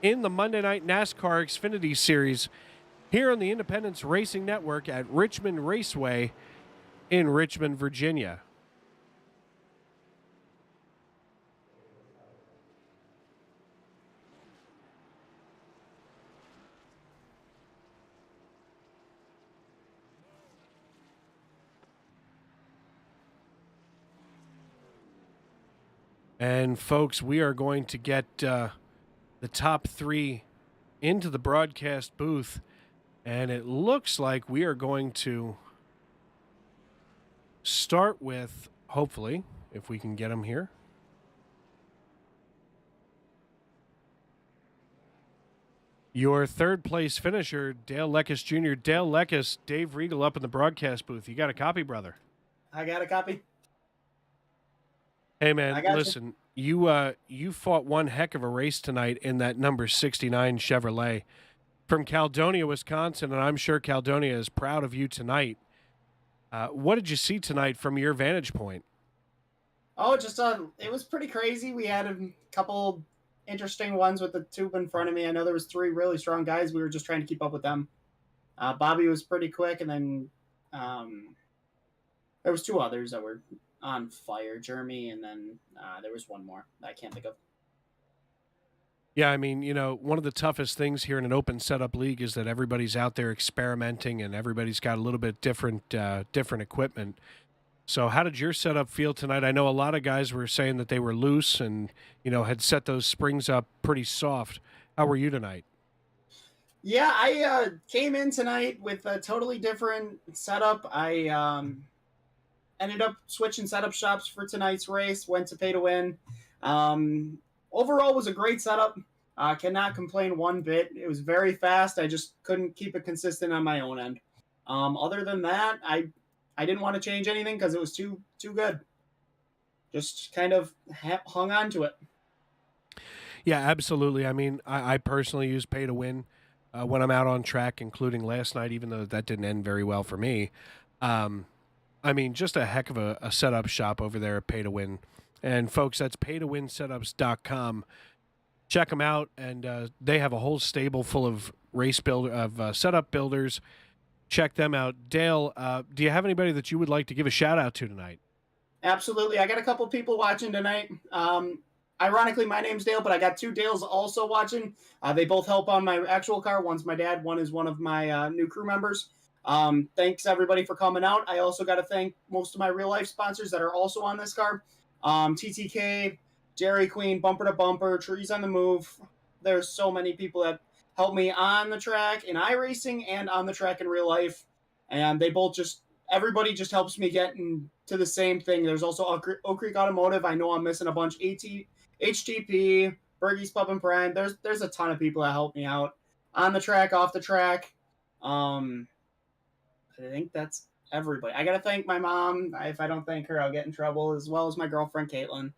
in the Monday Night NASCAR Xfinity Series here on the Independence Racing Network at Richmond Raceway in Richmond, Virginia. And folks, we are going to get the top three into the broadcast booth. And it looks like we are going to start with, hopefully, if we can get them here, your third place finisher, Dale Leckus Jr. Dale Leckus, Dave Regal up in the broadcast booth. You got a copy, brother? I got a copy. Hey, man, listen, you fought one heck of a race tonight in that number 69 Chevrolet from Caledonia, Wisconsin, and I'm sure Caledonia is proud of you tonight. What did you see tonight from your vantage point? Oh, just it was pretty crazy. We had a couple interesting ones with the tube in front of me. I know there was three really strong guys. We were just trying to keep up with them. Bobby was pretty quick, and then there was two others that were on fire, Jeremy, and then there was one more that I can't think of. Yeah, I mean, one of the toughest things here in an open setup league is that everybody's out there experimenting and everybody's got a little bit different equipment. So how did your setup feel tonight? I know a lot of guys were saying that they were loose and, had set those springs up pretty soft. How were you tonight? Yeah, I came in tonight with a totally different setup. I ended up switching setup shops for tonight's race, went to pay to win. Overall was a great setup. Cannot complain one bit. It was very fast. I just couldn't keep it consistent on my own end. Other than that, I didn't want to change anything because it was too good. Just kind of hung on to it. Yeah, absolutely. I mean, I personally use pay to win when I'm out on track, including last night, even though that didn't end very well for me. I mean, just a heck of a setup shop over there at pay to win. And folks, that's paytowinsetups.com. Check them out, and they have a whole stable full of setup builders. Check them out. Dale, do you have anybody that you would like to give a shout out to tonight? Absolutely. I got a couple people watching tonight. Ironically, my name's Dale, but I got two Dales also watching. They both help on my actual car. One's my dad. One is one of my new crew members. Thanks everybody for coming out. I also got to thank most of my real life sponsors that are also on this car. TTK, Jerry Queen, Bumper to Bumper, Trees on the Move. There's so many people that help me on the track in iRacing and on the track in real life. And they both just, everybody just helps me get into the same thing. There's also Oak Creek Automotive. I know I'm missing a bunch. HTP, Bergie's Pub and Prime. There's a ton of people that help me out on the track, off the track. I think that's everybody. I gotta thank my mom. If I don't thank her, I'll get in trouble, as well as my girlfriend Caitlin.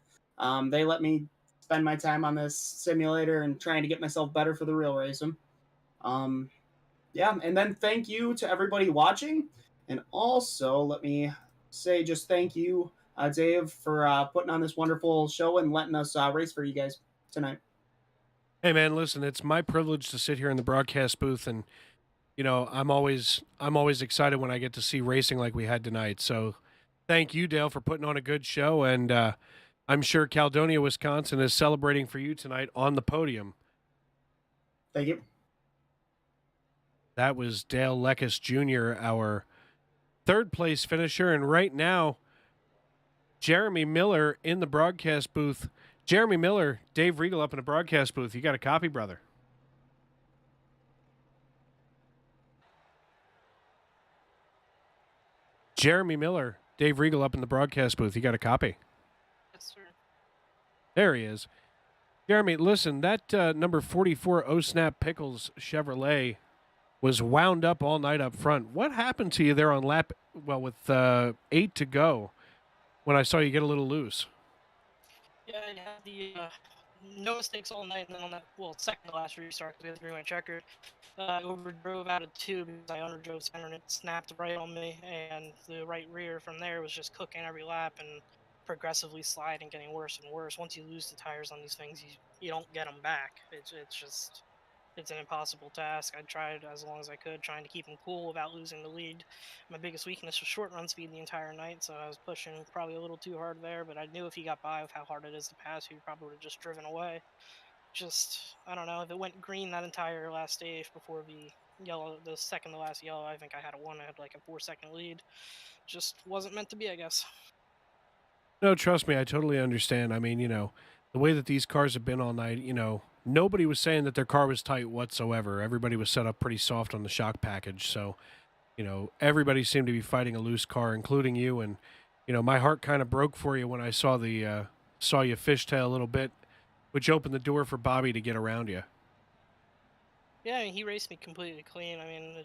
They let me spend my time on this simulator and trying to get myself better for the real racing. Yeah, and then thank you to everybody watching, and also let me say just thank you, Dave, for putting on this wonderful show and letting us race for you guys tonight. Hey man, listen, it's my privilege to sit here in the broadcast booth, and I'm always excited when I get to see racing like we had tonight. So thank you, Dale, for putting on a good show, and I'm sure Caledonia, Wisconsin is celebrating for you tonight on the podium. Thank you. That was Dale Lekes Jr., our third place finisher, and right now Jeremy Miller in the broadcast booth. Jeremy Miller, Dave Regal up in the broadcast booth. You got a copy, brother? Jeremy Miller, Dave Regal up in the broadcast booth. You got a copy? Yes, sir. There he is. Jeremy, listen, that number 44 Oh Snap Pickles Chevrolet was wound up all night up front. What happened to you there on lap, with 8 to go, when I saw you get a little loose? Yeah, I had the no mistakes all night, and then on that, second to last restart, because we had a three-way checkered, I overdrove out of 2 because I underdrove center, and it snapped right on me, and the right rear from there was just cooking every lap and progressively sliding, getting worse and worse. Once you lose the tires on these things, you don't get them back. It's an impossible task. I tried as long as I could, trying to keep him cool without losing the lead. My biggest weakness was short run speed the entire night, so I was pushing probably a little too hard there, but I knew if he got by with how hard it is to pass, he probably would have just driven away. I don't know, if it went green that entire last stage before the second to last yellow, I think I had I had like a 4-second lead. Just wasn't meant to be, I guess. No, trust me, I totally understand. I mean, the way that these cars have been all night, nobody was saying that their car was tight whatsoever. Everybody was set up pretty soft on the shock package. So, everybody seemed to be fighting a loose car, including you. And, my heart kind of broke for you when I saw you fishtail a little bit, which opened the door for Bobby to get around you. Yeah, I mean, he raced me completely clean. I mean,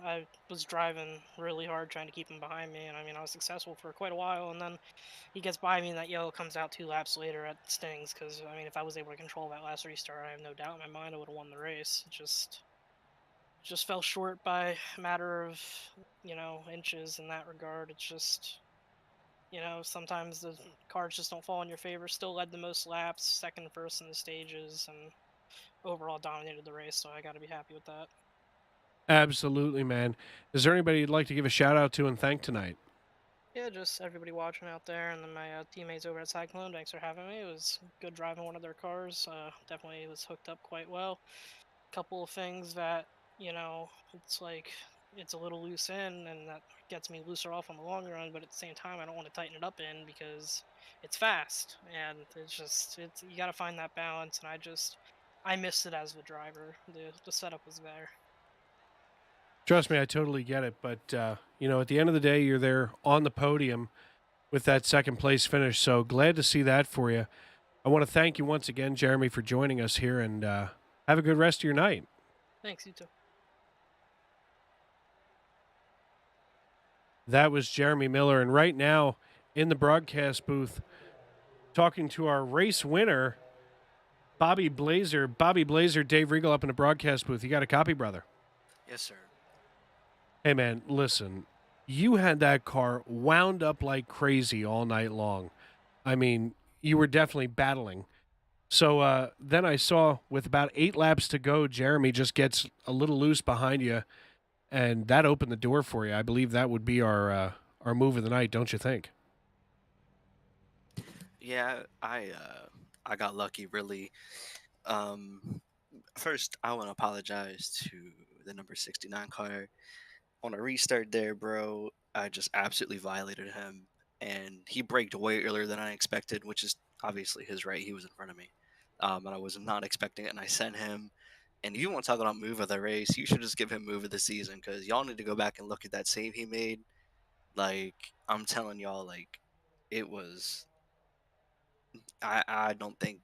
I was driving really hard trying to keep him behind me, and I mean, I was successful for quite a while, and then he gets by me, and that yellow comes out 2 laps later. It stings, because, I mean, if I was able to control that last restart, I have no doubt in my mind I would have won the race. It just fell short by a matter of, inches in that regard. It's just, sometimes the cards just don't fall in your favor. Still led the most laps, second, first in the stages, and overall dominated the race, so I got to be happy with that. Absolutely, man. Is there anybody you'd like to give a shout out to and thank tonight? Yeah, just everybody watching out there, and then my teammates over at Cyclone. Thanks for having me. It was good driving one of their cars. Definitely was hooked up quite well. Couple of things that, it's like it's a little loose in, and that gets me looser off on the long run, but at the same time I don't want to tighten it up in because it's fast, and you got to find that balance, and I missed it as the driver. The setup was there. Trust me, I totally get it. But, at the end of the day, you're there on the podium with that second place finish. So glad to see that for you. I want to thank you once again, Jeremy, for joining us here, and have a good rest of your night. Thanks, you too. That was Jeremy Miller. And right now in the broadcast booth, talking to our race winner, Bobby Blazer. Bobby Blazer, Dave Regal up in the broadcast booth. You got a copy, brother? Yes, sir. Hey, man, listen. You had that car wound up like crazy all night long. I mean, you were definitely battling. So then I saw with about 8 laps to go, Jeremy just gets a little loose behind you, and that opened the door for you. I believe that would be our move of the night, don't you think? Yeah, I got lucky really. Um, First, I want to apologize to the number 69 car. On a restart there, bro, I just absolutely violated him, and he braked way earlier than I expected, which is obviously his right. He was in front of me, and I was not expecting it, and I sent him. And you want to talk about move of the race? You should just give him move of the season because y'all need to go back and look at that save he made. Like I'm telling y'all, like it was. I don't think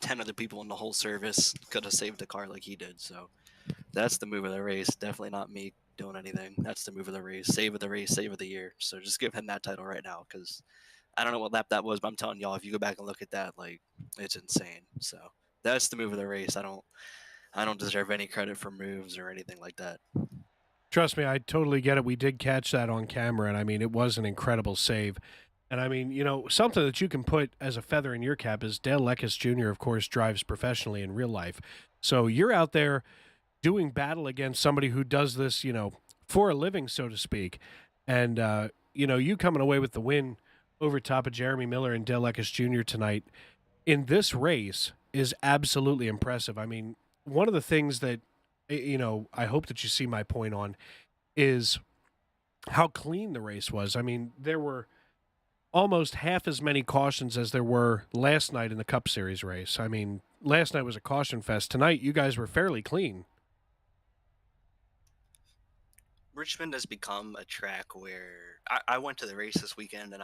10 other people in the whole service could have saved the car like he did. So that's the move of the race. Definitely not me doing anything. That's the move of the race. Save of the race, save of the year. So just give him that title right now because I don't know what lap that was, but I'm telling y'all, if you go back and look at that, like it's insane. So that's the move of the race. I don't deserve any credit for moves or anything like that. Trust me, I totally get it. We did catch that on camera, and I mean, it was an incredible save. And I mean, something that you can put as a feather in your cap is Dale Leckis Jr., of course, drives professionally in real life. So you're out there doing battle against somebody who does this, for a living, so to speak. And, you coming away with the win over top of Jeremy Miller and Dale Leckis Jr. tonight in this race is absolutely impressive. I mean, one of the things that, I hope that you see my point on is how clean the race was. I mean, there were almost half as many cautions as there were last night in the Cup Series race. I mean, last night was a caution fest. Tonight, you guys were fairly clean. Richmond has become a track where I went to the race this weekend, and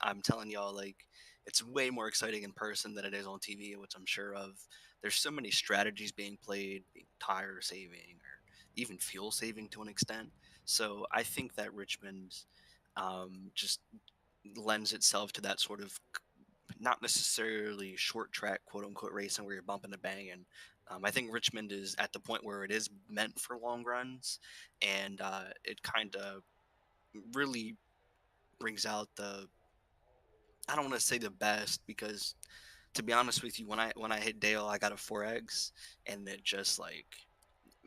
I'm telling y'all, like, it's way more exciting in person than it is on TV, which I'm sure of. There's so many strategies being played, being tire saving or even fuel saving to an extent. So I think that Richmond just lends itself to that sort of not necessarily short track quote unquote racing where you're bumping and banging. I think Richmond is at the point where it is meant for long runs, and it kind of really brings out the. I don't want to say the best because, to be honest with you, when I hit Dale, I got a 4X, and it just like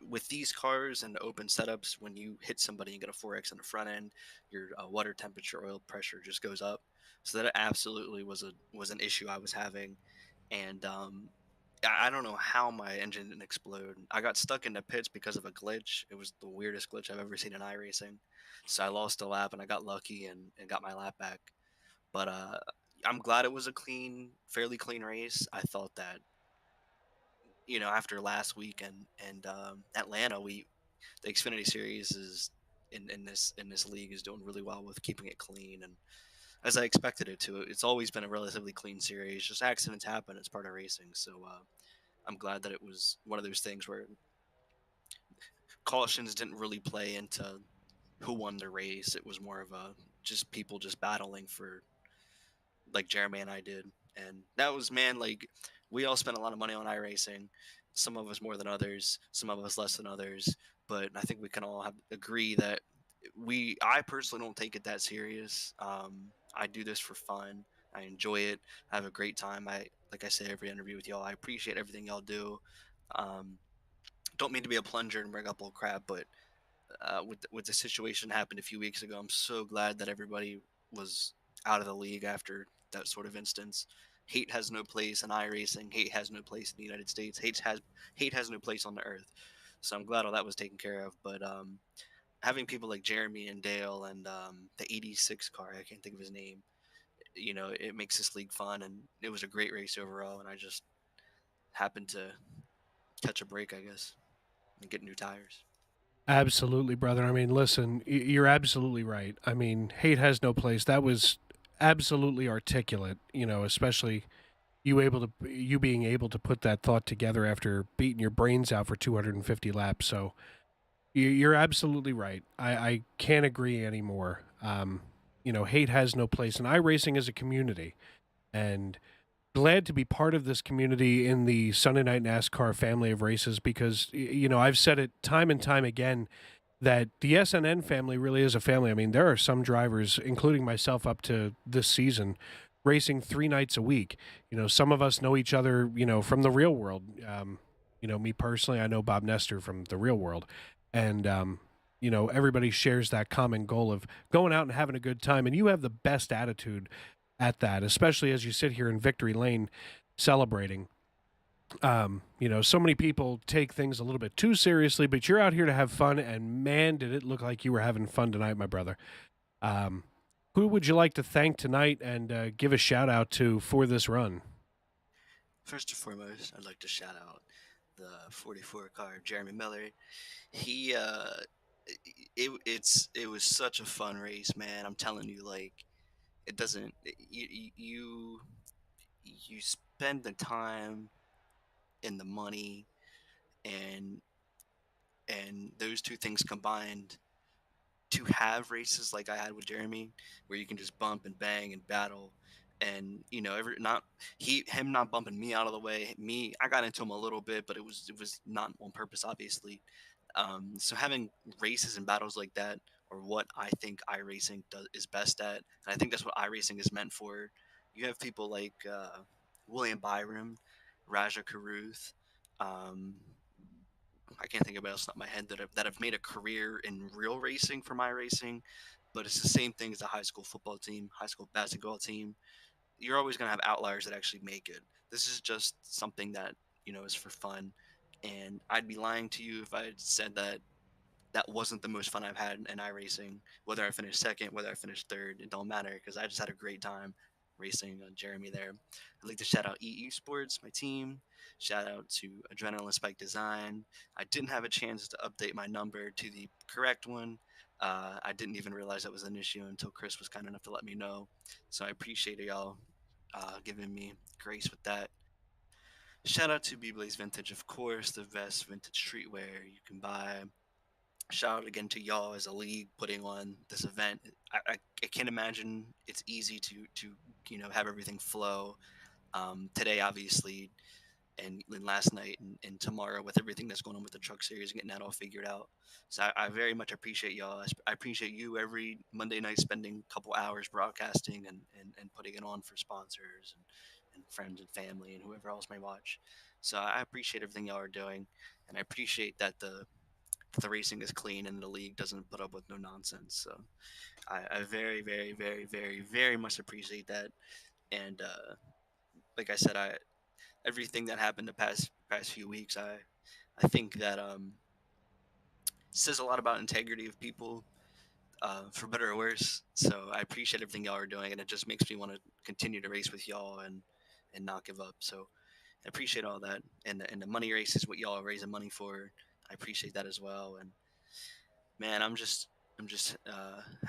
with these cars and the open setups, when you hit somebody and get a 4X in the front end, your water temperature, oil pressure just goes up. So that absolutely was an issue I was having, and I don't know how my engine didn't explode. I got stuck in the pits because of a glitch. It was the weirdest glitch I've ever seen in iRacing. So I lost a lap and I got lucky and got my lap back. But I'm glad it was a fairly clean race. I thought that after last week and Atlanta, the Xfinity series is in this league is doing really well with keeping it clean and as I expected it to. It's always been a relatively clean series. Just accidents happen. It's part of racing. So I'm glad that it was one of those things where cautions didn't really play into who won the race. It was more of a just people just battling for like Jeremy and I did. And that was, man, like we all spent a lot of money on iRacing. Some of us more than others, some of us less than others. But I think we can all agree that I personally don't take it that serious. I do this for fun. I enjoy it. I have a great time. Like I say every interview with y'all, I appreciate everything y'all do. Um, don't mean to be a plunger and bring up old crap, but with the situation happened a few weeks ago, I'm so glad that everybody was out of the league after that sort of instance. Hate has no place in iRacing. Hate has no place in the United States. Hate has no place on the earth. So I'm glad all that was taken care of. But having people like Jeremy and Dale and the 86 car, I can't think of his name. It makes this league fun, and it was a great race overall. And I just happened to catch a break, I guess, and get new tires. Absolutely, brother. I mean, listen, you're absolutely right. I mean, hate has no place. That was absolutely articulate, especially you being able to put that thought together after beating your brains out for 250 laps. So you're absolutely right. I can't agree anymore. Hate has no place, and iRacing is a community, and glad to be part of this community in the Sunday Night NASCAR family of races because I've said it time and time again that the SNN family really is a family. I mean, there are some drivers, including myself up to this season, racing 3 nights a week. Some of us know each other, from the real world. Me personally, I know Bob Nestor from the real world. And, everybody shares that common goal of going out and having a good time. And you have the best attitude at that, especially as you sit here in victory lane celebrating. So many people take things a little bit too seriously, but you're out here to have fun, and man, did it look like you were having fun tonight, my brother. Who would you like to thank tonight and give a shout out to for this run? First and foremost, I'd like to shout out the 44 car Jeremy Miller. He it was such a fun race, man. I'm telling you, like it doesn't you spend the time and the money and those two things combined to have races like I had with Jeremy, where you can just bump and bang and battle, and him not bumping me out of the way. I got into him a little bit, but it was not on purpose, obviously. So having races and battles like that are what I think iRacing is best at, and I think that's what iRacing is meant for. You have people like William Byram, Raja Karuth. Um, I can't think of anybody else off my head that have made a career in real racing from iRacing, but it's the same thing as a high school football team, high school basketball team. You're always gonna have outliers that actually make it. This is just something that is for fun, and I'd be lying to you if I had said that wasn't the most fun I've had in iRacing. Whether I finished second, whether I finished third, it don't matter because I just had a great time racing on Jeremy there. I'd like to shout out EU Sports, my team. Shout out to Adrenaline Spike Design. I didn't have a chance to update my number to the correct one. I didn't even realize that was an issue until Chris was kind enough to let me know. So I appreciate y'all giving me grace with that. Shout out to B-Blaze Vintage, of course, the best vintage streetwear you can buy. Shout out again to y'all as a league putting on this event. I can't imagine it's easy to have everything flow. Today, obviously, and last night and tomorrow with everything that's going on with the truck series and getting that all figured out. So I very much appreciate y'all. I appreciate you every Monday night spending a couple hours broadcasting and putting it on for sponsors and friends and family and whoever else may watch. So I appreciate everything y'all are doing, and I appreciate that the racing is clean and the league doesn't put up with no nonsense. So I very, very, very, very, very much appreciate that. And like I said, everything that happened the past few weeks, I think that says a lot about integrity of people, for better or worse. So I appreciate everything y'all are doing, and it just makes me want to continue to race with y'all and not give up. So I appreciate all that, and the money race is what y'all are raising money for. I appreciate that as well, and man, I'm just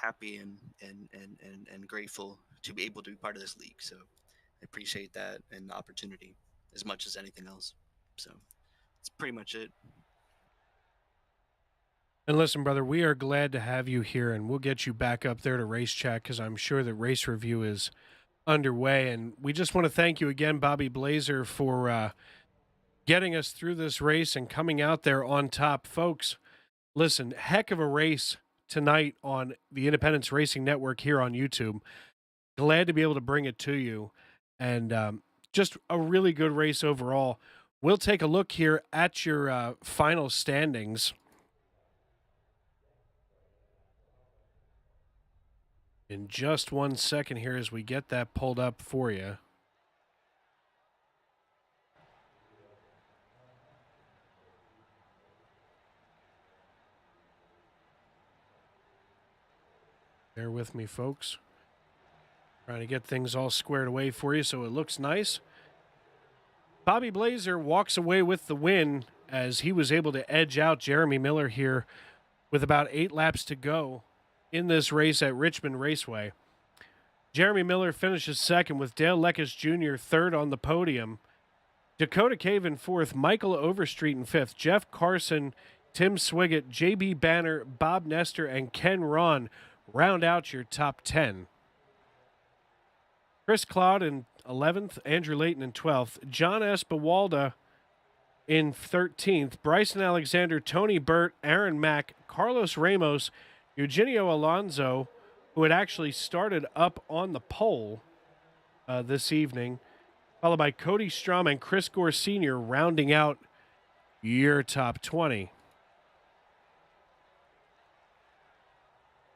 happy and grateful to be able to be part of this league. So I appreciate that and the opportunity as much as anything else. So that's pretty much it. And listen, brother, we are glad to have you here, and we'll get you back up there to Race Chat because I'm sure that race review is underway. And we just want to thank you again, Bobby Blazer, for getting us through this race and coming out there on top. Folks, listen, heck of a race tonight on the Independence Racing Network here on YouTube. Glad to be able to bring it to you. And just a really good race overall. We'll take a look here at your final standings. In just 1 second here as we get that pulled up for you. Bear with me, folks. Trying to get things all squared away for you so it looks nice. Bobby Blazer walks away with the win as he was able to edge out Jeremy Miller here with about 8 laps to go in this race at Richmond Raceway. Jeremy Miller finishes second with Dale Leckus Jr. third on the podium. Dakota Cave in fourth, Michael Overstreet in fifth, Jeff Carson, Tim Swiggett, J.B. Banner, Bob Nestor, and Ken Ron round out your top 10. Chris Claude in 11th, Andrew Layton in 12th, John S. Bawalda in 13th, Bryson Alexander, Tony Burt, Aaron Mack, Carlos Ramos, Eugenio Alonso, who had actually started up on the pole this evening, followed by Cody Strum and Chris Gore Sr. rounding out your top 20.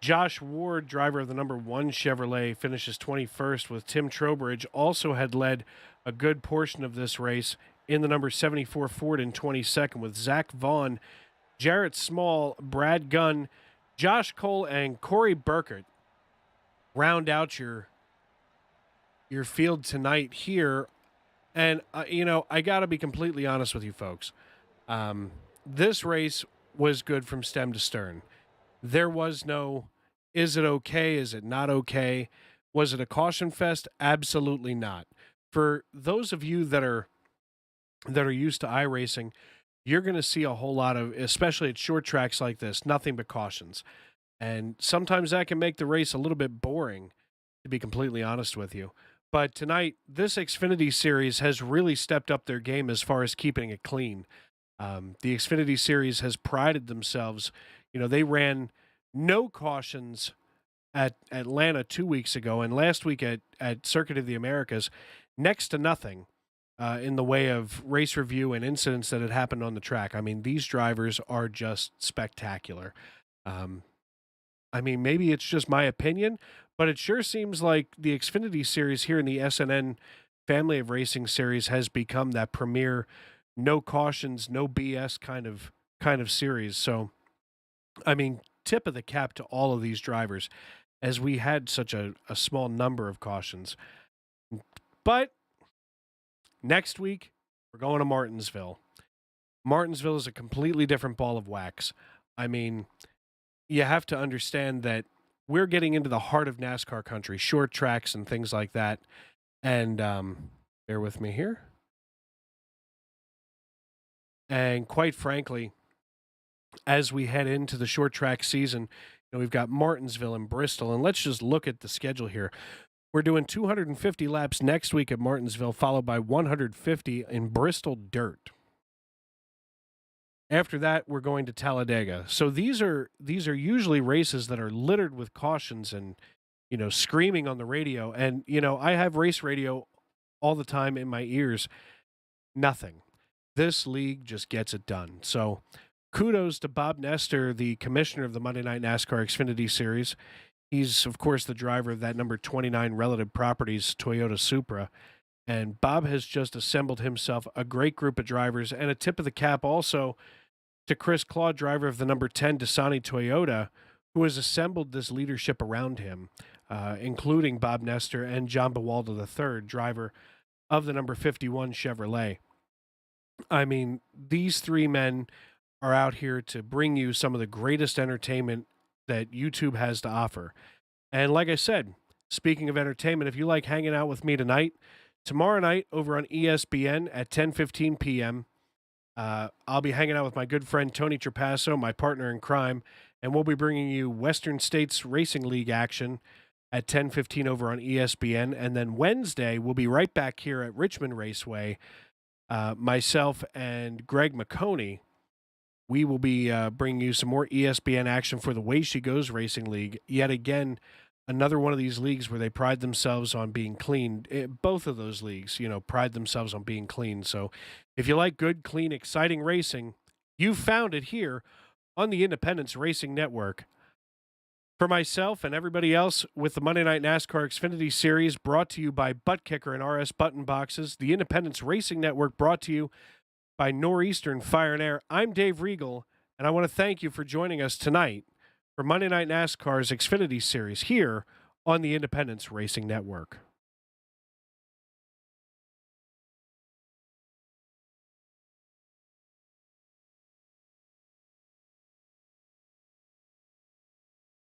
Josh Ward, driver of the number 1 Chevrolet, finishes 21st, with Tim Trowbridge also had led a good portion of this race in the number 74 Ford in 22nd, with Zach Vaughn, Jarrett Small, Brad Gunn, Josh Cole, and Corey Burkett round out your field tonight here. And, I got to be completely honest with you folks. This race was good from stem to stern. There was no, is it okay? Is it not okay? Was it a caution fest? Absolutely not. For those of you that are used to iRacing, you're going to see a whole lot of, especially at short tracks like this, nothing but cautions. And sometimes that can make the race a little bit boring, to be completely honest with you. But tonight, this Xfinity Series has really stepped up their game as far as keeping it clean. The Xfinity Series has prided themselves. They ran no cautions at Atlanta 2 weeks ago, and last week at Circuit of the Americas, next to nothing in the way of race review and incidents that had happened on the track. I mean, these drivers are just spectacular. Maybe it's just my opinion, but it sure seems like the Xfinity Series here in the SNN family of racing series has become that premier no cautions, no BS kind of series. So, tip of the cap to all of these drivers, as we had such a small number of cautions. But next week, we're going to Martinsville. Martinsville is a completely different ball of wax. You have to understand that we're getting into the heart of NASCAR country, short tracks and things like that. And bear with me here. And quite frankly, as we head into the short track season, we've got Martinsville and Bristol. And let's just look at the schedule here. We're doing 250 laps next week at Martinsville, followed by 150 in Bristol dirt. After that, we're going to Talladega. So these are usually races that are littered with cautions and, screaming on the radio. And, I have race radio all the time in my ears. Nothing. This league just gets it done. So kudos to Bob Nestor, the commissioner of the Monday Night NASCAR Xfinity Series. He's, of course, the driver of that number 29 Relative Properties Toyota Supra. And Bob has just assembled himself a great group of drivers, and a tip of the cap also to Chris Claude, driver of the number 10 Dasani Toyota, who has assembled this leadership around him, including Bob Nestor and John Bawalda III, driver of the number 51 Chevrolet. These three men are out here to bring you some of the greatest entertainment that YouTube has to offer. And like I said, speaking of entertainment, if you like hanging out with me tonight, tomorrow night over on ESPN at 10:15 p.m., I'll be hanging out with my good friend Tony Trapasso, my partner in crime, and we'll be bringing you Western States Racing League action at 10:15 over on ESPN. And then Wednesday, we'll be right back here at Richmond Raceway. Myself and Greg McConey, we will be bringing you some more ESPN action for the Way She Goes Racing League. Yet again, another one of these leagues where they pride themselves on being clean. Both of those leagues, pride themselves on being clean. So if you like good, clean, exciting racing, you found it here on the Independence Racing Network. For myself and everybody else with the Monday Night NASCAR Xfinity Series, brought to you by Buttkicker and RS Button Boxes, the Independence Racing Network brought to you by Northeastern Fire and Air, I'm Dave Regal, and I want to thank you for joining us tonight for Monday Night NASCAR's Xfinity Series here on the Independence Racing Network.